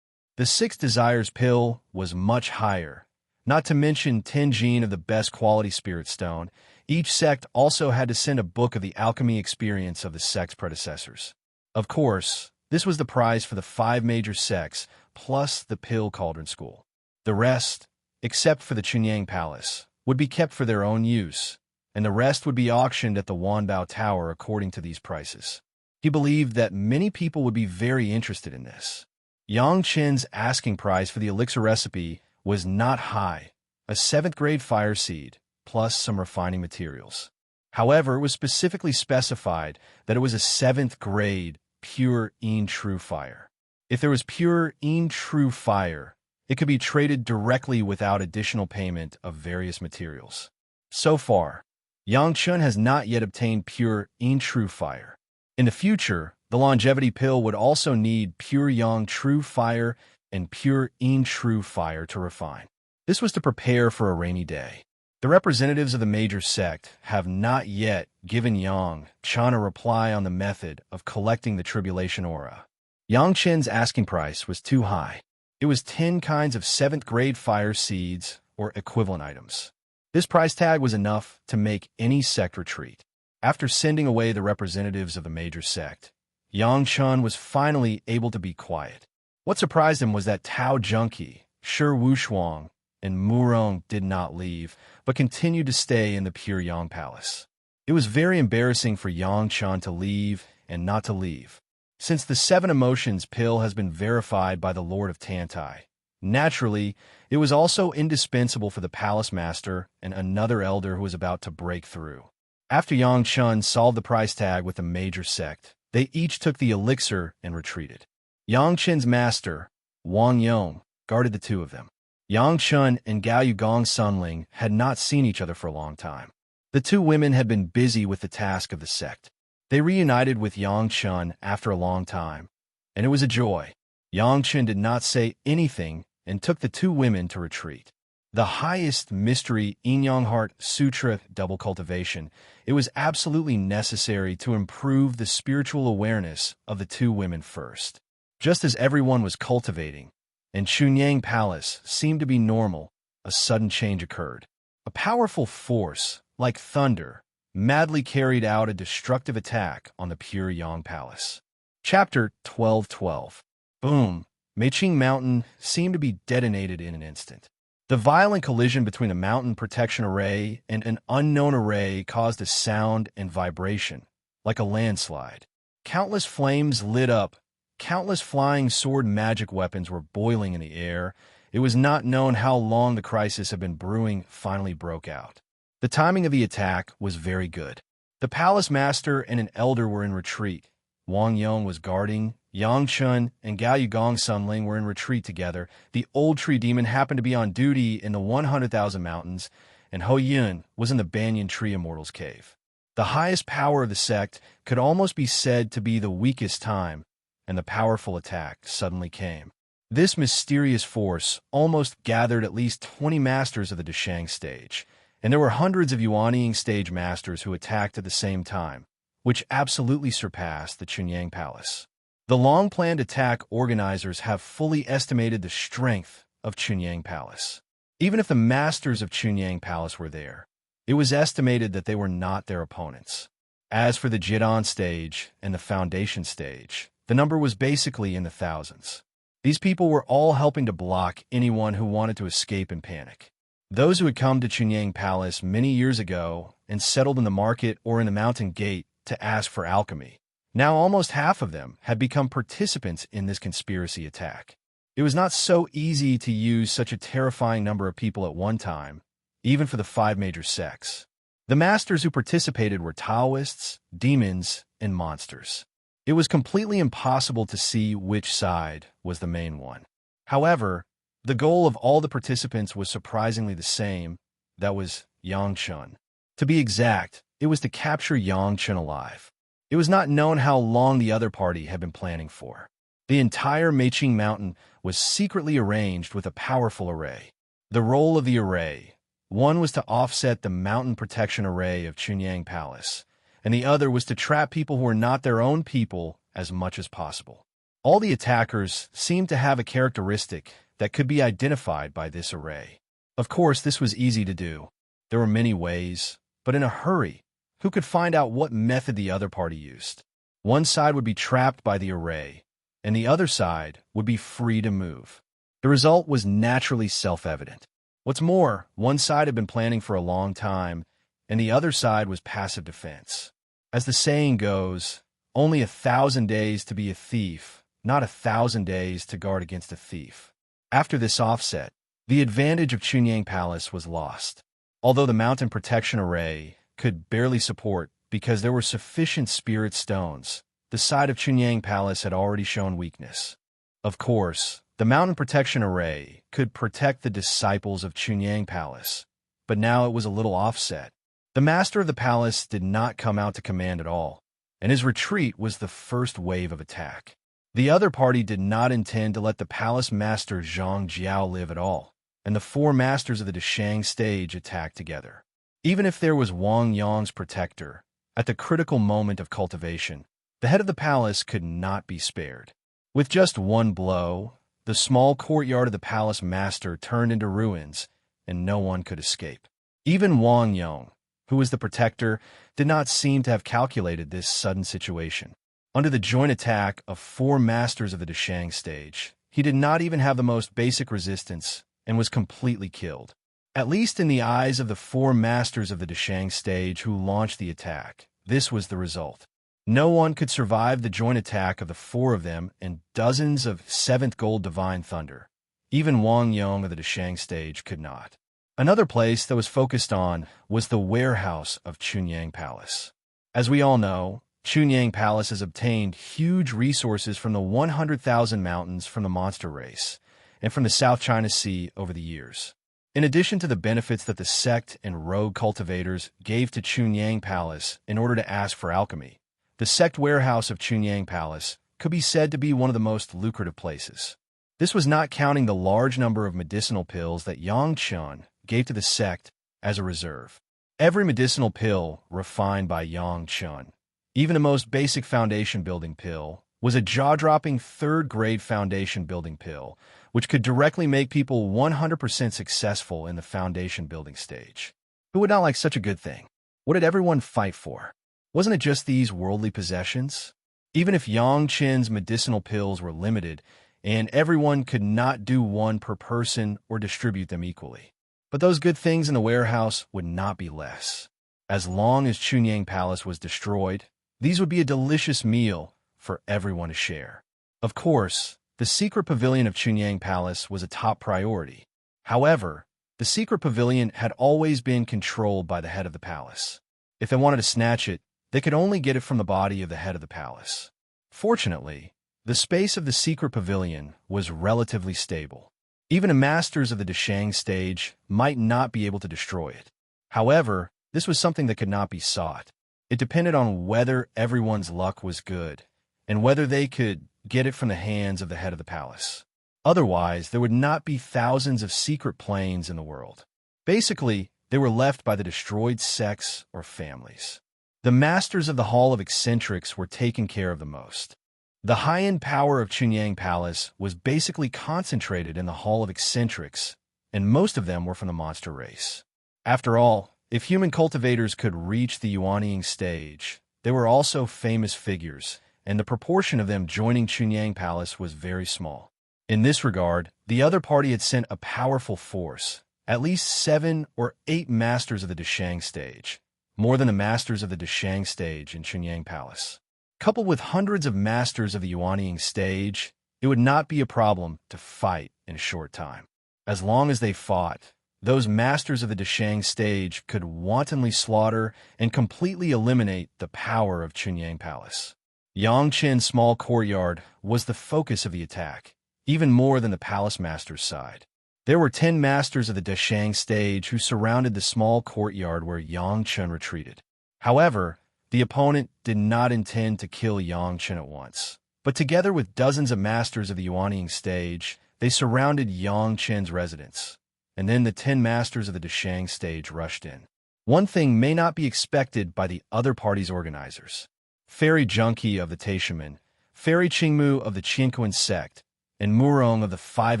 The 6 Desires pill was much higher, not to mention 10 gene of the best quality spirit stone. Each sect also had to send a book of the alchemy experience of the sect's predecessors. Of course, this was the prize for the 5 major sects, plus the Pill Cauldron School. The rest, except for the Chunyang Palace, would be kept for their own use, and the rest would be auctioned at the Wanbao Tower according to these prices. He believed that many people would be very interested in this. Yang Chen's asking price for the elixir recipe was not high, a 7th grade fire seed, plus some refining materials. However, it was specifically specified that it was a 7th grade pure true fire. If there was pure true fire, it could be traded directly without additional payment of various materials. So far, Yang Chun has not yet obtained pure true fire. In the future, the longevity pill would also need pure Yang true fire and pure true fire to refine. This was to prepare for a rainy day. The representatives of the major sect have not yet given Yang Chun a reply on the method of collecting the tribulation aura. Yang Chen's asking price was too high. It was 10 kinds of 7th grade fire seeds or equivalent items. This price tag was enough to make any sect retreat. After sending away the representatives of the major sect, Yang Chun was finally able to be quiet. What surprised him was that Tao Junki, Shi Wushuang, and Murong did not leave, but continued to stay in the Pure Yang Palace. It was very embarrassing for Yang Chun to leave and not to leave. Since the 7 Emotions pill has been verified by the Lord of Tantai, naturally, it was also indispensable for the Palace Master and another elder who was about to break through. After Yang Chun solved the price tag with the major sect, they each took the elixir and retreated. Yang Chen's master, Wang Yong, guarded the 2 of them. Yang Chun and Gao Yugong Sunling had not seen each other for a long time. The 2 women had been busy with the task of the sect. They reunited with Yang Chun after a long time, and it was a joy. Yang Chun did not say anything and took the 2 women to retreat. The highest mystery Yin-Yang Heart Sutra double cultivation, it was absolutely necessary to improve the spiritual awareness of the 2 women first. Just as everyone was cultivating, and Chunyang Palace seemed to be normal, a sudden change occurred. A powerful force, like thunder, madly carried out a destructive attack on the Pure Yang Palace. Chapter 12:12. Boom! Meiqing Mountain seemed to be detonated in an instant. The violent collision between a mountain protection array and an unknown array caused a sound and vibration, like a landslide. Countless flames lit up. Countless flying sword magic weapons were boiling in the air. It was not known how long the crisis had been brewing finally broke out. The timing of the attack was very good. The palace master and an elder were in retreat. Wang Yong was guarding. Yang Chun and Gao Yugong Sunling were in retreat together. The old tree demon happened to be on duty in the 100,000 mountains, and Ho Yun was in the banyan tree immortal's cave. The highest power of the sect could almost be said to be the weakest time, and the powerful attack suddenly came. This mysterious force almost gathered at least 20 masters of the Deshang stage, and there were hundreds of Yuanying stage masters who attacked at the same time, which absolutely surpassed the Chunyang Palace. The long-planned attack organizers have fully estimated the strength of Chunyang Palace. Even if the masters of Chunyang Palace were there, it was estimated that they were not their opponents. As for the Jidan stage and the Foundation stage, The number was basically in the thousands. These people were all helping to block anyone who wanted to escape in panic. Those who had come to Chunyang Palace many years ago and settled in the market or in the mountain gate to ask for alchemy. Now almost half of them had become participants in this conspiracy attack. It was not so easy to use such a terrifying number of people at one time, even for the 5 major sects. The masters who participated were Taoists, demons, and monsters. It was completely impossible to see which side was the main one. However, the goal of all the participants was surprisingly the same. That was Yangchun. To be exact, it was to capture Yangchun alive. It was not known how long the other party had been planning for. The entire Meiqing Mountain was secretly arranged with a powerful array. The role of the array, one was to offset the mountain protection array of Chunyang Palace, and the other was to trap people who were not their own people as much as possible. All the attackers seemed to have a characteristic that could be identified by this array. Of course, this was easy to do. There were many ways, but in a hurry, who could find out what method the other party used? One side would be trapped by the array, and the other side would be free to move. The result was naturally self-evident. What's more, one side had been planning for a long time, and the other side was passive defense. As the saying goes, only 1,000 days to be a thief, not 1,000 days to guard against a thief. After this offset, the advantage of Chunyang Palace was lost. Although the mountain protection array could barely support because there were sufficient spirit stones, the side of Chunyang Palace had already shown weakness. Of course, the mountain protection array could protect the disciples of Chunyang Palace, but now it was a little offset. The master of the palace did not come out to command at all, and his retreat was the first wave of attack. The other party did not intend to let the palace master Zhang Jiao live at all, and the 4 masters of the Deshang stage attacked together. Even if there was Wang Yang's protector, at the critical moment of cultivation, the head of the palace could not be spared. With just one blow, the small courtyard of the palace master turned into ruins, and no one could escape. Even Wang Yang, who was the protector, did not seem to have calculated this sudden situation. Under the joint attack of 4 masters of the Deshang stage, he did not even have the most basic resistance and was completely killed. At least in the eyes of the 4 masters of the Deshang stage who launched the attack, this was the result. No one could survive the joint attack of the 4 of them and dozens of 7th Gold Divine Thunder. Even Wang Yang of the Deshang stage could not. Another place that was focused on was the warehouse of Chunyang Palace. As we all know, Chunyang Palace has obtained huge resources from the 100,000 mountains from the monster race and from the South China Sea over the years. In addition to the benefits that the sect and rogue cultivators gave to Chunyang Palace in order to ask for alchemy, the sect warehouse of Chunyang Palace could be said to be one of the most lucrative places. This was not counting the large number of medicinal pills that Yangchun gave to the sect as a reserve. Every medicinal pill refined by Yangchun, even the most basic foundation-building pill, was a jaw-dropping 3rd-grade foundation-building pill, which could directly make people 100% successful in the foundation-building stage. Who would not like such a good thing? What did everyone fight for? Wasn't it just these worldly possessions? Even if Yangchun's medicinal pills were limited, and everyone could not do 1 per person or distribute them equally. But those good things in the warehouse would not be less. As long as Chunyang Palace was destroyed, these would be a delicious meal for everyone to share. Of course, the secret pavilion of Chunyang Palace was a top priority. However, the secret pavilion had always been controlled by the head of the palace. If they wanted to snatch it, they could only get it from the body of the head of the palace. Fortunately, the space of the secret pavilion was relatively stable. Even the masters of the Deshang stage might not be able to destroy it. However, this was something that could not be sought. It depended on whether everyone's luck was good, and whether they could get it from the hands of the head of the palace. Otherwise, there would not be thousands of secret planes in the world. Basically, they were left by the destroyed sects or families. The masters of the Hall of Eccentrics were taken care of the most. The high-end power of Chunyang Palace was basically concentrated in the Hall of Eccentrics, and most of them were from the monster race. After all, if human cultivators could reach the Yuanying stage, they were also famous figures, and the proportion of them joining Chunyang Palace was very small. In this regard, the other party had sent a powerful force, at least 7 or 8 masters of the Dashang stage, more than the masters of the Dashang stage in Chunyang Palace. Coupled with hundreds of masters of the Yuanying stage, it would not be a problem to fight in a short time. As long as they fought, those masters of the Dashang stage could wantonly slaughter and completely eliminate the power of Chunyang Palace. Yangqin's small courtyard was the focus of the attack, even more than the palace master's side. There were 10 masters of the Dashang stage who surrounded the small courtyard where Yangqin retreated. However, the opponent did not intend to kill Yangqin at once, but together with dozens of masters of the Yuanying stage, they surrounded Yangqin's residence, and then the 10 masters of the Dashang stage rushed in. One thing may not be expected by the other party's organizers. Fairy Junkie of the Taishaman, Fairy Qingmu of the Qianquan sect, and Murong of the Five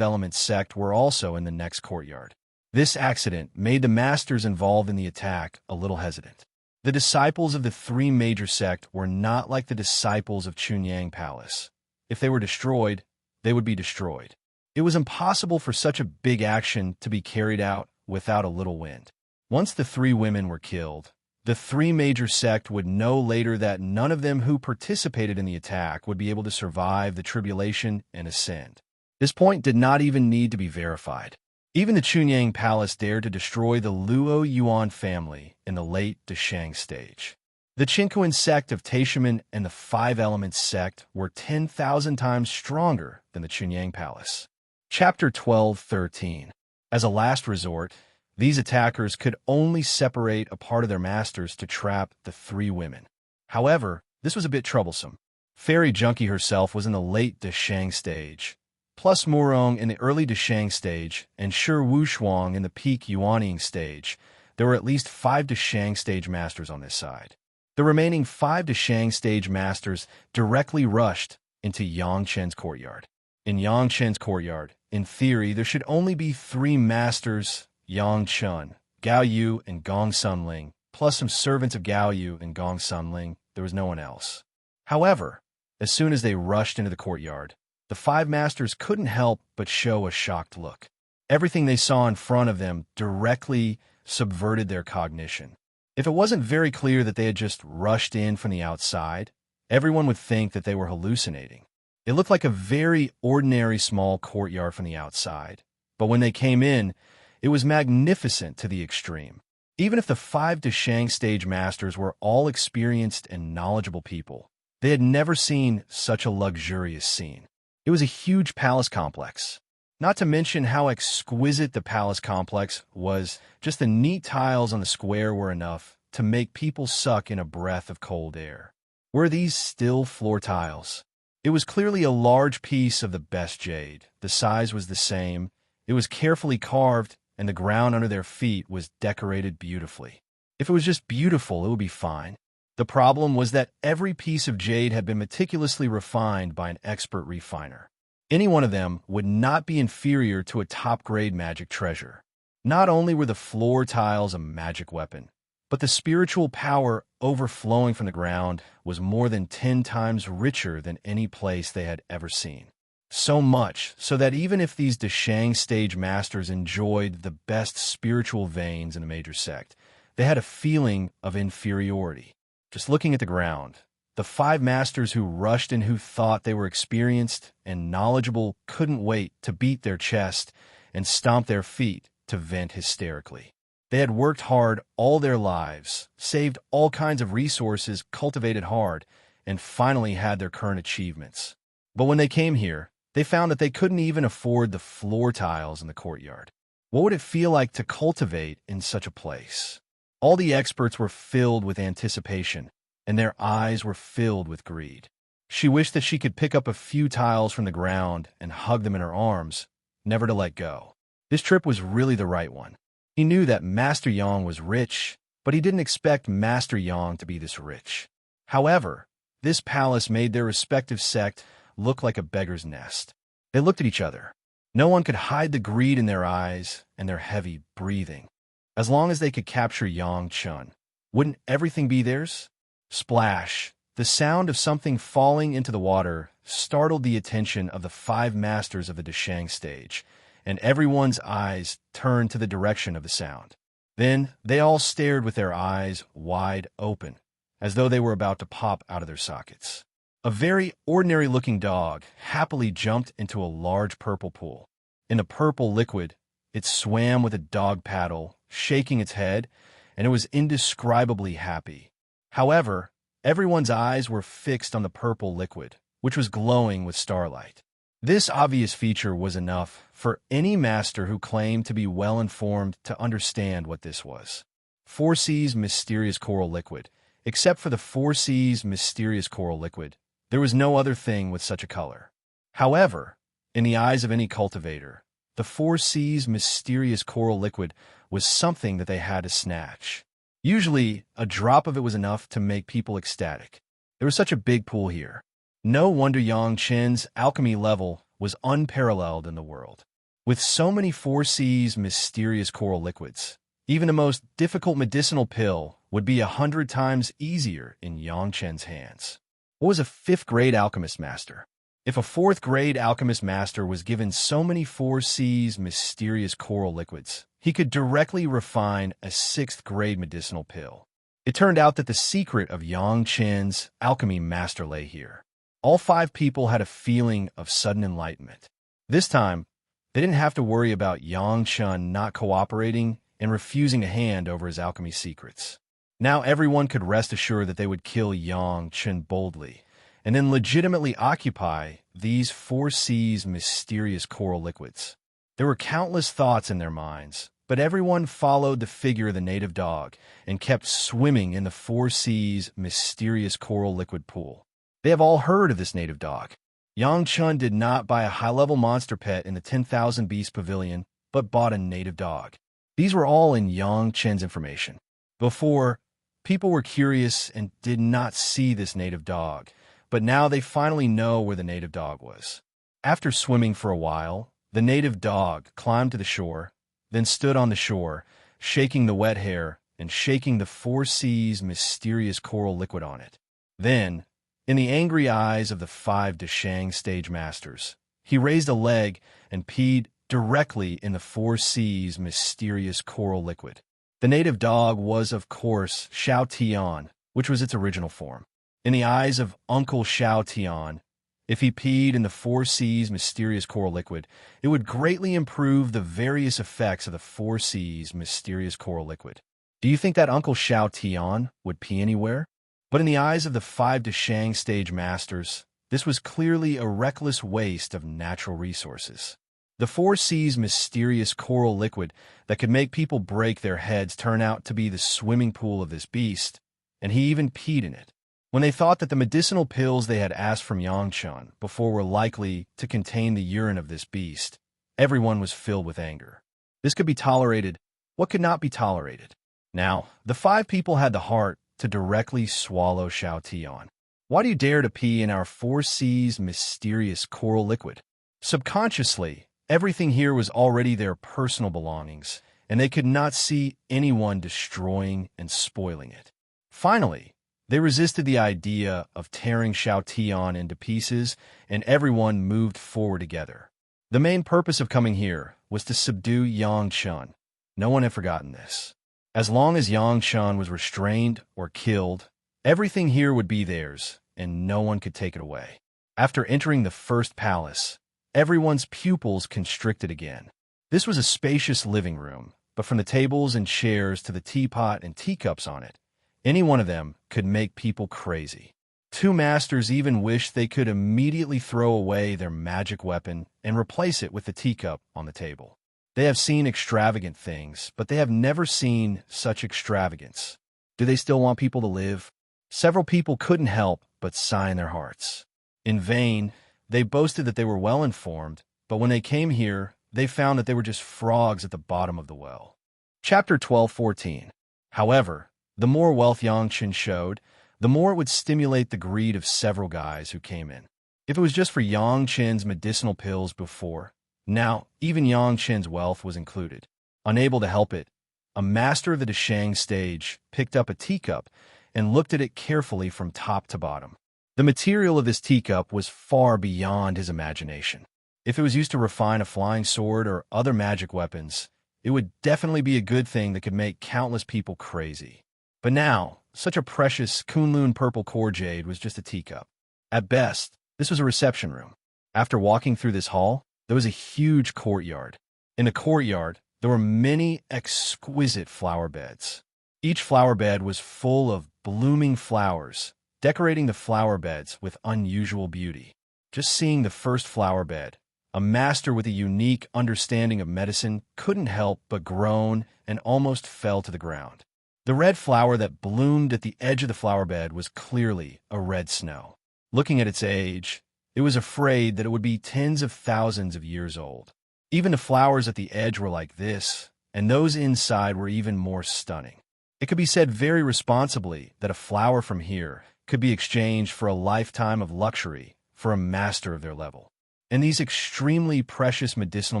Elements sect were also in the next courtyard. This accident made the masters involved in the attack a little hesitant. The disciples of the 3 major sect were not like the disciples of Chunyang Palace. If they were destroyed, they would be destroyed. It was impossible for such a big action to be carried out without a little wind. Once the 3 women were killed, the 3 major sect would know later that none of them who participated in the attack would be able to survive the tribulation and ascend. This point did not even need to be verified. Even the Chunyang Palace dared to destroy the Luo Yuan family in the late Dashang stage. The Qianquan sect of Taishaman and the Five Elements sect were 10,000 times stronger than the Chunyang Palace. Chapter 12:13. As a last resort, these attackers could only separate a part of their masters to trap the 3 women. However, this was a bit troublesome. Fairy Junkie herself was in the late Dashang stage, plus Murong in the early Dashang stage, and Shi Wushuang in the peak Yuanying stage. There were at least 5 Dashang stage masters on this side. The remaining 5 Dashang stage masters directly rushed into Yangqin's courtyard. In Yangqin's courtyard, in theory, there should only be 3 masters, Yangqin, Gao Yu, and Gong Sunling, plus some servants of Gao Yu and Gong Sunling. There was no one else. However, as soon as they rushed into the courtyard, the 5 masters couldn't help but show a shocked look. Everything they saw in front of them directly subverted their cognition. If it wasn't very clear that they had just rushed in from the outside, everyone would think that they were hallucinating. It looked like a very ordinary small courtyard from the outside, but when they came in, it was magnificent to the extreme. Even if the 5 Dashang stage masters were all experienced and knowledgeable people, they had never seen such a luxurious scene. It was a huge palace complex. Not to mention how exquisite the palace complex was. Just the neat tiles on the square were enough to make people suck in a breath of cold air. Were these still floor tiles? It was clearly a large piece of the best jade. The size was the same. It was carefully carved, and the ground under their feet was decorated beautifully. If it was just beautiful, it would be fine. The problem was that every piece of jade had been meticulously refined by an expert refiner. Any one of them would not be inferior to a top-grade magic treasure. Not only were the floor tiles a magic weapon, but the spiritual power overflowing from the ground was more than 10 times richer than any place they had ever seen. So much so that even if these Dashang stage masters enjoyed the best spiritual veins in the major sect, they had a feeling of inferiority. Just looking at the ground, the 5 masters who rushed and who thought they were experienced and knowledgeable couldn't wait to beat their chest and stomp their feet to vent hysterically. They had worked hard all their lives, saved all kinds of resources, cultivated hard, and finally had their current achievements. But when they came here, they found that they couldn't even afford the floor tiles in the courtyard. What would it feel like to cultivate in such a place? All the experts were filled with anticipation, and their eyes were filled with greed. She wished that she could pick up a few tiles from the ground and hug them in her arms, never to let go. This trip was really the right one. He knew that Master Yang was rich, but he didn't expect Master Yang to be this rich. However, this palace made their respective sect look like a beggar's nest. They looked at each other. No one could hide the greed in their eyes and their heavy breathing. As long as they could capture Yangqin, wouldn't everything be theirs? Splash! the sound of something falling into the water startled the attention of the 5 masters of the Deshang stage, and everyone's eyes turned to the direction of the sound. Then they all stared with their eyes wide open, as though they were about to pop out of their sockets. A very ordinary-looking dog happily jumped into a large purple pool. In the purple liquid, it swam with a dog paddle, shaking its head, and it was indescribably happy. However, everyone's eyes were fixed on the purple liquid, which was glowing with starlight. This obvious feature was enough for any master who claimed to be well-informed to understand what this was. 4C's mysterious coral liquid. Except for the 4C's mysterious coral liquid, there was no other thing with such a color. However, in the eyes of any cultivator, the 4C's mysterious coral liquid was something that they had to snatch. Usually, a drop of it was enough to make people ecstatic. There was such a big pool here. No wonder Yang Chen's alchemy level was unparalleled in the world. With so many 4C's mysterious coral liquids, even the most difficult medicinal pill would be 100 times easier in Yang Chen's hands. What was a 5th-grade alchemist master? If a 4th-grade alchemist master was given so many 4C's mysterious coral liquids, he could directly refine a 6th-grade medicinal pill. It turned out that the secret of Yang Chen's alchemy master lay here. All 5 people had a feeling of sudden enlightenment. This time, they didn't have to worry about Yang Chen not cooperating and refusing to hand over his alchemy secrets. Now everyone could rest assured that they would kill Yang Chen boldly, and then legitimately occupy these 4C's mysterious coral liquids. There were countless thoughts in their minds, but everyone followed the figure of the native dog and kept swimming in the 4C's mysterious coral liquid pool. They have all heard of this native dog. Yang Chen did not buy a high-level monster pet in the 10,000 Beast Pavilion, but bought a native dog. These were all in Yang Chen's information. Before, people were curious and did not see this native dog, but now they finally know where the native dog was. After swimming for a while, the native dog climbed to the shore, then stood on the shore, shaking the wet hair and shaking the 4C's mysterious coral liquid on it. Then, in the angry eyes of the 5 Deshang stage masters, he raised a leg and peed directly in the 4C's mysterious coral liquid. The native dog was, of course, Xiao Tian, which was its original form. In the eyes of Uncle Xiao Tian, if he peed in the 4C's mysterious coral liquid, it would greatly improve the various effects of the 4C's mysterious coral liquid. Do you think that Uncle Xiao Tian would pee anywhere? But in the eyes of the 5 Deshang stage masters, this was clearly a reckless waste of natural resources. The 4C's mysterious coral liquid that could make people break their heads turned out to be the swimming pool of this beast, and he even peed in it. When they thought that the medicinal pills they had asked from Yang Chen before were likely to contain the urine of this beast, everyone was filled with anger. This could be tolerated. What could not be tolerated? Now, the 5 people had the heart to directly swallow Xiao Tian. Why do you dare to pee in our 4C's mysterious coral liquid? Subconsciously, everything here was already their personal belongings, and they could not see anyone destroying and spoiling it. Finally, they resisted the idea of tearing Xiao Tian into pieces, and everyone moved forward together. The main purpose of coming here was to subdue Yang Chen. No one had forgotten this. As long as Yang Chen was restrained or killed, everything here would be theirs, and no one could take it away. After entering the first palace, everyone's pupils constricted again. This was a spacious living room, but from the tables and chairs to the teapot and teacups on it, any one of them could make people crazy. 2 masters even wished they could immediately throw away their magic weapon and replace it with the teacup on the table. They have seen extravagant things, but they have never seen such extravagance. Do they still want people to live? Several people couldn't help but sigh in their hearts. In vain, they boasted that they were well-informed, but when they came here, they found that they were just frogs at the bottom of the well. Chapter 12:14. However, the more wealth Yang Chen showed, the more it would stimulate the greed of several guys who came in. If it was just for Yang Chen's medicinal pills before, now even Yang Chen's wealth was included. Unable to help it, a master of the Deshang stage picked up a teacup and looked at it carefully from top to bottom. The material of this teacup was far beyond his imagination. If it was used to refine a flying sword or other magic weapons, it would definitely be a good thing that could make countless people crazy. But now, such a precious Kunlun purple core jade was just a teacup. At best, this was a reception room. After walking through this hall, there was a huge courtyard. In the courtyard, there were many exquisite flower beds. Each flower bed was full of blooming flowers, decorating the flower beds with unusual beauty. Just seeing the first flower bed, a master with a unique understanding of medicine couldn't help but groan and almost fell to the ground. The red flower that bloomed at the edge of the flower bed was clearly a red snow. Looking at its age, it was afraid that it would be tens of thousands of years old. Even the flowers at the edge were like this, and those inside were even more stunning. It could be said very responsibly that a flower from here could be exchanged for a lifetime of luxury for a master of their level. And these extremely precious medicinal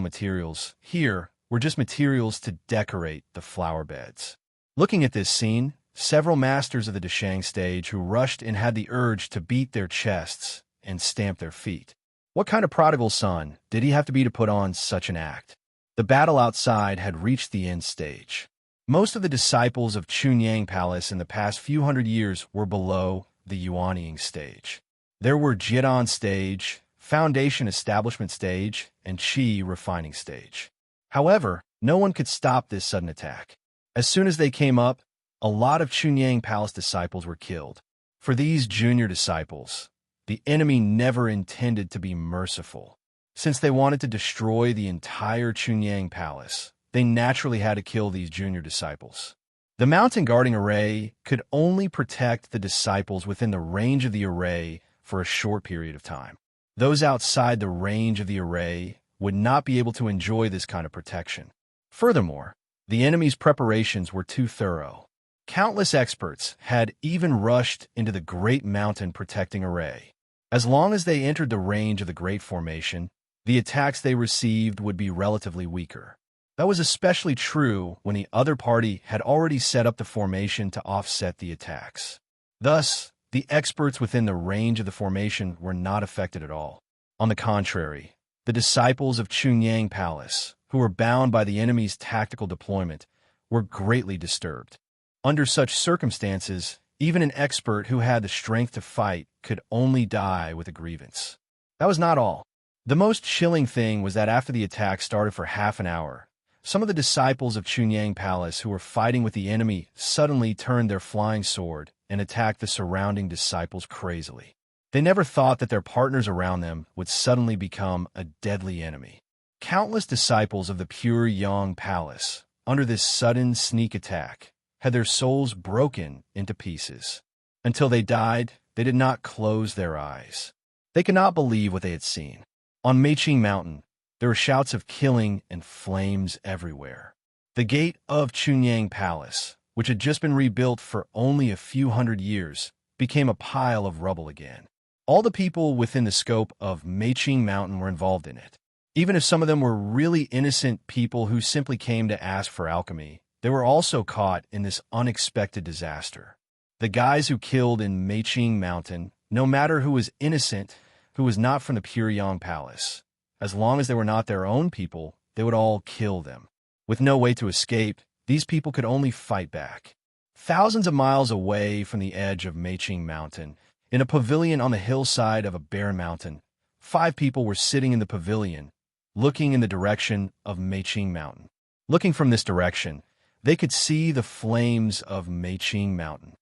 materials here were just materials to decorate the flower beds. Looking at this scene, several masters of the Dashang stage who rushed and had the urge to beat their chests and stamp their feet. What kind of prodigal son did he have to be to put on such an act? The battle outside had reached the end stage. Most of the disciples of Chunyang Palace in the past few hundred years were below the Yuanying stage. There were Jidan stage, Foundation Establishment stage, and Qi Refining stage. However, no one could stop this sudden attack. As soon as they came up, a lot of Chunyang Palace disciples were killed. For these junior disciples, the enemy never intended to be merciful. Since they wanted to destroy the entire Chunyang Palace, they naturally had to kill these junior disciples. The mountain guarding array could only protect the disciples within the range of the array for a short period of time. Those outside the range of the array would not be able to enjoy this kind of protection. Furthermore, the enemy's preparations were too thorough. Countless experts had even rushed into the Great Mountain protecting array. As long as they entered the range of the Great Formation, the attacks they received would be relatively weaker. That was especially true when the other party had already set up the formation to offset the attacks. Thus, the experts within the range of the formation were not affected at all. On the contrary, the disciples of Chunyang Palace, who were bound by the enemy's tactical deployment, were greatly disturbed. Under such circumstances, even an expert who had the strength to fight could only die with a grievance. That was not all. The most chilling thing was that after the attack started for half an hour, some of the disciples of Chunyang Palace who were fighting with the enemy suddenly turned their flying sword and attacked the surrounding disciples crazily. They never thought that their partners around them would suddenly become a deadly enemy. Countless disciples of the pure Yang Palace, under this sudden sneak attack, had their souls broken into pieces. Until they died, they did not close their eyes. They could not believe what they had seen. On Meiqing Mountain, there were shouts of killing and flames everywhere. The gate of Chunyang Palace, which had just been rebuilt for only a few hundred years, became a pile of rubble again. All the people within the scope of Meiqing Mountain were involved in it. Even if some of them were really innocent people who simply came to ask for alchemy, they were also caught in this unexpected disaster. The guys who killed in Meiqing Mountain, no matter who was innocent, who was not from the Pure Yang Palace, as long as they were not their own people, they would all kill them. With no way to escape, these people could only fight back. Thousands of miles away from the edge of Meiqing Mountain, in a pavilion on the hillside of a barren mountain, 5 people were sitting in the pavilion, looking in the direction of Meiqing Mountain. Looking from this direction, they could see the flames of Meiqing Mountain.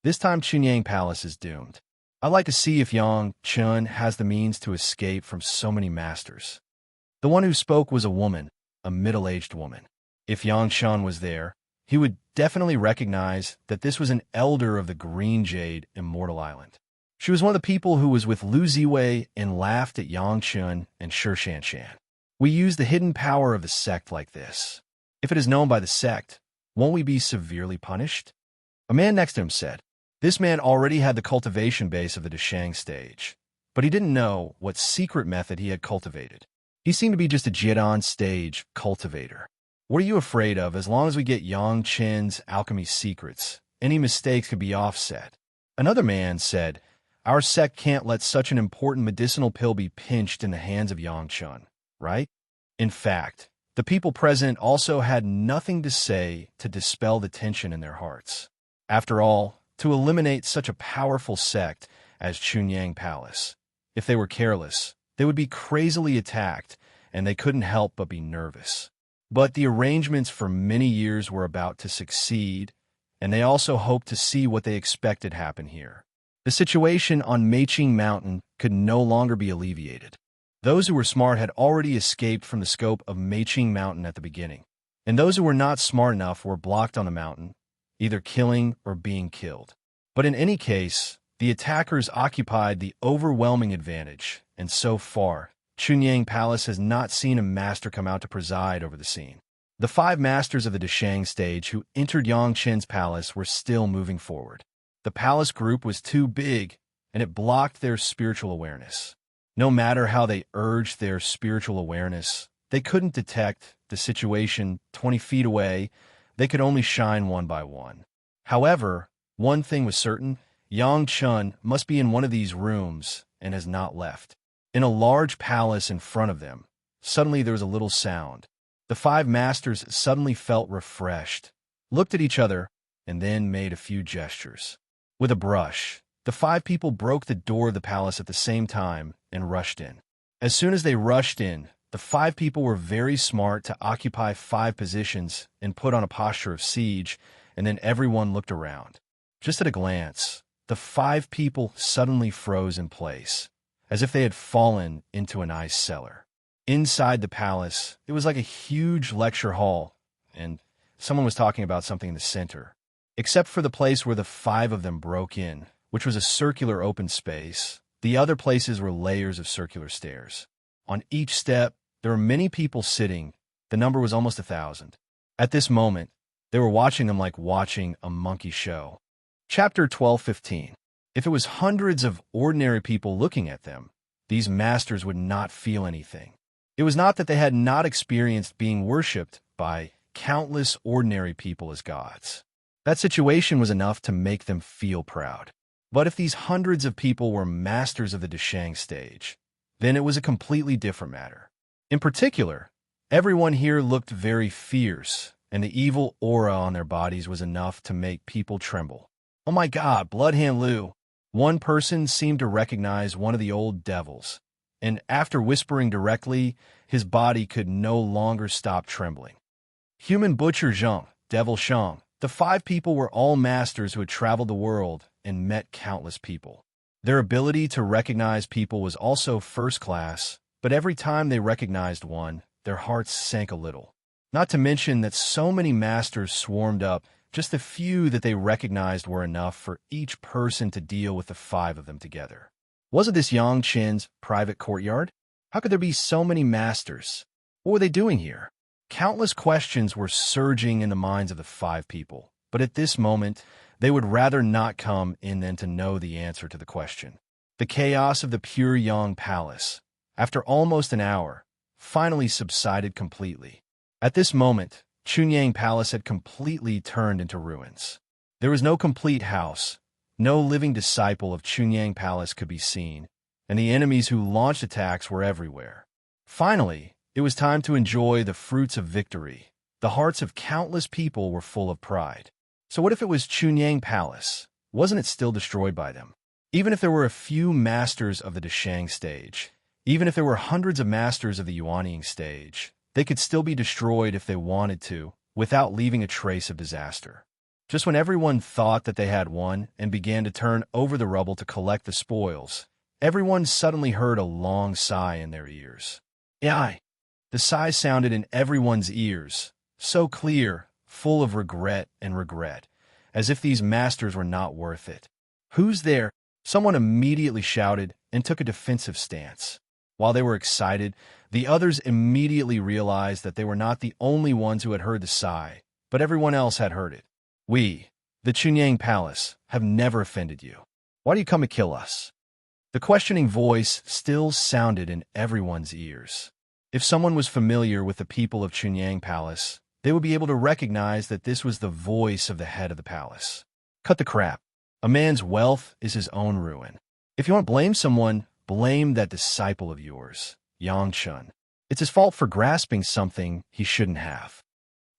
This time Chunyang Palace is doomed. I'd like to see if Yang Chun has the means to escape from so many masters. The one who spoke was a woman, a middle-aged woman. If Yang Chun was there, he would definitely recognize that this was an elder of the Green Jade Immortal Island. She was one of the people who was with Lu Ziwei and laughed at Yang Chun and Shi Shanshan. We use the hidden power of the sect like this. If it is known by the sect, won't we be severely punished? A man next to him said. This man already had the cultivation base of the Dashang stage, but he didn't know what secret method he had cultivated. He seemed to be just a Jidan stage cultivator. What are you afraid of? As long as we get Yang Chen's alchemy secrets, any mistakes could be offset. Another man said, "Our sect can't let such an important medicinal pill be pinched in the hands of Yangchun, right?" In fact, the people present also had nothing to say to dispel the tension in their hearts. After all, to eliminate such a powerful sect as Chunyang Palace, if they were careless, they would be crazily attacked, and they couldn't help but be nervous. But the arrangements for many years were about to succeed, and they also hoped to see what they expected happen here. The situation on Meiqing Mountain could no longer be alleviated. Those who were smart had already escaped from the scope of Meiqing Mountain at the beginning, and those who were not smart enough were blocked on the mountain, either killing or being killed. But in any case, the attackers occupied the overwhelming advantage, and so far, Chunyang Palace has not seen a master come out to preside over the scene. The 5 masters of the Deshang stage who entered Yangchen's palace were still moving forward. The palace group was too big, and it blocked their spiritual awareness. No matter how they urged their spiritual awareness, they couldn't detect the situation 20 feet away. They could only shine one by one. However, one thing was certain: Yangchun must be in one of these rooms and has not left. In a large palace in front of them, suddenly there was a little sound. The 5 masters suddenly felt refreshed, looked at each other, and then made a few gestures. With a brush, the 5 people broke the door of the palace at the same time and rushed in. As soon as they rushed in, the 5 people were very smart to occupy 5 positions and put on a posture of siege, and then everyone looked around. Just at a glance, the 5 people suddenly froze in place, as if they had fallen into an ice cellar. Inside the palace, it was like a huge lecture hall, and someone was talking about something in the center. Except for the place where the 5 of them broke in, which was a circular open space, the other places were layers of circular stairs. On each step, there were many people sitting. The number was almost 1,000. At this moment, they were watching them like watching a monkey show. Chapter 12:15. If it was hundreds of ordinary people looking at them, these masters would not feel anything. It was not that they had not experienced being worshipped by countless ordinary people as gods. That situation was enough to make them feel proud. But if these hundreds of people were masters of the Deshang stage, then it was a completely different matter. In particular, everyone here looked very fierce, and the evil aura on their bodies was enough to make people tremble. "Oh my God, Bloodhand Liu!" One person seemed to recognize one of the old devils, and after whispering directly, his body could no longer stop trembling. Human Butcher Zheng, Devil Shang. The 5 people were all masters who had traveled the world and met countless people. Their ability to recognize people was also first class, but every time they recognized one, their hearts sank a little. Not to mention that so many masters swarmed up, just the few that they recognized were enough for each person to deal with the 5 of them together. Was it this Yangchen's private courtyard? How could there be so many masters? What were they doing here? Countless questions were surging in the minds of the 5 people, but at this moment, they would rather not come in than to know the answer to the question. The chaos of the Pure Yang Palace, after almost an hour, finally subsided completely. At this moment, Chunyang Palace had completely turned into ruins. There was no complete house, no living disciple of Chunyang Palace could be seen, and the enemies who launched attacks were everywhere. Finally, it was time to enjoy the fruits of victory. The hearts of countless people were full of pride. So what if it was Chunyang Palace? Wasn't it still destroyed by them? Even if there were a few masters of the Deshang stage, even if there were hundreds of masters of the Yuanying stage, they could still be destroyed if they wanted to, without leaving a trace of disaster. Just when everyone thought that they had won and began to turn over the rubble to collect the spoils, everyone suddenly heard a long sigh in their ears. "Aye." The sigh sounded in everyone's ears, so clear, full of regret, as if these masters were not worth it. "Who's there?" Someone immediately shouted and took a defensive stance. While they were excited, the others immediately realized that they were not the only ones who had heard the sigh, but everyone else had heard it. "We, the Chunyang Palace, have never offended you. Why do you come to kill us?" The questioning voice still sounded in everyone's ears. If someone was familiar with the people of Chunyang Palace, they would be able to recognize that this was the voice of the head of the palace. Cut the crap. A man's wealth is his own ruin. If you want to blame someone, blame that disciple of yours, Yang Chun. It's his fault for grasping something he shouldn't have.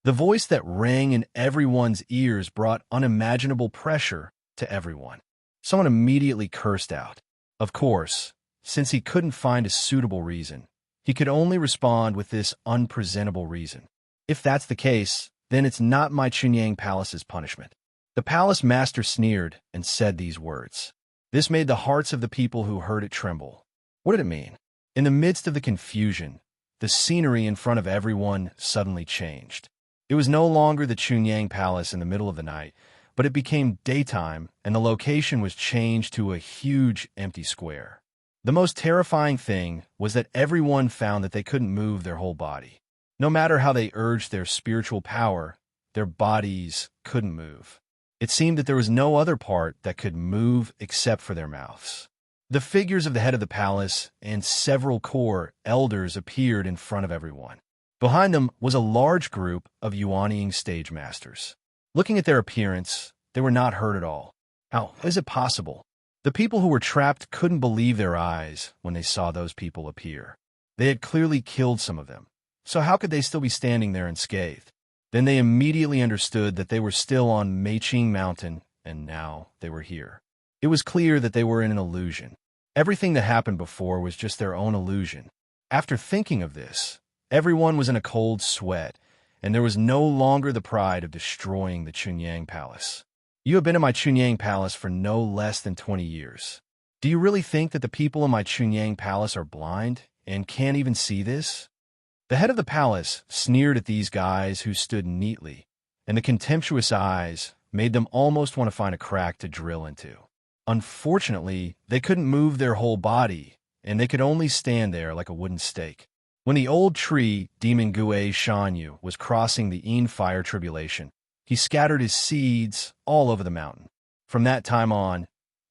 The voice that rang in everyone's ears brought unimaginable pressure to everyone. Someone immediately cursed out. Of course, since he couldn't find a suitable reason, he could only respond with this unpresentable reason. If that's the case, then it's not my Chunyang Palace's punishment. The palace master sneered and said these words. This made the hearts of the people who heard it tremble. What did it mean? In the midst of the confusion, the scenery in front of everyone suddenly changed. It was no longer the Chunyang Palace in the middle of the night, but it became daytime, and the location was changed to a huge empty square. The most terrifying thing was that everyone found that they couldn't move their whole body. No matter how they urged their spiritual power, their bodies couldn't move. It seemed that there was no other part that could move except for their mouths. The figures of the head of the palace and several core elders appeared in front of everyone. Behind them was a large group of Yuanying stage masters. Looking at their appearance, they were not hurt at all. How is it possible? The people who were trapped couldn't believe their eyes when they saw those people appear. They had clearly killed some of them, so how could they still be standing there unscathed? Then they immediately understood that they were still on Meiqing Mountain, and now they were here. It was clear that they were in an illusion. Everything that happened before was just their own illusion. After thinking of this, everyone was in a cold sweat, and there was no longer the pride of destroying the Chunyang Palace. You have been in my Chunyang Palace for no less than 20 years. Do you really think that the people in my Chunyang Palace are blind and can't even see this? The head of the palace sneered at these guys who stood neatly, and the contemptuous eyes made them almost want to find a crack to drill into. Unfortunately, they couldn't move their whole body, and they could only stand there like a wooden stake. When the old tree, Demon Gue Shanyu, was crossing the Yin fire tribulation, he scattered his seeds all over the mountain. From that time on,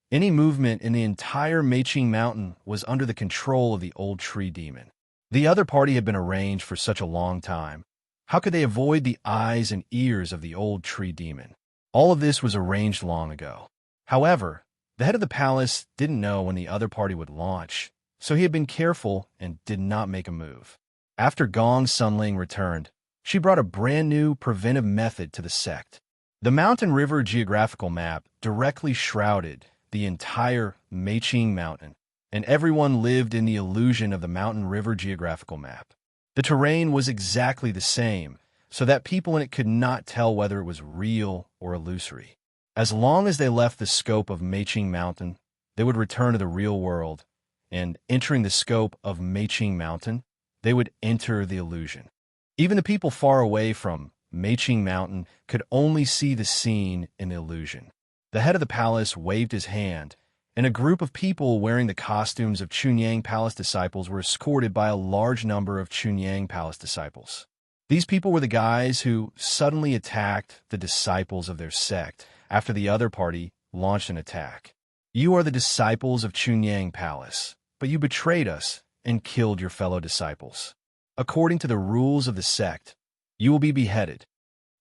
any movement in the entire Meiqing Mountain was under the control of the old tree demon. The other party had been arranged for such a long time. How could they avoid the eyes and ears of the old tree demon? All of this was arranged long ago. However, the head of the palace didn't know when the other party would launch, so he had been careful and did not make a move. After Gong Sunling returned, she brought a brand new preventive method to the sect. The Mountain River geographical map directly shrouded the entire Meiqing Mountain, and everyone lived in the illusion of the Mountain River geographical map. The terrain was exactly the same, so that people in it could not tell whether it was real or illusory. As long as they left the scope of Meiqing Mountain, they would return to the real world, and entering the scope of Meiqing Mountain, they would enter the illusion. Even the people far away from Meiqing Mountain could only see the scene in the illusion. The head of the palace waved his hand, and a group of people wearing the costumes of Chunyang Palace disciples were escorted by a large number of Chunyang Palace disciples. These people were the guys who suddenly attacked the disciples of their sect after the other party launched an attack. You are the disciples of Chunyang Palace, but you betrayed us and killed your fellow disciples. According to the rules of the sect, you will be beheaded.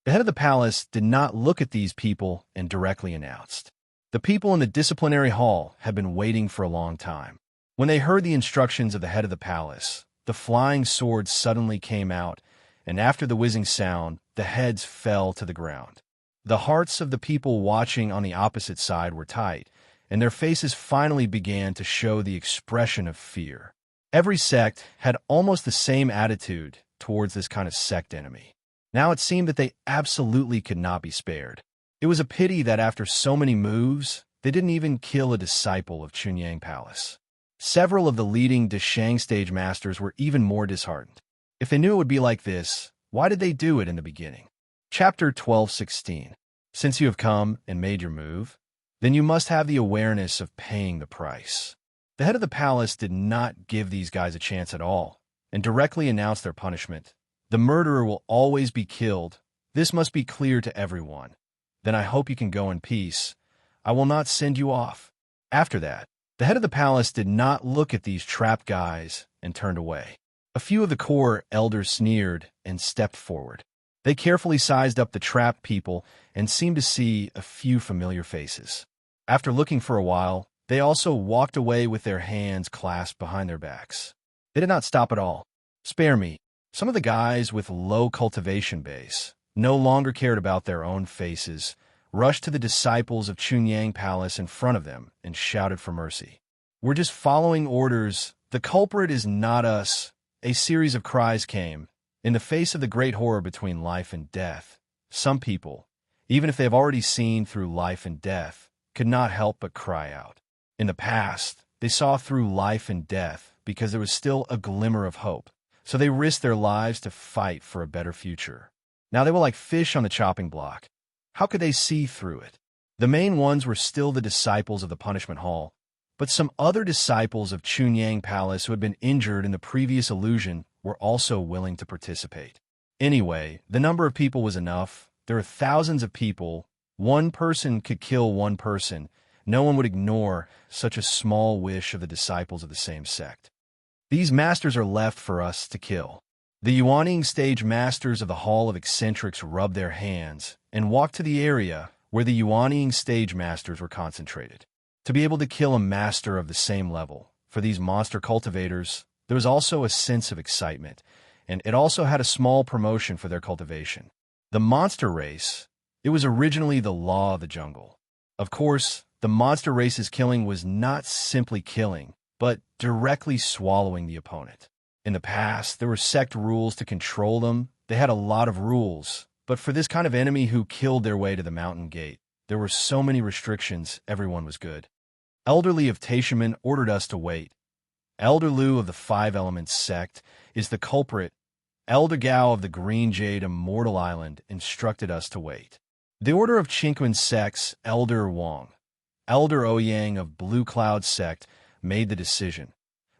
The head of the palace did not look at these people and directly announced. The people in the disciplinary hall had been waiting for a long time. When they heard the instructions of the head of the palace, the flying swords suddenly came out, and after the whizzing sound, the heads fell to the ground. The hearts of the people watching on the opposite side were tight, and their faces finally began to show the expression of fear. Every sect had almost the same attitude towards this kind of sect enemy. Now it seemed that they absolutely could not be spared. It was a pity that after so many moves, they didn't even kill a disciple of Chunyang Palace. Several of the leading Deshang stage masters were even more disheartened. If they knew it would be like this, why did they do it in the beginning? Chapter 12:16. Since you have come and made your move, then you must have the awareness of paying the price. The head of the palace did not give these guys a chance at all, and directly announced their punishment. The murderer will always be killed. This must be clear to everyone. Then I hope you can go in peace. I will not send you off. After that, the head of the palace did not look at these trapped guys and turned away. A few of the core elders sneered and stepped forward. They carefully sized up the trapped people and seemed to see a few familiar faces. After looking for a while, they also walked away with their hands clasped behind their backs. They did not stop at all. Spare me. Some of the guys with low cultivation base no longer cared about their own faces, rushed to the disciples of Chunyang Palace in front of them, and shouted for mercy. "We're just following orders. The culprit is not us." A series of cries came. In the face of the great horror between life and death, some people, even if they have already seen through life and death, could not help but cry out. In the past, they saw through life and death because there was still a glimmer of hope, so they risked their lives to fight for a better future. Now they were like fish on the chopping block. How could they see through it? The main ones were still the disciples of the punishment hall, but some other disciples of Chunyang Palace who had been injured in the previous illusion were also willing to participate. Anyway, the number of people was enough. There are thousands of people. One person could kill one person. No one would ignore such a small wish of the disciples of the same sect. These masters are left for us to kill. The Yuaning stage masters of the Hall of Eccentrics rubbed their hands and walked to the area where the Yuaning stage masters were concentrated. To be able to kill a master of the same level, for these monster cultivators, there was also a sense of excitement, and it also had a small promotion for their cultivation. The monster race, it was originally the law of the jungle. Of course, the monster race's killing was not simply killing, but directly swallowing the opponent. In the past, there were sect rules to control them. They had a lot of rules, but for this kind of enemy who killed their way to the mountain gate, there were so many restrictions, everyone was good. Elderly of Taishaman ordered us to wait. Elder Lu of the Five Elements sect is the culprit. Elder Gao of the Green Jade Immortal Island instructed us to wait. The Order of Chinquin sects, Elder Wang, Elder Ouyang of Blue Cloud sect, made the decision.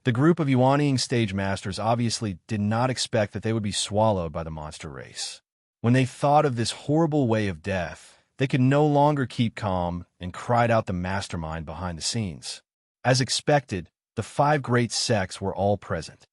The group of Yuanying stage masters obviously did not expect that they would be swallowed by the monster race. When they thought of this horrible way of death, they could no longer keep calm and cried out the mastermind behind the scenes. As expected, the five great sects were all present.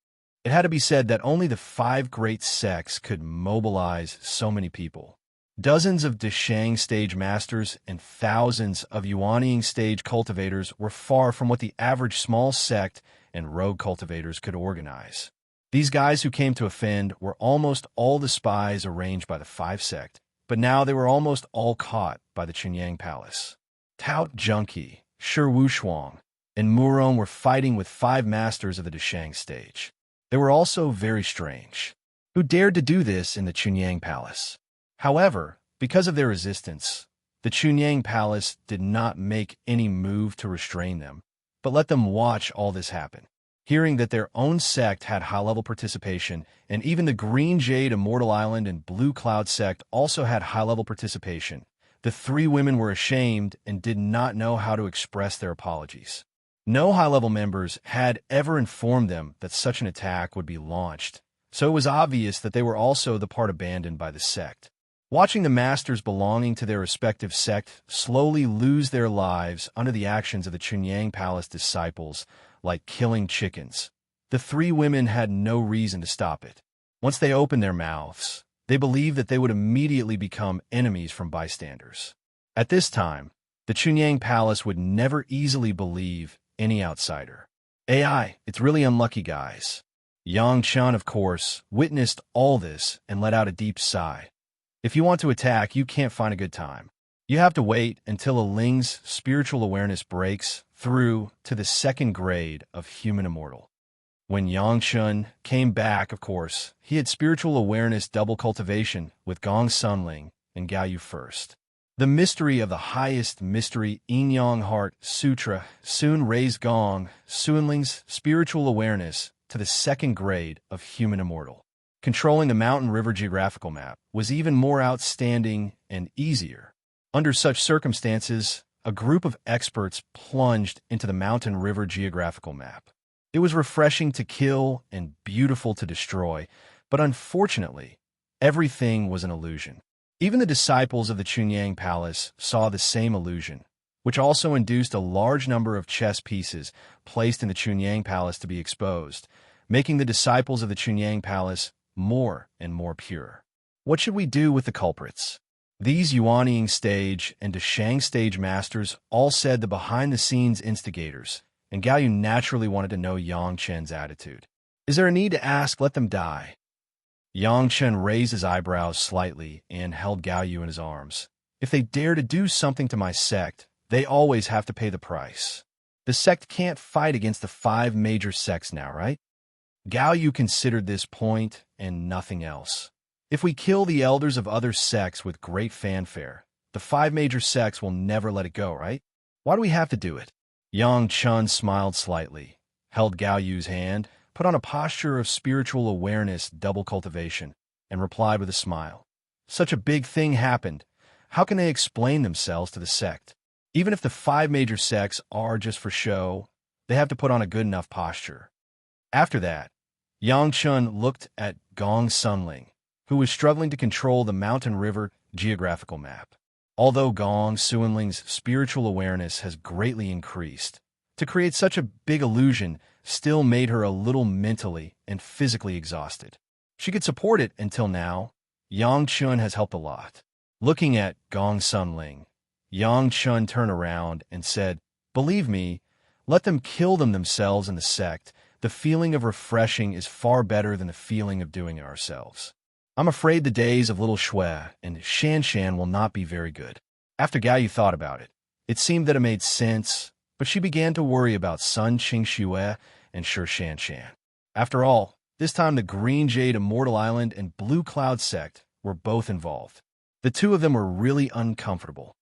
It had to be said that only the five great sects could mobilize so many people. Dozens of Deshang stage masters and thousands of Yuanying stage cultivators were far from what the average small sect and rogue cultivators could organize. These guys who came to offend were almost all the spies arranged by the five sect, but now they were almost all caught by the Chunyang Palace. Tao Junki, Shi Wushuang, and Murong were fighting with five masters of the Deshang stage. They were also very strange. Who dared to do this in the Chunyang Palace? However, because of their resistance, the Chunyang Palace did not make any move to restrain them, but let them watch all this happen. Hearing that their own sect had high-level participation, and even the Green Jade Immortal Island and Blue Cloud sect also had high-level participation, the three women were ashamed and did not know how to express their apologies. No high-level members had ever informed them that such an attack would be launched, so it was obvious that they were also the part abandoned by the sect. Watching the masters belonging to their respective sect slowly lose their lives under the actions of the Chunyang Palace disciples, like killing chickens, the three women had no reason to stop it. Once they opened their mouths, they believed that they would immediately become enemies from bystanders. At this time, the Chunyang Palace would never easily believe any outsider. AI, it's really unlucky, guys. Yang Chun, of course, witnessed all this and let out a deep sigh. If you want to attack, you can't find a good time. You have to wait until a Ling's spiritual awareness breaks through to the second grade of human immortal. When Yang Chun came back, of course, he had spiritual awareness double cultivation with Gong Sunling and Gao Yu first. The mystery of the highest mystery Yin-Yang Heart Sutra soon raised Gong Sunling's spiritual awareness to the second grade of human immortal. Controlling the mountain river geographical map was even more outstanding and easier. Under such circumstances, a group of experts plunged into the mountain river geographical map. It was refreshing to kill and beautiful to destroy, but unfortunately, everything was an illusion. Even the disciples of the Chunyang Palace saw the same illusion, which also induced a large number of chess pieces placed in the Chunyang Palace to be exposed, making the disciples of the Chunyang Palace more and more pure. What should we do with the culprits? These Yuanying stage and Deshang stage masters all said the behind-the-scenes instigators, and Gao Yu naturally wanted to know Yang Chen's attitude. Is there a need to ask, let them die? Yang Chen raised his eyebrows slightly and held Gao Yu in his arms. If they dare to do something to my sect, they always have to pay the price. The sect can't fight against the 5 major sects now, right? Gao Yu considered this point and nothing else. If we kill the elders of other sects with great fanfare, the 5 major sects will never let it go, right? Why do we have to do it? Yang Chen smiled slightly, held Gao Yu's hand, put on a posture of spiritual awareness, double cultivation, and replied with a smile. Such a big thing happened. How can they explain themselves to the sect? Even if the 5 major sects are just for show, they have to put on a good enough posture. After that, Yang Chen looked at Gong Sunling, who was struggling to control the mountain river geographical map. Although Gong Sunling's spiritual awareness has greatly increased, to create such a big illusion still made her a little mentally and physically exhausted. She could support it until now. Yang Chen has helped a lot. Looking at Gong Sunling, Yang Chen turned around and said, "Believe me, let them kill themselves in the sect. The feeling of refreshing is far better than the feeling of doing it ourselves. I'm afraid the days of Little Shui and Shan Shan will not be very good." After Gao Yu thought about it, it seemed that it made sense, but she began to worry about Sun Qingxue and Shi Shan Shan. After all, this time the Green Jade Immortal Island and Blue Cloud sect were both involved. The two of them were really uncomfortable.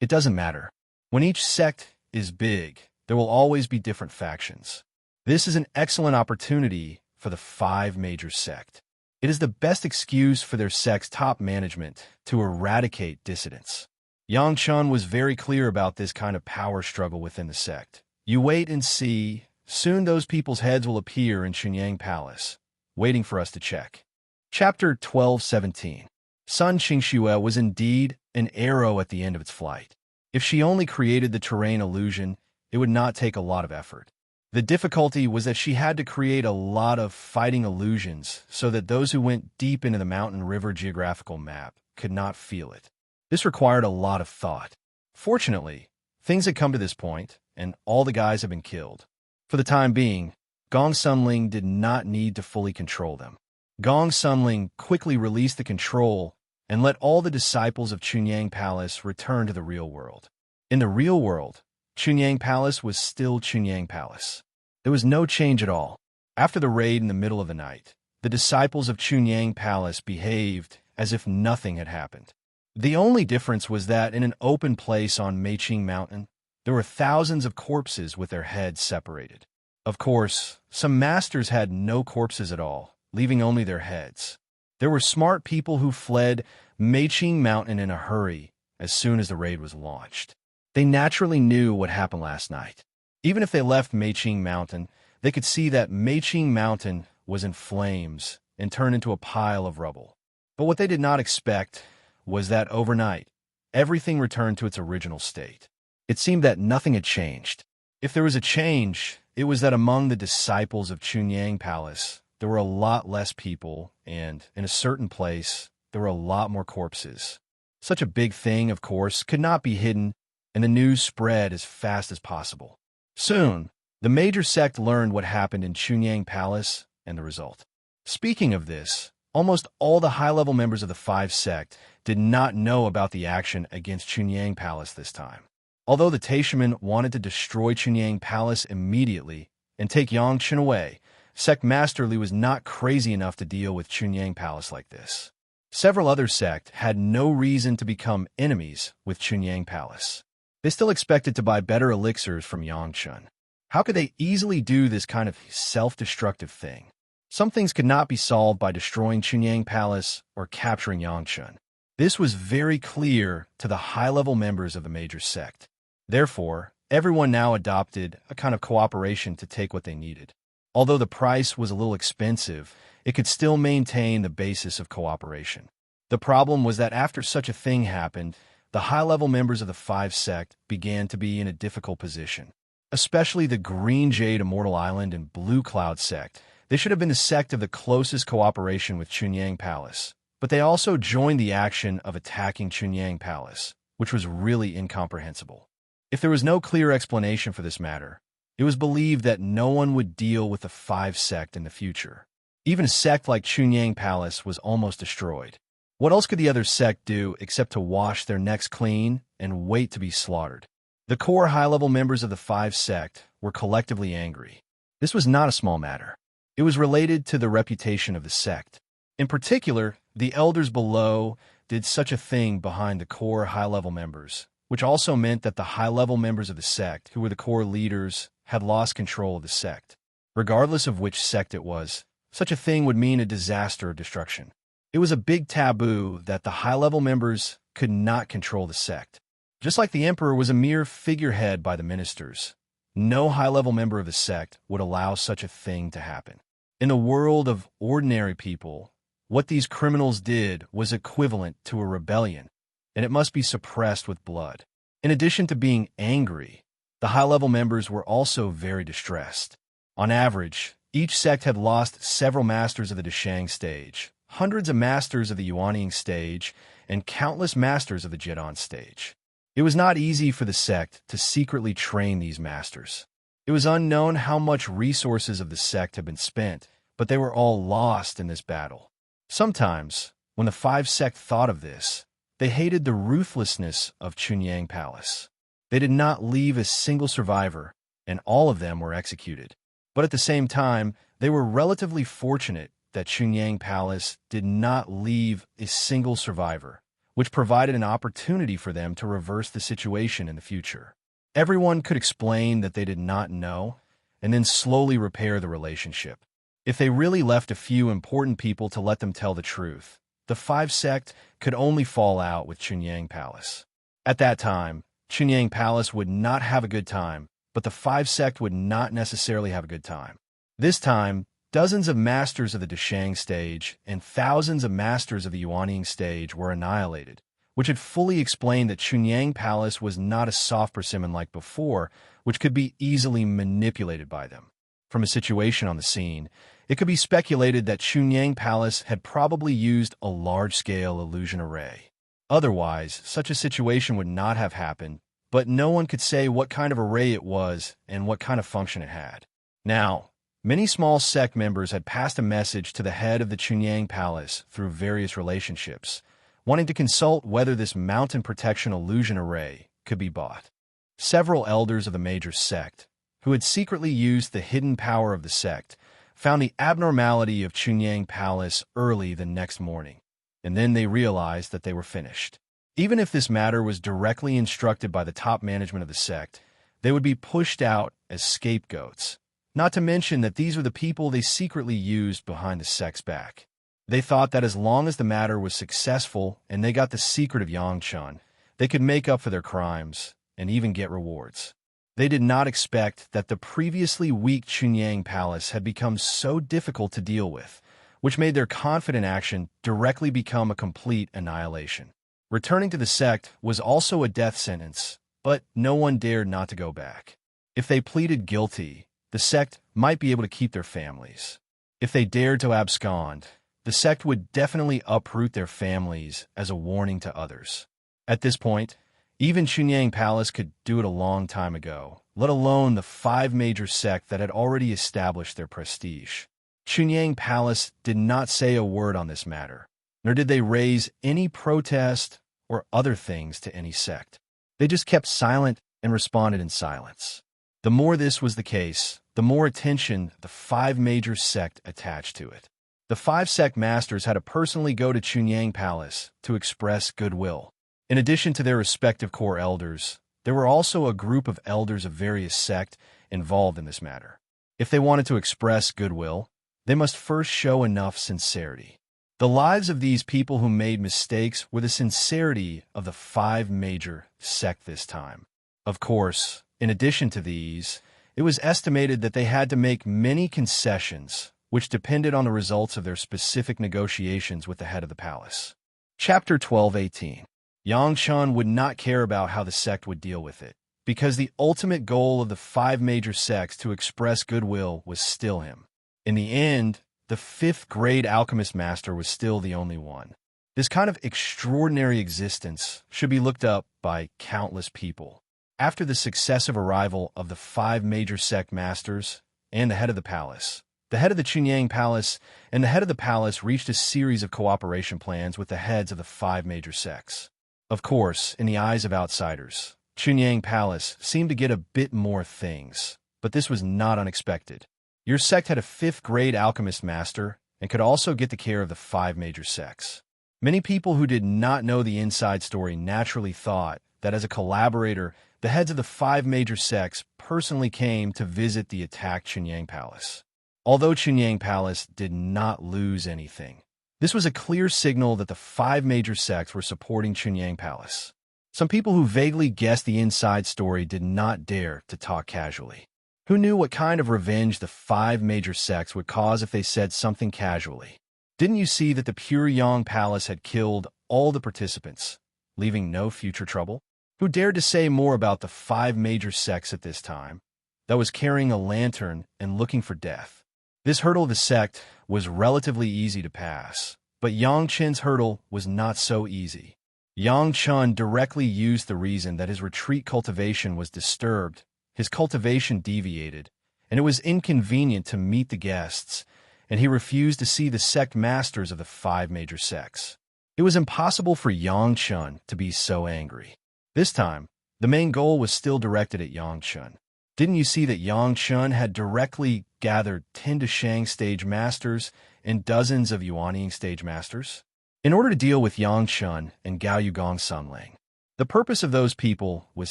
It doesn't matter. When each sect is big, there will always be different factions. This is an excellent opportunity for the 5 major sect. It is the best excuse for their sect's top management to eradicate dissidents. Yang Chen was very clear about this kind of power struggle within the sect. You wait and see. Soon those people's heads will appear in Chunyang Palace, waiting for us to check. Chapter 12:17. Sun Qingxue was indeed an arrow at the end of its flight. If she only created the terrain illusion, it would not take a lot of effort. The difficulty was that she had to create a lot of fighting illusions so that those who went deep into the mountain river geographical map could not feel it. This required a lot of thought. Fortunately, things had come to this point, and all the guys had been killed. For the time being, Gong Sunling did not need to fully control them. Gong Sunling quickly released the control and let all the disciples of Chunyang Palace return to the real world. In the real world, Chunyang Palace was still Chunyang Palace. There was no change at all. After the raid in the middle of the night, the disciples of Chunyang Palace behaved as if nothing had happened. The only difference was that in an open place on Meiqing Mountain, there were thousands of corpses with their heads separated. Of course, some masters had no corpses at all, leaving only their heads. There were smart people who fled Meiqing Mountain in a hurry as soon as the raid was launched. They naturally knew what happened last night. Even if they left Meiqing Mountain, they could see that Meiqing Mountain was in flames and turned into a pile of rubble. But what they did not expect was that overnight, everything returned to its original state. It seemed that nothing had changed. If there was a change, it was that among the disciples of Chunyang Palace, there were a lot less people, and in a certain place, there were a lot more corpses. Such a big thing, of course, could not be hidden, and the news spread as fast as possible. Soon, the major sect learned what happened in Chunyang Palace and the result. Speaking of this, almost all the high-level members of the 5 sect did not know about the action against Chunyang Palace this time. Although the Taishaman wanted to destroy Chunyang Palace immediately and take Yang Chen away, Sect Master Li was not crazy enough to deal with Chunyang Palace like this. Several other sects had no reason to become enemies with Chunyang Palace. They still expected to buy better elixirs from Yang Chen. How could they easily do this kind of self-destructive thing? Some things could not be solved by destroying Chunyang Palace or capturing Yang Chen. This was very clear to the high-level members of the major sect. Therefore, everyone now adopted a kind of cooperation to take what they needed. Although the price was a little expensive, it could still maintain the basis of cooperation. The problem was that after such a thing happened, the high-level members of the 5 sect began to be in a difficult position. Especially the Green Jade Immortal Island and Blue Cloud sect. They should have been the sect of the closest cooperation with Chunyang Palace, but they also joined the action of attacking Chunyang Palace, which was really incomprehensible. If there was no clear explanation for this matter, it was believed that no one would deal with the Five Sect in the future. Even a sect like Chunyang Palace was almost destroyed. What else could the other sect do except to wash their necks clean and wait to be slaughtered? The core high-level members of the Five Sect were collectively angry. This was not a small matter. It was related to the reputation of the sect. In particular, the elders below did such a thing behind the core high-level members, which also meant that the high-level members of the sect, who were the core leaders, had lost control of the sect. Regardless of which sect it was, such a thing would mean a disaster or destruction. It was a big taboo that the high-level members could not control the sect. Just like the emperor was a mere figurehead by the ministers, no high-level member of the sect would allow such a thing to happen. In the world of ordinary people, what these criminals did was equivalent to a rebellion, and it must be suppressed with blood. In addition to being angry, the high-level members were also very distressed. On average, each sect had lost several masters of the Dashang stage, hundreds of masters of the Yuanying stage, and countless masters of the Jedon stage. It was not easy for the sect to secretly train these masters. It was unknown how much resources of the sect had been spent, but they were all lost in this battle. Sometimes, when the Five Sect thought of this, they hated the ruthlessness of Chunyang Palace. They did not leave a single survivor, and all of them were executed. But at the same time, they were relatively fortunate that Chunyang Palace did not leave a single survivor, which provided an opportunity for them to reverse the situation in the future. Everyone could explain that they did not know, and then slowly repair the relationship. If they really left a few important people to let them tell the truth, the Five Sect could only fall out with Chunyang Palace. At that time, Chunyang Palace would not have a good time, but the Five Sect would not necessarily have a good time. This time, dozens of masters of the Dashang stage and thousands of masters of the Yuanying stage were annihilated, which had fully explained that Chunyang Palace was not a soft persimmon like before, which could be easily manipulated by them. From a situation on the scene, it could be speculated that Chunyang Palace had probably used a large-scale illusion array. Otherwise, such a situation would not have happened, but no one could say what kind of array it was and what kind of function it had. Now, many small sect members had passed a message to the head of the Chunyang Palace through various relationships, wanting to consult whether this mountain protection illusion array could be bought. Several elders of the major sect, who had secretly used the hidden power of the sect, found the abnormality of Chunyang Palace early the next morning, and then they realized that they were finished. Even if this matter was directly instructed by the top management of the sect, they would be pushed out as scapegoats. Not to mention that these were the people they secretly used behind the sect's back. They thought that as long as the matter was successful and they got the secret of Yangchun, they could make up for their crimes and even get rewards. They did not expect that the previously weak Chunyang Palace had become so difficult to deal with, which made their confident action directly become a complete annihilation. Returning to the sect was also a death sentence, but no one dared not to go back. If they pleaded guilty, the sect might be able to keep their families. If they dared to abscond, the sect would definitely uproot their families as a warning to others. At this point, even Chunyang Palace could do it a long time ago, let alone the five major sects that had already established their prestige. Chunyang Palace did not say a word on this matter, nor did they raise any protest or other things to any sect. They just kept silent and responded in silence. The more this was the case, the more attention the five major sects attached to it. The five sect masters had to personally go to Chunyang Palace to express goodwill. In addition to their respective core elders, there were also a group of elders of various sects involved in this matter. If they wanted to express goodwill, they must first show enough sincerity. The lives of these people who made mistakes were the sincerity of the five major sects this time. Of course, in addition to these, it was estimated that they had to make many concessions, which depended on the results of their specific negotiations with the head of the palace. Chapter 12:18. Yangchun would not care about how the sect would deal with it, because the ultimate goal of the five major sects to express goodwill was still him. In the end, the fifth-grade alchemist master was still the only one. This kind of extraordinary existence should be looked up by countless people. After the successive arrival of the 5 major sect masters and the head of the palace, the head of the Chunyang Palace and the head of the palace reached a series of cooperation plans with the heads of the 5 major sects. Of course, in the eyes of outsiders, Chunyang Palace seemed to get a bit more things, but this was not unexpected. Your sect had a 5th-grade alchemist master and could also get the care of the 5 major sects. Many people who did not know the inside story naturally thought that as a collaborator, the heads of the 5 major sects personally came to visit the attacked Chunyang Palace. Although Chunyang Palace did not lose anything, this was a clear signal that the 5 major sects were supporting Chunyang Palace. Some people who vaguely guessed the inside story did not dare to talk casually. Who knew what kind of revenge the 5 major sects would cause if they said something casually? Didn't you see that the Pure Yang Palace had killed all the participants, leaving no future trouble? Who dared to say more about the 5 major sects at this time, that was carrying a lantern and looking for death? This hurdle of the sect was relatively easy to pass, but Yang Chen's hurdle was not so easy. Yang Chen directly used the reason that his retreat cultivation was disturbed, his cultivation deviated, and it was inconvenient to meet the guests, and he refused to see the sect masters of the 5 major sects. It was impossible for Yang Chen to be so angry. This time, the main goal was still directed at Yang Chen. Didn't you see that Yang Chen had directly gathered 10 Dashang stage masters and dozens of Yuanying stage masters? In order to deal with Yang Chen and Gao Yugong Sunling, the purpose of those people was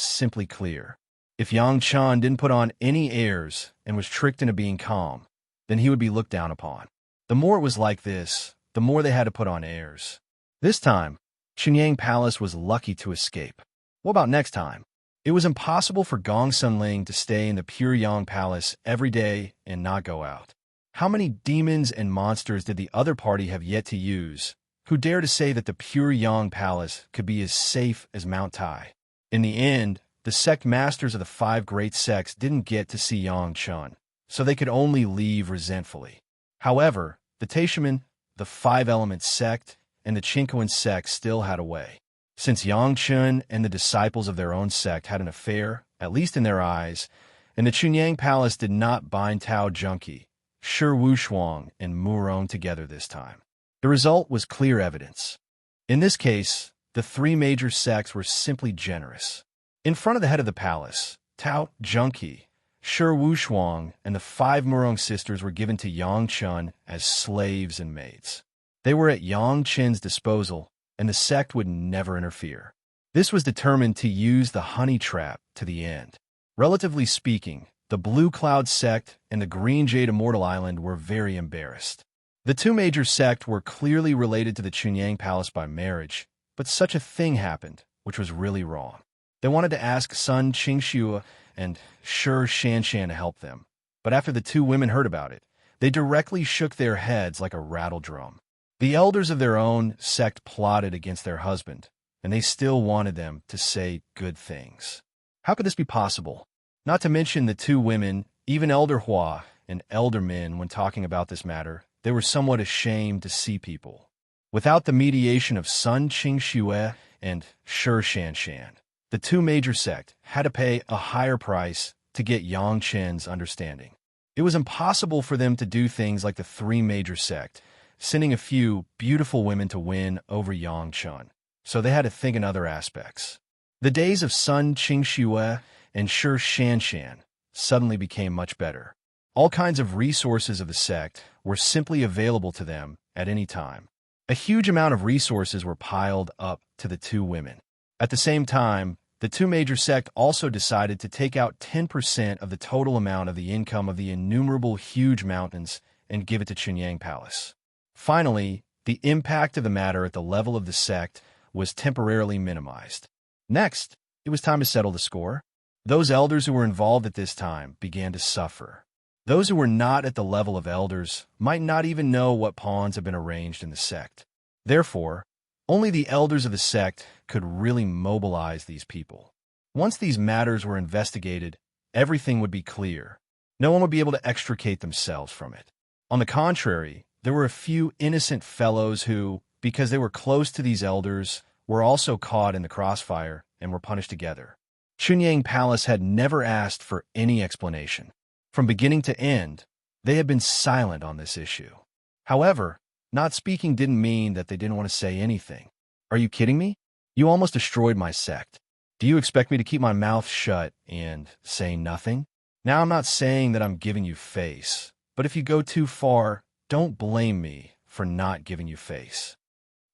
simply clear. If Yang Chen didn't put on any airs and was tricked into being calm, then he would be looked down upon. The more it was like this, the more they had to put on airs. This time, Chunyang Palace was lucky to escape. What about next time? It was impossible for Gong Sunling to stay in the Pure Yang Palace every day and not go out. How many demons and monsters did the other party have yet to use, who dare to say that the Pure Yang Palace could be as safe as Mount Tai? In the end, the sect masters of the 5 great sects didn't get to see Yang Chen, so they could only leave resentfully. However, the Taishaman, the 5-element sect, and the Chinkoan sect still had a way. Since Yang Chen and the disciples of their own sect had an affair, at least in their eyes, and the Chunyang Palace did not bind Tao Junki, Shi Wushuang, and Murong together this time. The result was clear evidence. In this case, the 3 major sects were simply generous. In front of the head of the palace, Tao Junki, Shi Wushuang, and the 5 Murong sisters were given to Yang Chen as slaves and maids. They were at Yang Chen's disposal, and the sect would never interfere. This was determined to use the honey trap to the end. Relatively speaking, the Blue Cloud sect and the Green Jade Immortal Island were very embarrassed. The 2 major sects were clearly related to the Chunyang Palace by marriage, but such a thing happened, which was really wrong. They wanted to ask Sun Qingxue and Shi Shanshan to help them, but after the 2 women heard about it, they directly shook their heads like a rattle drum. The elders of their own sect plotted against their husband, and they still wanted them to say good things. How could this be possible? Not to mention the 2 women, even Elder Hua and Elder Min, when talking about this matter, they were somewhat ashamed to see people. Without the mediation of Sun Qingxue and Shi Shanshan, the 2 major sects had to pay a higher price to get Yang Chen's understanding. It was impossible for them to do things like the 3 major sects, sending a few beautiful women to win over Yang Chen, so they had to think in other aspects. The days of Sun Qingxue and Shi Shanshan suddenly became much better. All kinds of resources of the sect were simply available to them at any time. A huge amount of resources were piled up to the 2 women. At the same time, the 2 major sects also decided to take out 10% of the total amount of the income of the innumerable huge mountains and give it to Chunyang Palace. Finally, the impact of the matter at the level of the sect was temporarily minimized. Next, it was time to settle the score. Those elders who were involved at this time began to suffer. Those who were not at the level of elders might not even know what pawns had been arranged in the sect. Therefore, only the elders of the sect could really mobilize these people. Once these matters were investigated, everything would be clear. No one would be able to extricate themselves from it. On the contrary, there were a few innocent fellows who, because they were close to these elders, were also caught in the crossfire and were punished together. Chunyang Palace had never asked for any explanation. From beginning to end, they had been silent on this issue. However, not speaking didn't mean that they didn't want to say anything. Are you kidding me? You almost destroyed my sect. Do you expect me to keep my mouth shut and say nothing? Now, I'm not saying that I'm giving you face, but if you go too far, don't blame me for not giving you face.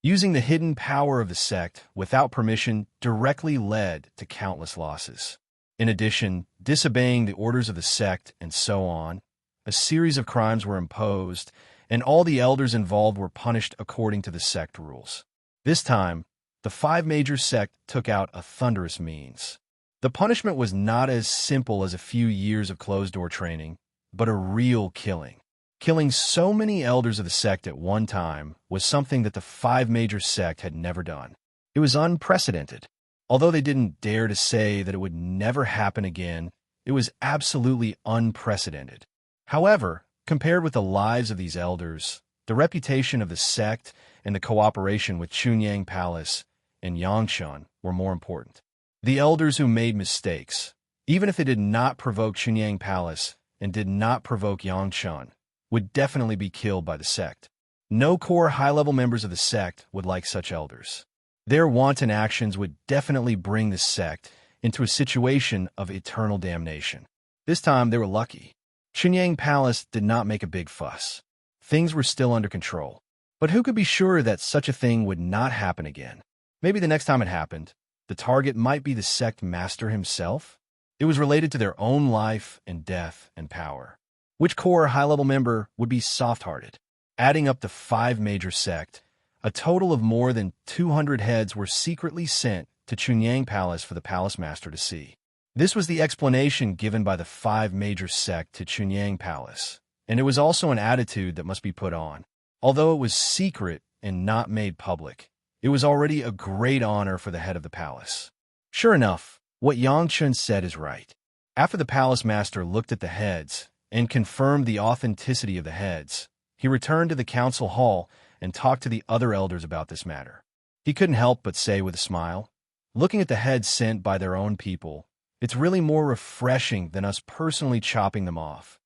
Using the hidden power of the sect without permission directly led to countless losses. In addition, disobeying the orders of the sect and so on, a series of crimes were imposed, and all the elders involved were punished according to the sect rules. This time, the 5 major sect took out a thunderous means. The punishment was not as simple as a few years of closed-door training, but a real killing. Killing so many elders of the sect at one time was something that the 5 major sect had never done. It was unprecedented. Although they didn't dare to say that it would never happen again, it was absolutely unprecedented. However, compared with the lives of these elders, the reputation of the sect and the cooperation with Chunyang Palace and Yangchun were more important. The elders who made mistakes, even if they did not provoke Chunyang Palace and did not provoke Yangchun, would definitely be killed by the sect. No core high-level members of the sect would like such elders. Their wanton actions would definitely bring the sect into a situation of eternal damnation. This time, they were lucky. Chunyang Palace did not make a big fuss. Things were still under control. But who could be sure that such a thing would not happen again? Maybe the next time it happened, the target might be the sect master himself? It was related to their own life and death and power. Which core high-level member would be soft-hearted? Adding up the 5 major sect, a total of more than 200 heads were secretly sent to Chunyang Palace for the palace master to see. This was the explanation given by the 5 major sect to Chunyang Palace, and it was also an attitude that must be put on. Although it was secret and not made public, it was already a great honor for the head of the palace. Sure enough, what Yangchun said is right. After the palace master looked at the heads and confirmed the authenticity of the heads, he returned to the council hall and talked to the other elders about this matter. He couldn't help but say with a smile, "Looking at the heads sent by their own people, it's really more refreshing than us personally chopping them off."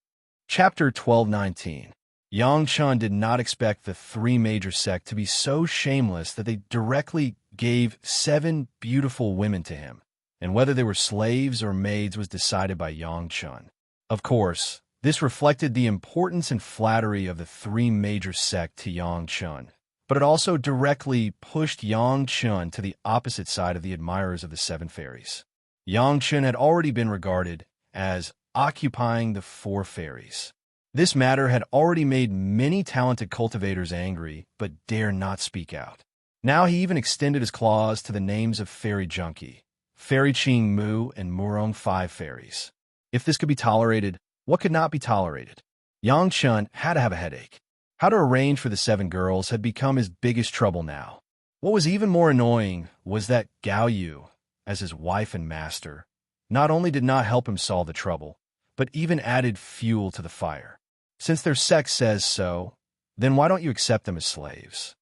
Chapter 12:19. Yangchun did not expect the 3 major sect to be so shameless that they directly gave 7 beautiful women to him, and whether they were slaves or maids was decided by Yangchun. Of course, this reflected the importance and flattery of the 3 major sect to Yangchun, but it also directly pushed Yangchun to the opposite side of the admirers of the 7 fairies. Yangchun had already been regarded as occupying the 4 fairies. This matter had already made many talented cultivators angry, but dare not speak out. Now he even extended his claws to the names of Fairy Junkie, Fairy Ching Mu, and Murong 5 fairies. If this could be tolerated, what could not be tolerated? Yangchun had to have a headache. How to arrange for the 7 girls had become his biggest trouble now. What was even more annoying was that Gao Yu, as his wife and master, not only did not help him solve the trouble, but even added fuel to the fire. Since their sect says so, then why don't you accept them as slaves?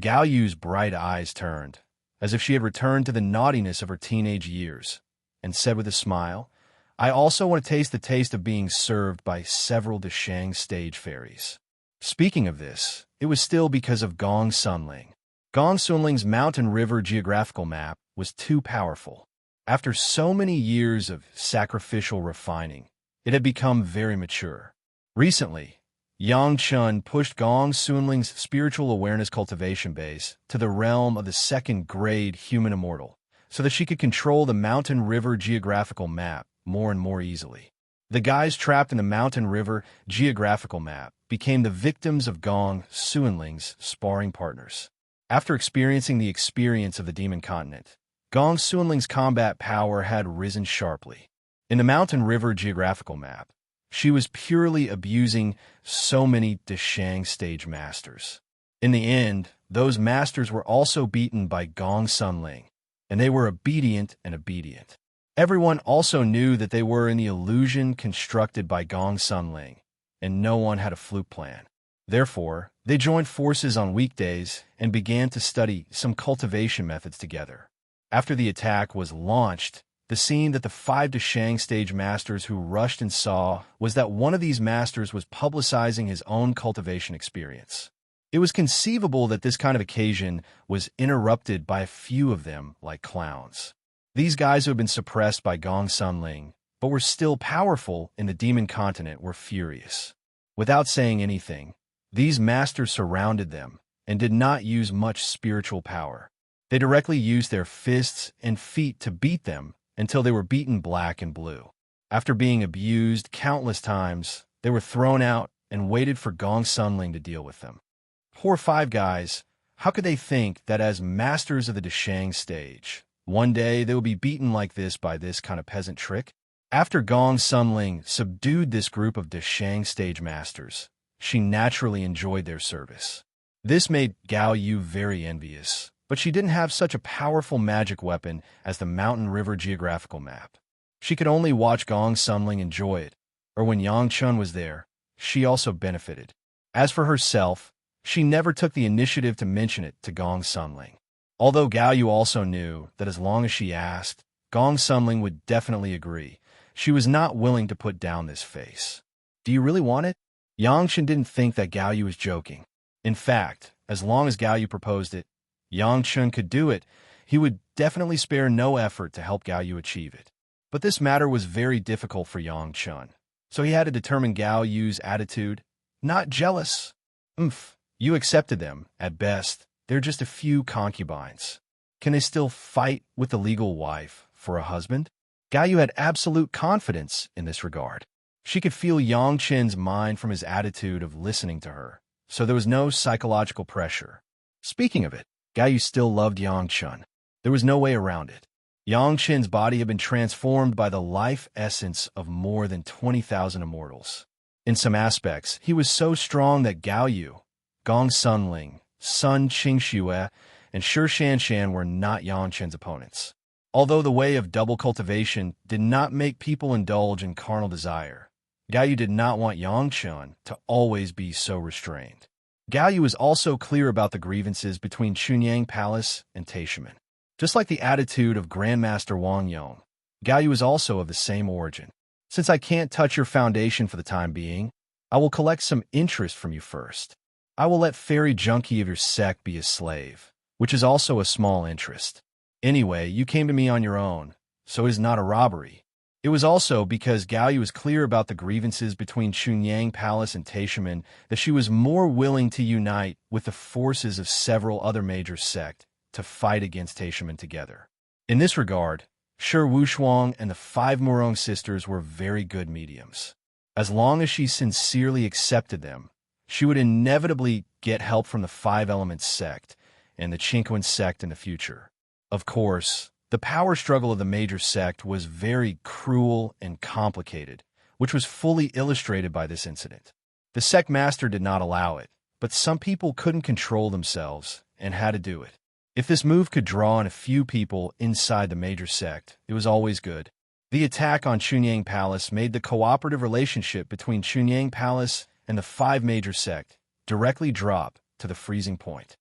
Gao Yu's bright eyes turned, as if she had returned to the naughtiness of her teenage years, and said with a smile, "I also want to taste the taste of being served by several Deshang stage fairies." Speaking of this, it was still because of Gong Sunling. Gong Sunling's mountain river geographical map was too powerful. After so many years of sacrificial refining, it had become very mature. Recently, Yangchun pushed Gong Sunling's spiritual awareness cultivation base to the realm of the 2nd grade human immortal, so that she could control the mountain river geographical map more and more easily. The guys trapped in the mountain river geographical map became the victims of Gong Sunling's sparring partners. After experiencing the experience of the demon continent, Gong Sunling's combat power had risen sharply. In the mountain river geographical map, she was purely abusing so many Deshang stage masters. In the end, those masters were also beaten by Gong Sunling, and they were obedient. Everyone also knew that they were in the illusion constructed by Gong Sunling, and no one had a fluke plan. Therefore, they joined forces on weekdays and began to study some cultivation methods together. After the attack was launched, the scene that the 5 Dashang stage masters who rushed and saw was that one of these masters was publicizing his own cultivation experience. It was conceivable that this kind of occasion was interrupted by a few of them like clowns. These guys who had been suppressed by Gong Sunling, but were still powerful in the demon continent, were furious. Without saying anything, these masters surrounded them and did not use much spiritual power. They directly used their fists and feet to beat them until they were beaten black and blue. After being abused countless times, they were thrown out and waited for Gong Sunling to deal with them. Poor 5 guys, how could they think that as masters of the Dashang stage, one day they would be beaten like this by this kind of peasant trick? After Gong Sunling subdued this group of Dashang stage masters, she naturally enjoyed their service. This made Gao Yu very envious, but she didn't have such a powerful magic weapon as the Mountain River geographical map. She could only watch Gong Sunling enjoy it, or when Yang Chun was there, she also benefited. As for herself, she never took the initiative to mention it to Gong Sunling. Although Gao Yu also knew that as long as she asked, Gong Sunling would definitely agree, she was not willing to put down this face. Do you really want it? Yang Chun didn't think that Gao Yu was joking. In fact, as long as Gao Yu proposed it, Yang Chun could do it. He would definitely spare no effort to help Gao Yu achieve it. But this matter was very difficult for Yang Chun, so he had to determine Gao Yu's attitude. Not jealous. You accepted them. At best, they're just a few concubines. Can they still fight with the legal wife for a husband? Gao Yu had absolute confidence in this regard. She could feel Yang Chun's mind from his attitude of listening to her, so there was no psychological pressure. Speaking of it, Gao Yu still loved Yang Chun. There was no way around it. Yang Chun's body had been transformed by the life essence of more than 20,000 immortals. In some aspects, he was so strong that Gao Yu, Gong Sunling, Sun Qingxue, and Shi Shanshan were not Yang Chun's opponents. Although the way of double cultivation did not make people indulge in carnal desire, Gao Yu did not want Yang Chun to always be so restrained. Gao Yu was also clear about the grievances between Chunyang Palace and Taishimen. Just like the attitude of Grandmaster Wang Yong, Gao Yu is also of the same origin. Since I can't touch your foundation for the time being, I will collect some interest from you first. I will let Fairy Junkie of your sect be a slave, which is also a small interest. Anyway, you came to me on your own, so it is not a robbery. It was also because Gao Yu was clear about the grievances between Chunyang Palace and Taishimen that she was more willing to unite with the forces of several other major sects to fight against Taishimen together. In this regard, Shi Wushuang and the 5 Murong sisters were very good mediums. As long as she sincerely accepted them, she would inevitably get help from the 5 Elements sect and the Qingquan sect in the future. Of course, the power struggle of the major sect was very cruel and complicated, which was fully illustrated by this incident. The sect master did not allow it, but some people couldn't control themselves and had to do it. If this move could draw in a few people inside the major sect, it was always good. The attack on Chunyang Palace made the cooperative relationship between Chunyang Palace and the 5 major sect directly drop to the freezing point.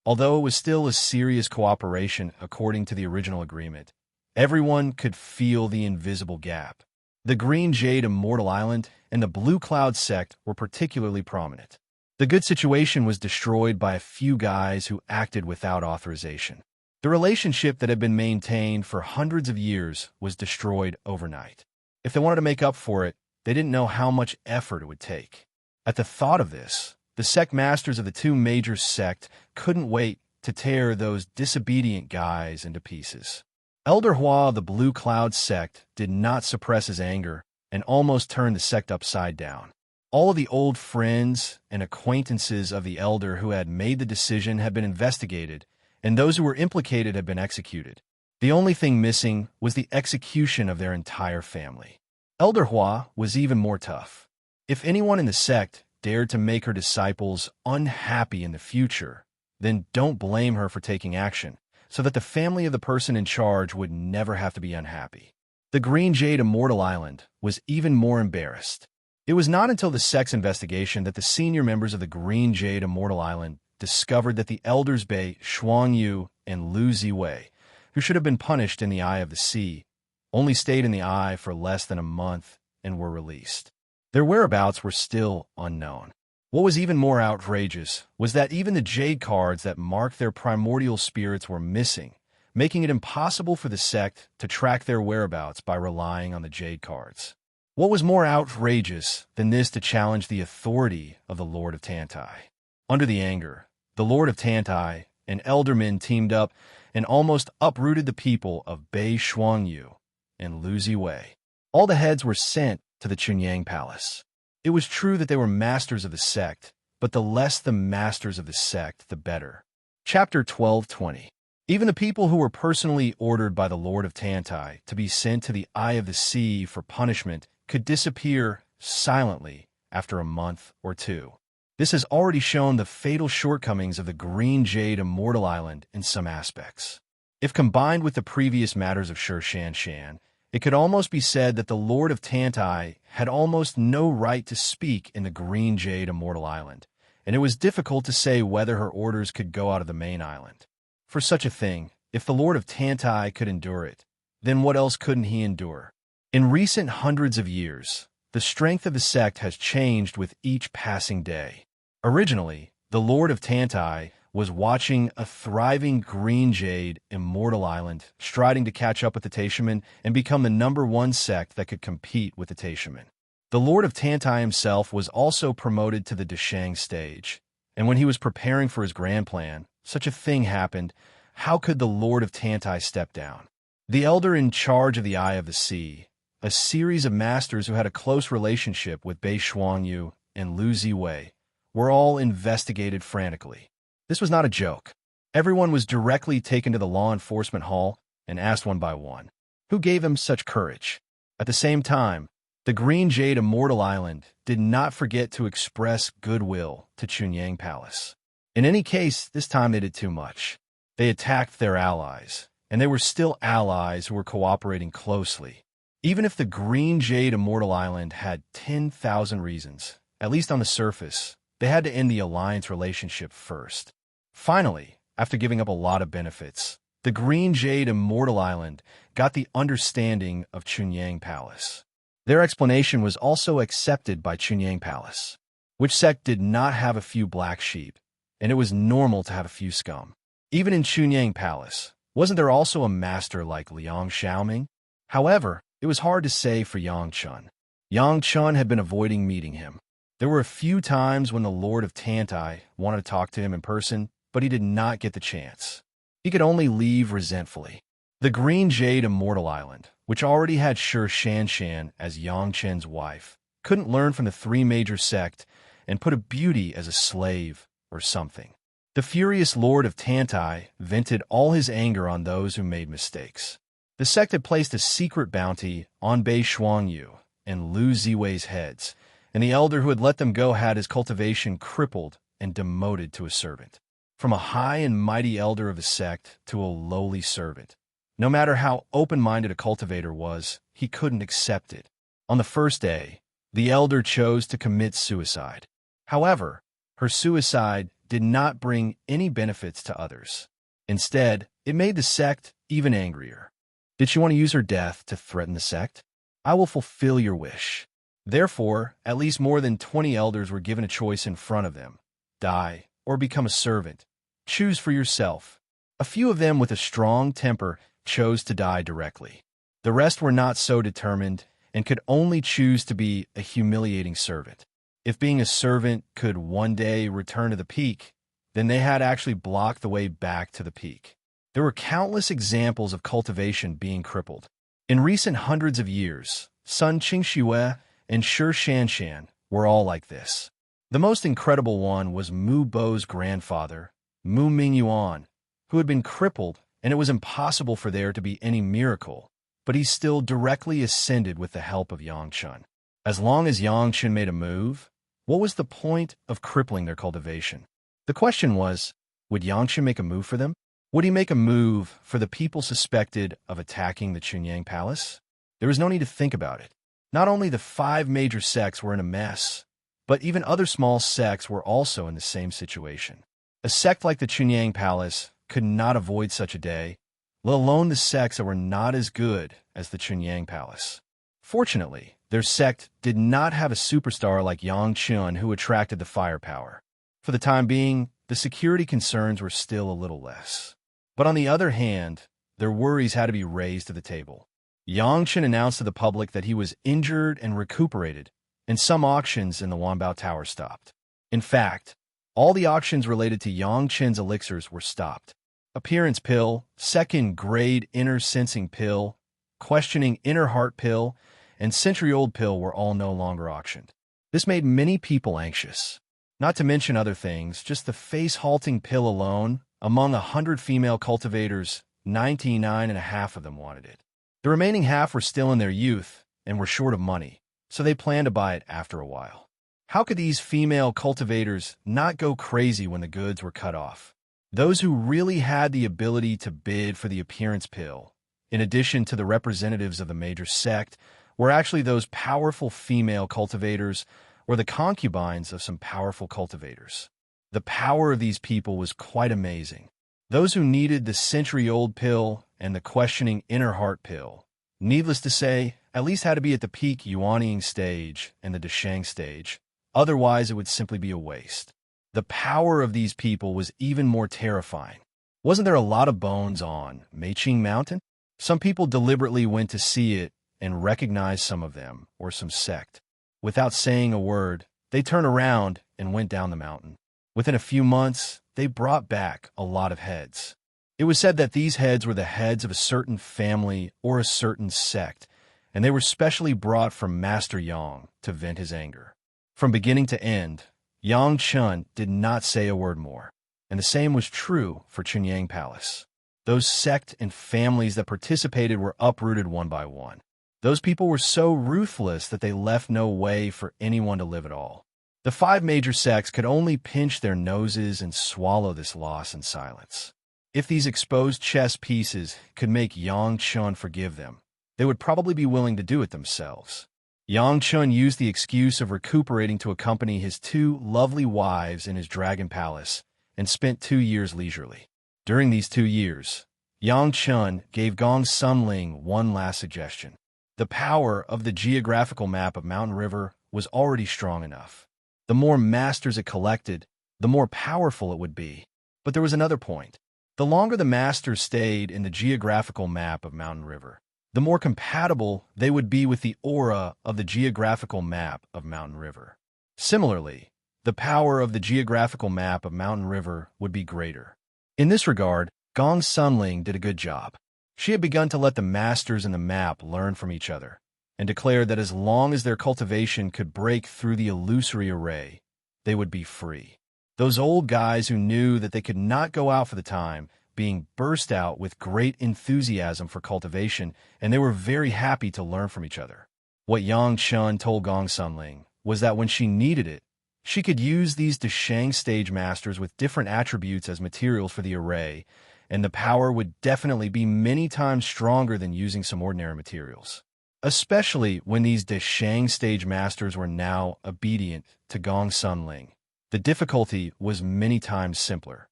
Although it was still a serious cooperation according to the original agreement, everyone could feel the invisible gap. The Green Jade Immortal Island and the Blue Cloud sect were particularly prominent. The good situation was destroyed by a few guys who acted without authorization. The relationship that had been maintained for hundreds of years was destroyed overnight. If they wanted to make up for it, they didn't know how much effort it would take. At the thought of this, the sect masters of the 2 major sects couldn't wait to tear those disobedient guys into pieces. Elder Hua of the Blue Cloud sect did not suppress his anger and almost turned the sect upside down. All of the old friends and acquaintances of the elder who had made the decision had been investigated, and those who were implicated had been executed. The only thing missing was the execution of their entire family. Elder Hua was even more tough. If anyone in the sect dared to make her disciples unhappy in the future, then don't blame her for taking action, so that the family of the person in charge would never have to be unhappy. The Green Jade Immortal Island was even more embarrassed. It was not until the sex investigation that the senior members of the Green Jade Immortal Island discovered that the elders Bei Shuangyu and Lu Ziwei, who should have been punished in the Eye of the Sea, only stayed in the Eye for less than a month and were released. Their whereabouts were still unknown. What was even more outrageous was that even the jade cards that marked their primordial spirits were missing, making it impossible for the sect to track their whereabouts by relying on the jade cards. What was more outrageous than this to challenge the authority of the Lord of Tantai? Under the anger, the Lord of Tantai and Eldermen teamed up and almost uprooted the people of Bei Shuangyu and Lu Ziwei. All the heads were sent to the Chunyang Palace. It was true that they were masters of the sect, but the less the masters of the sect, the better. Chapter 12:20. Even the people who were personally ordered by the Lord of Tantai to be sent to the Eye of the Sea for punishment could disappear silently after a month or two. This has already shown the fatal shortcomings of the Green Jade Immortal Island in some aspects. If combined with the previous matters of Shan, it could almost be said that the Lord of Tantai had almost no right to speak in the Green Jade Immortal Island, and it was difficult to say whether her orders could go out of the main island. For such a thing, if the Lord of Tantai could endure it, then what else couldn't he endure? In recent hundreds of years, the strength of the sect has changed with each passing day. Originally, the Lord of Tantai was watching a thriving Green Jade Immortal Island striding to catch up with the Taishaman and become the #1 sect that could compete with the Taishaman. The Lord of Tantai himself was also promoted to the Dashang stage, and when he was preparing for his grand plan, such a thing happened. How could the Lord of Tantai step down? The elder in charge of the Eye of the Sea, a series of masters who had a close relationship with Bei Shuangyu and Lu Ziwei, were all investigated frantically. This was not a joke. Everyone was directly taken to the law enforcement hall and asked one by one, who gave him such courage? At the same time, the Green Jade Immortal Island did not forget to express goodwill to Chunyang Palace. In any case, this time they did too much. They attacked their allies, and they were still allies who were cooperating closely. Even if the Green Jade Immortal Island had 10,000 reasons, at least on the surface, they had to end the alliance relationship first. Finally, after giving up a lot of benefits, the Green Jade Immortal Island got the understanding of Chunyang Palace. Their explanation was also accepted by Chunyang Palace, which sect did not have a few black sheep, and it was normal to have a few scum. Even in Chunyang Palace, wasn't there also a master like Liang Xiaoming? However, it was hard to say for Yang Chun. Yang Chun had been avoiding meeting him. There were a few times when the Lord of Tantai wanted to talk to him in person, but he did not get the chance. He could only leave resentfully. The Green Jade Immortal Island, which already had Shan as Yang Chen's wife, couldn't learn from the three major sect and put a beauty as a slave or something. The furious Lord of Tantai vented all his anger on those who made mistakes. The sect had placed a secret bounty on Bei Shuangyu and Lu Ziwei's heads, and the elder who had let them go had his cultivation crippled and demoted to a servant. From a high and mighty elder of the sect to a lowly servant. No matter how open-minded a cultivator was, he couldn't accept it. On the first day, the elder chose to commit suicide. However, her suicide did not bring any benefits to others. Instead, it made the sect even angrier. Did she want to use her death to threaten the sect? I will fulfill your wish. Therefore, at least more than 20 elders were given a choice in front of them. Die, or become a servant. Choose for yourself. A few of them with a strong temper chose to die directly. The rest were not so determined and could only choose to be a humiliating servant. If being a servant could one day return to the peak, then they had actually blocked the way back to the peak. There were countless examples of cultivation being crippled. In recent hundreds of years, Sun Qingxue and Shi Shanshan were all like this. The most incredible one was Mu Bo's grandfather, Mu Mingyuan, who had been crippled, and it was impossible for there to be any miracle, but he still directly ascended with the help of Yang Chun. As long as Yang Chun made a move, what was the point of crippling their cultivation? The question was, would Yang Chun make a move for them? Would he make a move for the people suspected of attacking the Chunyang Palace? There was no need to think about it. Not only the 5 major sects were in a mess, but even other small sects were also in the same situation. A sect like the Chunyang Palace could not avoid such a day, let alone the sects that were not as good as the Chunyang Palace. Fortunately, their sect did not have a superstar like Yang Chun who attracted the firepower. For the time being, the security concerns were still a little less. But on the other hand, their worries had to be raised to the table. Yang Chun announced to the public that he was injured and recuperated, and some auctions in the Wanbao Tower stopped. In fact, all the auctions related to Yang Chun's elixirs were stopped. Appearance Pill, Second-Grade Inner Sensing Pill, Questioning Inner Heart Pill, and Century-Old Pill were all no longer auctioned. This made many people anxious. Not to mention other things, just the face-halting pill alone, among 100 female cultivators, 99.5 of them wanted it. The remaining half were still in their youth and were short of money, so they planned to buy it after a while. How could these female cultivators not go crazy when the goods were cut off? Those who really had the ability to bid for the appearance pill, in addition to the representatives of the major sect, were actually those powerful female cultivators or the concubines of some powerful cultivators. The power of these people was quite amazing. Those who needed the century-old pill and the questioning inner heart pill, needless to say, at least had to be at the peak Yuanying stage and the Deshang stage. Otherwise, it would simply be a waste. The power of these people was even more terrifying. Wasn't there a lot of bones on Meiqing Mountain? Some people deliberately went to see it and recognized some of them, or some sect. Without saying a word, they turned around and went down the mountain. Within a few months, they brought back a lot of heads. It was said that these heads were the heads of a certain family or a certain sect, and they were specially brought from Master Yang to vent his anger. From beginning to end, Yang Chun did not say a word more, and the same was true for Chunyang Palace. Those sect and families that participated were uprooted one by one. Those people were so ruthless that they left no way for anyone to live at all. The 5 major sects could only pinch their noses and swallow this loss in silence. If these exposed chess pieces could make Yang Chun forgive them, they would probably be willing to do it themselves. Yang Chun used the excuse of recuperating to accompany his 2 lovely wives in his dragon palace and spent 2 years leisurely. During these 2 years, Yang Chun gave Gong Sunling one last suggestion. The power of the geographical map of Mountain River was already strong enough. The more masters it collected, the more powerful it would be. But there was another point. The longer the masters stayed in the geographical map of Mountain River, the more compatible they would be with the aura of the geographical map of Mountain River. Similarly, the power of the geographical map of Mountain River would be greater. In this regard, Gong Sunling did a good job. She had begun to let the masters in the map learn from each other, and declared that as long as their cultivation could break through the illusory array, they would be free. Those old guys who knew that they could not go out for the time, being burst out with great enthusiasm for cultivation, and they were very happy to learn from each other. What Yang Chun told Gong Sunling was that when she needed it, she could use these Deshang stage masters with different attributes as materials for the array, and the power would definitely be many times stronger than using some ordinary materials. Especially when these Deshang stage masters were now obedient to Gong Sunling. The difficulty was many times simpler.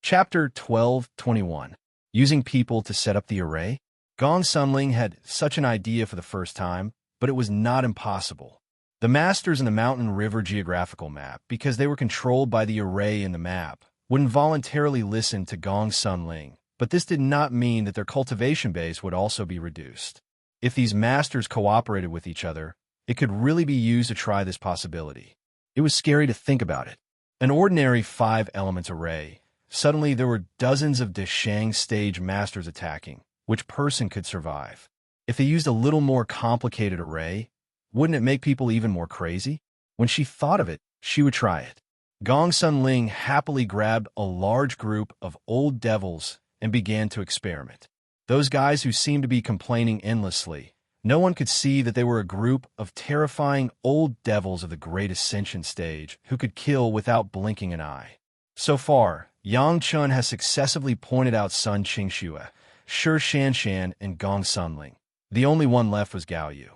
Chapter 12:21. Using people to set up the array? Gong Sunling had such an idea for the first time, but it was not impossible. The masters in the Mountain River geographical map, because they were controlled by the array in the map, would involuntarily listen to Gong Sunling, but this did not mean that their cultivation base would also be reduced. If these masters cooperated with each other, it could really be used to try this possibility. It was scary to think about it. An ordinary 5-element array, suddenly there were dozens of Deshang stage masters attacking. Which person could survive? If they used a little more complicated array, wouldn't it make people even more crazy? When she thought of it, she would try it. Gong Sunling happily grabbed a large group of old devils and began to experiment. Those guys who seemed to be complaining endlessly, no one could see that they were a group of terrifying old devils of the Great Ascension stage who could kill without blinking an eye. So far, Yang Chun has successively pointed out Sun Qingxue, Shi Shanshan, and Gong Sunling. The only one left was Gao Yu.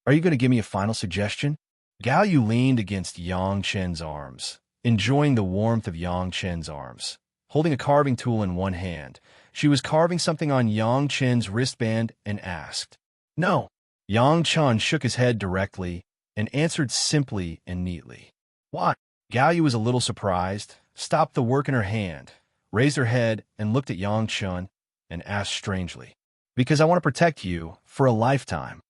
Are you going to give me a final suggestion? Gao Yu leaned against Yang Chen's arms, enjoying the warmth of Yang Chen's arms. Holding a carving tool in one hand, she was carving something on Yang Chen's wristband and asked, "No." Yang Chen shook his head directly and answered simply and neatly. "What?" Gao Yu was a little surprised, stopped the work in her hand, raised her head and looked at Yang Chen and asked strangely, "Because I want to protect you for a lifetime."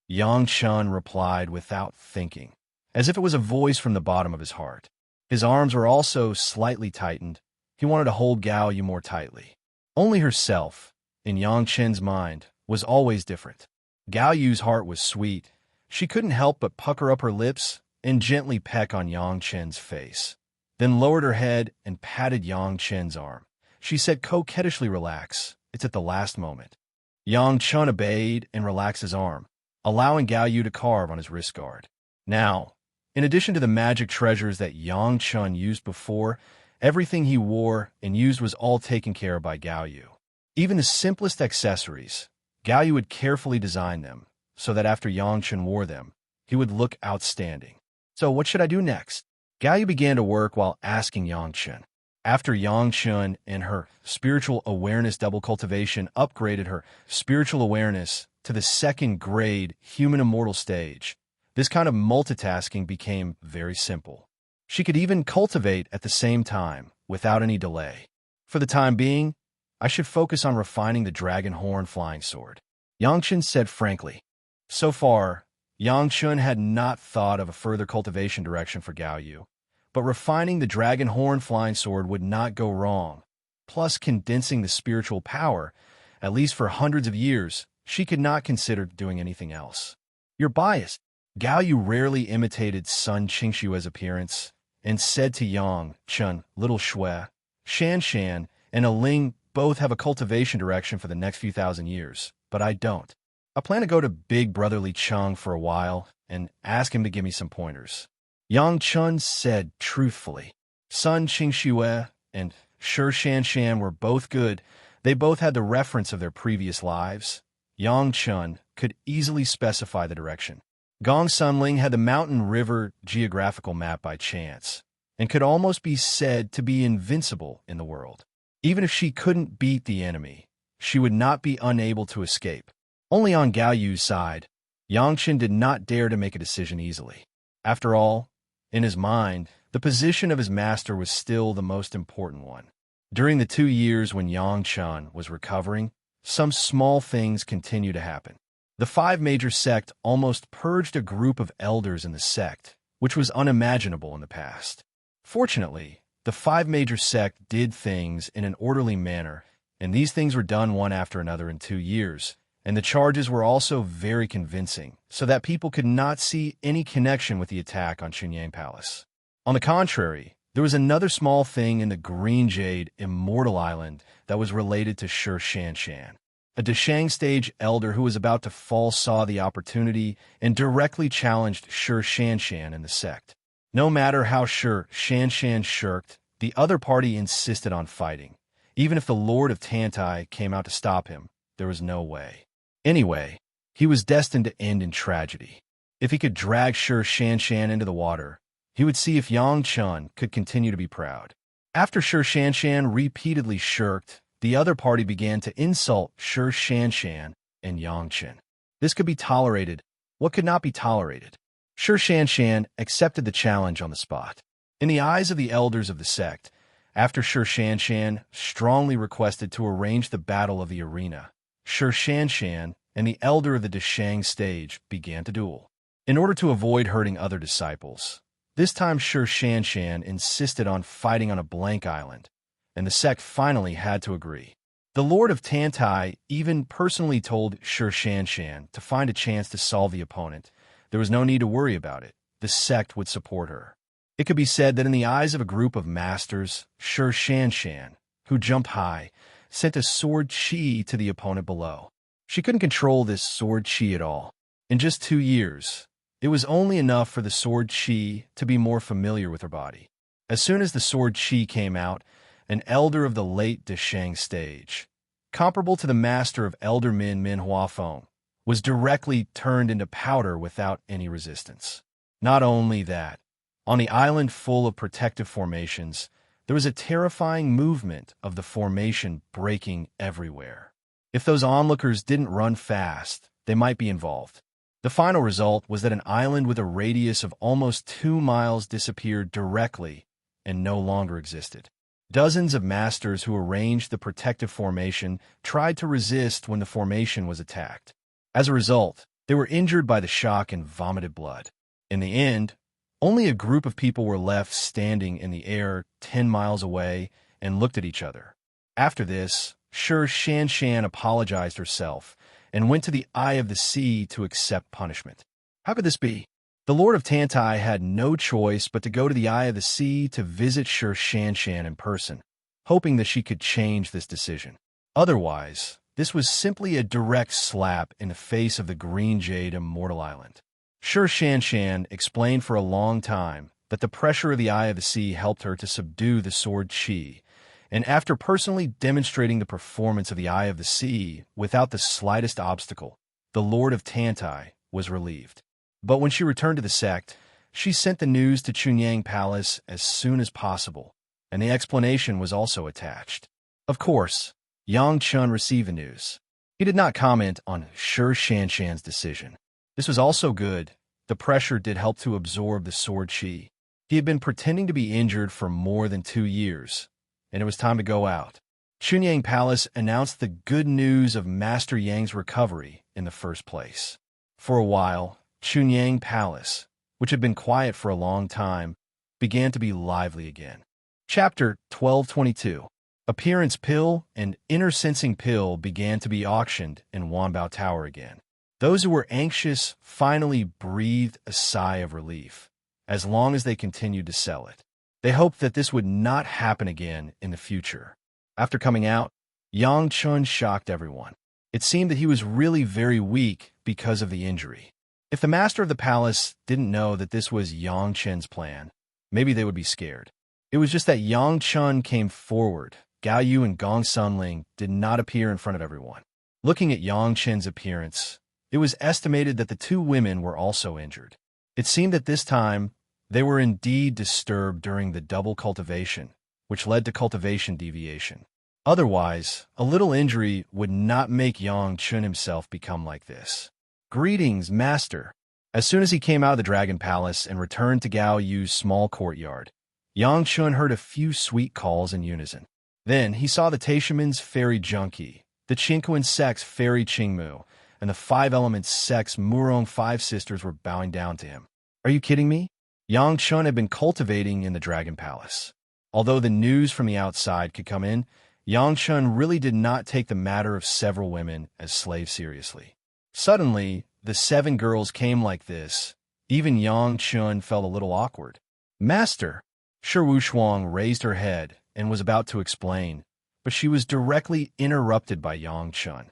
Yang Chen replied without thinking, as if it was a voice from the bottom of his heart. His arms were also slightly tightened. He wanted to hold Gao Yu more tightly. Only herself, in Yang Chen's mind, was always different. Gao Yu's heart was sweet. She couldn't help but pucker up her lips and gently peck on Yang Chen's face, then lowered her head and patted Yang Chen's arm. She said coquettishly, "Relax. It's at the last moment." Yang Chen obeyed and relaxed his arm, allowing Gao Yu to carve on his wrist guard. Now, in addition to the magic treasures that Yang Chen used before, everything he wore and used was all taken care of by Gao Yu. Even the simplest accessories, Gao Yu would carefully design them so that after Yang Chen wore them, he would look outstanding. "So what should I do next?" Gao Yu began to work while asking Yang Chen. After Yang Chen and her spiritual awareness double cultivation upgraded her spiritual awareness to the second grade human immortal stage, this kind of multitasking became very simple. She could even cultivate at the same time without any delay. "For the time being, I should focus on refining the dragon horn flying sword," Yang Chen said frankly. So far, Yang Chen had not thought of a further cultivation direction for Gao Yu, but refining the dragon horn flying sword would not go wrong. Plus, condensing the spiritual power, at least for hundreds of years, she could not consider doing anything else. "You're biased." Gao Yu rarely imitated Sun Qingshue's appearance and said to Yang Chen, "Little Shui, Shan Shan, and Ling both have a cultivation direction for the next few thousand years, but I don't. I plan to go to Big Brotherly Cheng for a while and ask him to give me some pointers." Yang Chen said truthfully. Sun Qingxue and Shi Shanshan were both good. They both had the reference of their previous lives. Yang Chen could easily specify the direction. Gong Sunling had the mountain river geographical map by chance, and could almost be said to be invincible in the world. Even if she couldn't beat the enemy, she would not be unable to escape. Only on Gao Yu's side, Yang Chen did not dare to make a decision easily. After all, in his mind, the position of his master was still the most important one. During the 2 years when Yang Chen was recovering, some small things continued to happen. The 5 major sect almost purged a group of elders in the sect, which was unimaginable in the past. Fortunately, the 5 major sect did things in an orderly manner, and these things were done one after another in 2 years, and the charges were also very convincing, so that people could not see any connection with the attack on Chunyang Palace. On the contrary, there was another small thing in the Green Jade Immortal Island that was related to Shi Shanshan. A Deshang stage elder who was about to fall saw the opportunity and directly challenged Shi Shanshan in the sect. No matter how Shi Shanshan shirked, the other party insisted on fighting. Even if the Lord of Tantai came out to stop him, there was no way. Anyway, he was destined to end in tragedy. If he could drag Shi Shanshan into the water, he would see if Yang Chen could continue to be proud. After Shi Shanshan repeatedly shirked, the other party began to insult Shi Shanshan and Yang Chen. This could be tolerated. What could not be tolerated? Shi Shanshan accepted the challenge on the spot. In the eyes of the elders of the sect, after Shi Shanshan strongly requested to arrange the battle of the arena, Shi Shanshan and the elder of the Deshang stage began to duel. In order to avoid hurting other disciples, this time Shi Shanshan insisted on fighting on a blank island, and the sect finally had to agree. The Lord of Tantai even personally told Shi Shanshan to find a chance to solve the opponent. There was no need to worry about it. The sect would support her. It could be said that in the eyes of a group of masters, Shi Shanshan, who jumped high, sent a sword chi to the opponent below. She couldn't control this sword chi at all. In just 2 years, it was only enough for the sword chi to be more familiar with her body. As soon as the sword chi came out, an elder of the late Deshang stage, comparable to the master of Elder Min Huafeng, was directly turned into powder without any resistance. Not only that, on the island full of protective formations, there was a terrifying movement of the formation breaking everywhere. If those onlookers didn't run fast, they might be involved. The final result was that an island with a radius of almost 2 miles disappeared directly and no longer existed. Dozens of masters who arranged the protective formation tried to resist when the formation was attacked. As a result, they were injured by the shock and vomited blood. In the end, only a group of people were left standing in the air 10 miles away and looked at each other. After this, Shan apologized herself and went to the Eye of the Sea to accept punishment. How could this be? The Lord of Tantai had no choice but to go to the Eye of the Sea to visit Shan in person, hoping that she could change this decision. Otherwise, this was simply a direct slap in the face of the Green Jade Immortal Island. Shan explained for a long time that the pressure of the Eye of the Sea helped her to subdue the sword Qi, and after personally demonstrating the performance of the Eye of the Sea without the slightest obstacle, the Lord of Tantai was relieved. But when she returned to the sect, she sent the news to Chunyang Palace as soon as possible, and the explanation was also attached. Of course, Yang Chun received the news. He did not comment on Shan's decision. This was also good. The pressure did help to absorb the sword Qi. He had been pretending to be injured for more than 2 years, and it was time to go out. Chunyang Palace announced the good news of Master Yang's recovery in the first place. For a while, Chunyang Palace, which had been quiet for a long time, began to be lively again. Chapter 1222. Appearance Pill and Inner Sensing Pill began to be auctioned in Wanbao Tower again. Those who were anxious finally breathed a sigh of relief, as long as they continued to sell it. They hoped that this would not happen again in the future. After coming out, Yang Chun shocked everyone. It seemed that he was really very weak because of the injury. If the master of the palace didn't know that this was Yang Chen's plan, maybe they would be scared. It was just that Yang Chun came forward. Gao Yu and Gong Sunling did not appear in front of everyone. Looking at Yang Chen's appearance, it was estimated that the 2 women were also injured. It seemed that this time, they were indeed disturbed during the double cultivation, which led to cultivation deviation. Otherwise, a little injury would not make Yang Chun himself become like this. Greetings, Master. As soon as he came out of the Dragon Palace and returned to Gao Yu's small courtyard, Yang Chun heard a few sweet calls in unison. Then he saw the Taishaman's Fairy Junkie, the Qingquan sect's Fairy Qingmu, and the 5 Elements sect's Murong 5 sisters were bowing down to him. Are you kidding me? Yang Chun had been cultivating in the Dragon Palace. Although the news from the outside could come in, Yang Chun really did not take the matter of several women as slaves seriously. Suddenly, the 7 girls came like this. Even Yang Chun felt a little awkward. Master! Shi Wushuang raised her head and was about to explain, but she was directly interrupted by Yang Chun.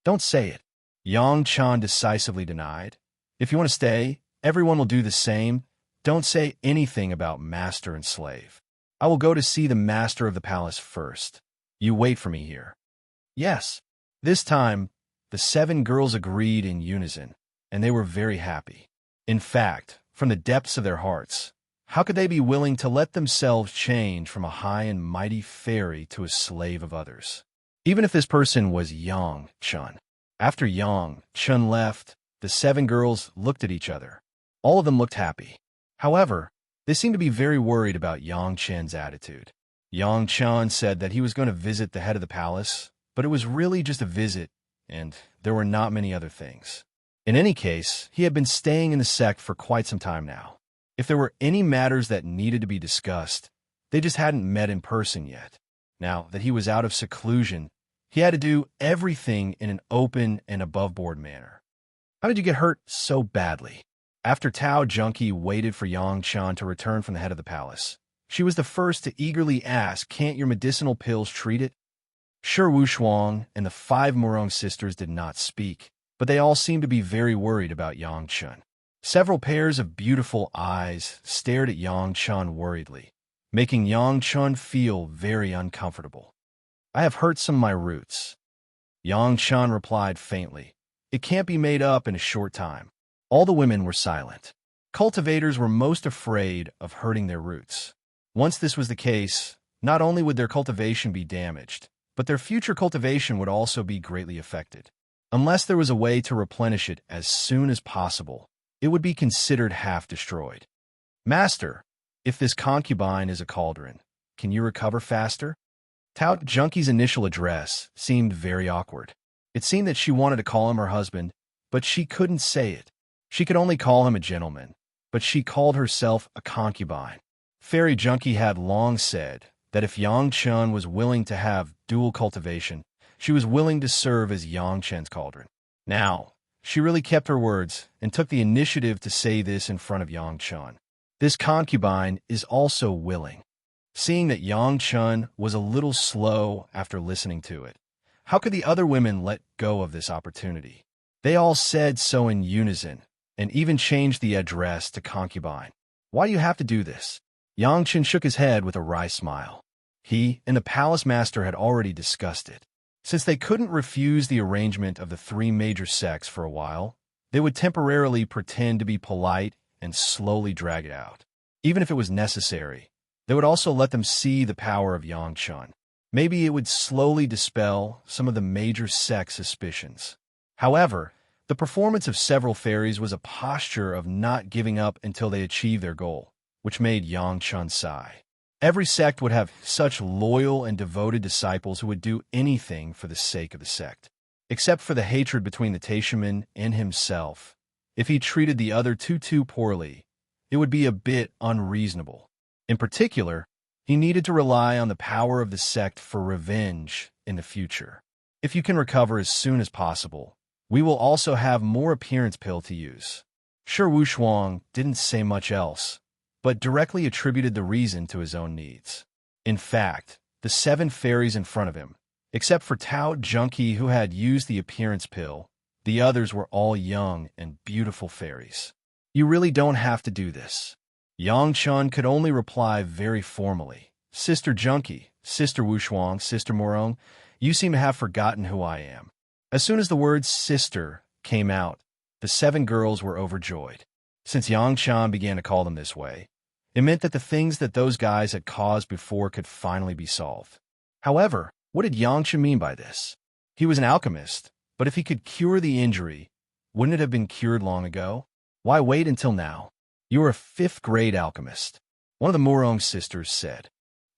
Don't say it. Yang Chun decisively denied. If you want to stay, everyone will do the same. Don't say anything about master and slave. I will go to see the master of the palace first. You wait for me here. Yes. This time, the 7 girls agreed in unison, and they were very happy. In fact, from the depths of their hearts, how could they be willing to let themselves change from a high and mighty fairy to a slave of others? Even if this person was Yang Chun. After Yang Chun left, the 7 girls looked at each other. All of them looked happy. However, they seemed to be very worried about Yang Chen's attitude. Yang Chun said that he was going to visit the head of the palace, but it was really just a visit, and there were not many other things. In any case, he had been staying in the sect for quite some time now. If there were any matters that needed to be discussed, they just hadn't met in person yet. Now that he was out of seclusion, he had to do everything in an open and above-board manner. How did you get hurt so badly? After Tao Junkie waited for Yang Chun to return from the head of the palace, she was the first to eagerly ask, can't your medicinal pills treat it? Shi Wushuang and the 5 Murong sisters did not speak, but they all seemed to be very worried about Yang Chun. Several pairs of beautiful eyes stared at Yang Chun worriedly, making Yang Chun feel very uncomfortable. I have hurt some of my roots. Yang Chun replied faintly, It can't be made up in a short time. All the women were silent. Cultivators were most afraid of hurting their roots. Once this was the case, not only would their cultivation be damaged, but their future cultivation would also be greatly affected. Unless there was a way to replenish it as soon as possible, it would be considered half destroyed. Master, if this concubine is a cauldron, can you recover faster? Tout Junkie's initial address seemed very awkward. It seemed that she wanted to call him her husband, but she couldn't say it. She could only call him a gentleman, but she called herself a concubine. Fairy Junkie had long said that if Yang Chun was willing to have dual cultivation, she was willing to serve as Yang Chen's cauldron. Now, she really kept her words and took the initiative to say this in front of Yang Chun. This concubine is also willing. Seeing that Yang Chun was a little slow after listening to it, how could the other women let go of this opportunity? They all said so in unison, and even changed the address to concubine. Why do you have to do this? Yang Chun shook his head with a wry smile. He and the palace master had already discussed it. Since they couldn't refuse the arrangement of the three major sects for a while, they would temporarily pretend to be polite and slowly drag it out. Even if it was necessary, they would also let them see the power of Yang Chun. Maybe it would slowly dispel some of the major sect suspicions. However, the performance of several fairies was a posture of not giving up until they achieved their goal, which made Yang Chun sigh. Every sect would have such loyal and devoted disciples who would do anything for the sake of the sect. Except for the hatred between the Taishaman and himself. If he treated the other two too poorly, it would be a bit unreasonable. In particular, he needed to rely on the power of the sect for revenge in the future. If you can recover as soon as possible, we will also have more appearance pill to use. Sure, Wu Shuang didn't say much else, but directly attributed the reason to his own needs. In fact, the 7 fairies in front of him, except for Tao Junkie who had used the appearance pill, the others were all young and beautiful fairies. You really don't have to do this. Yang Chun could only reply very formally. Sister Junkie, Sister Wu Shuang, Sister Morong, you seem to have forgotten who I am. As soon as the word sister came out, the 7 girls were overjoyed. Since Yang Chun began to call them this way, it meant that the things that those guys had caused before could finally be solved. However, what did Yang Chun mean by this? He was an alchemist, but if he could cure the injury, wouldn't it have been cured long ago? Why wait until now? You are a 5th-grade alchemist, one of the Morong sisters said.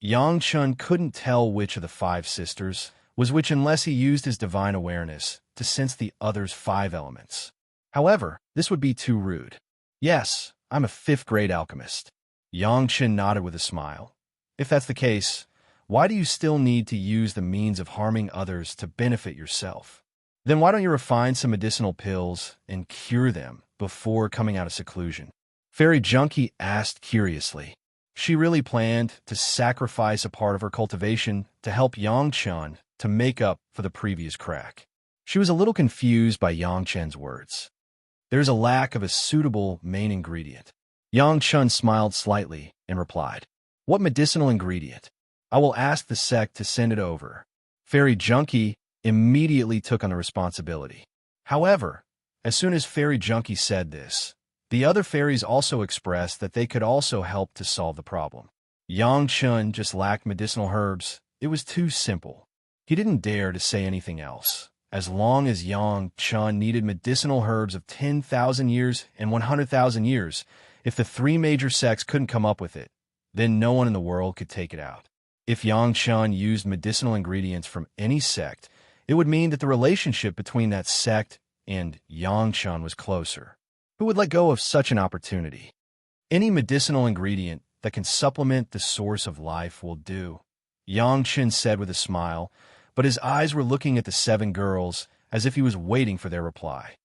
Yang Chun couldn't tell which of the 5 sisters was which unless he used his divine awareness to sense the other's 5 elements. However, this would be too rude. Yes, I'm a 5th-grade alchemist. Yang Chun nodded with a smile. If that's the case, why do you still need to use the means of harming others to benefit yourself? Then why don't you refine some medicinal pills and cure them before coming out of seclusion? Fairy Junkie asked curiously. She really planned to sacrifice a part of her cultivation to help Yang Chun to make up for the previous crack. She was a little confused by Yang Chun's words. There's a lack of a suitable main ingredient. Yang Chun smiled slightly and replied, What medicinal ingredient? I will ask the sect to send it over. Fairy Junkie immediately took on the responsibility. However, as soon as Fairy Junkie said this, the other fairies also expressed that they could also help to solve the problem. Yang Chun just lacked medicinal herbs. It was too simple. He didn't dare to say anything else. As long as Yang Chun needed medicinal herbs of 10,000 years and 100,000 years, if the 3 major sects couldn't come up with it, then no one in the world could take it out. If Yang Chun used medicinal ingredients from any sect, it would mean that the relationship between that sect and Yang Chun was closer. Who would let go of such an opportunity? Any medicinal ingredient that can supplement the source of life will do, Yang Chun said with a smile, but his eyes were looking at the 7 girls as if he was waiting for their reply.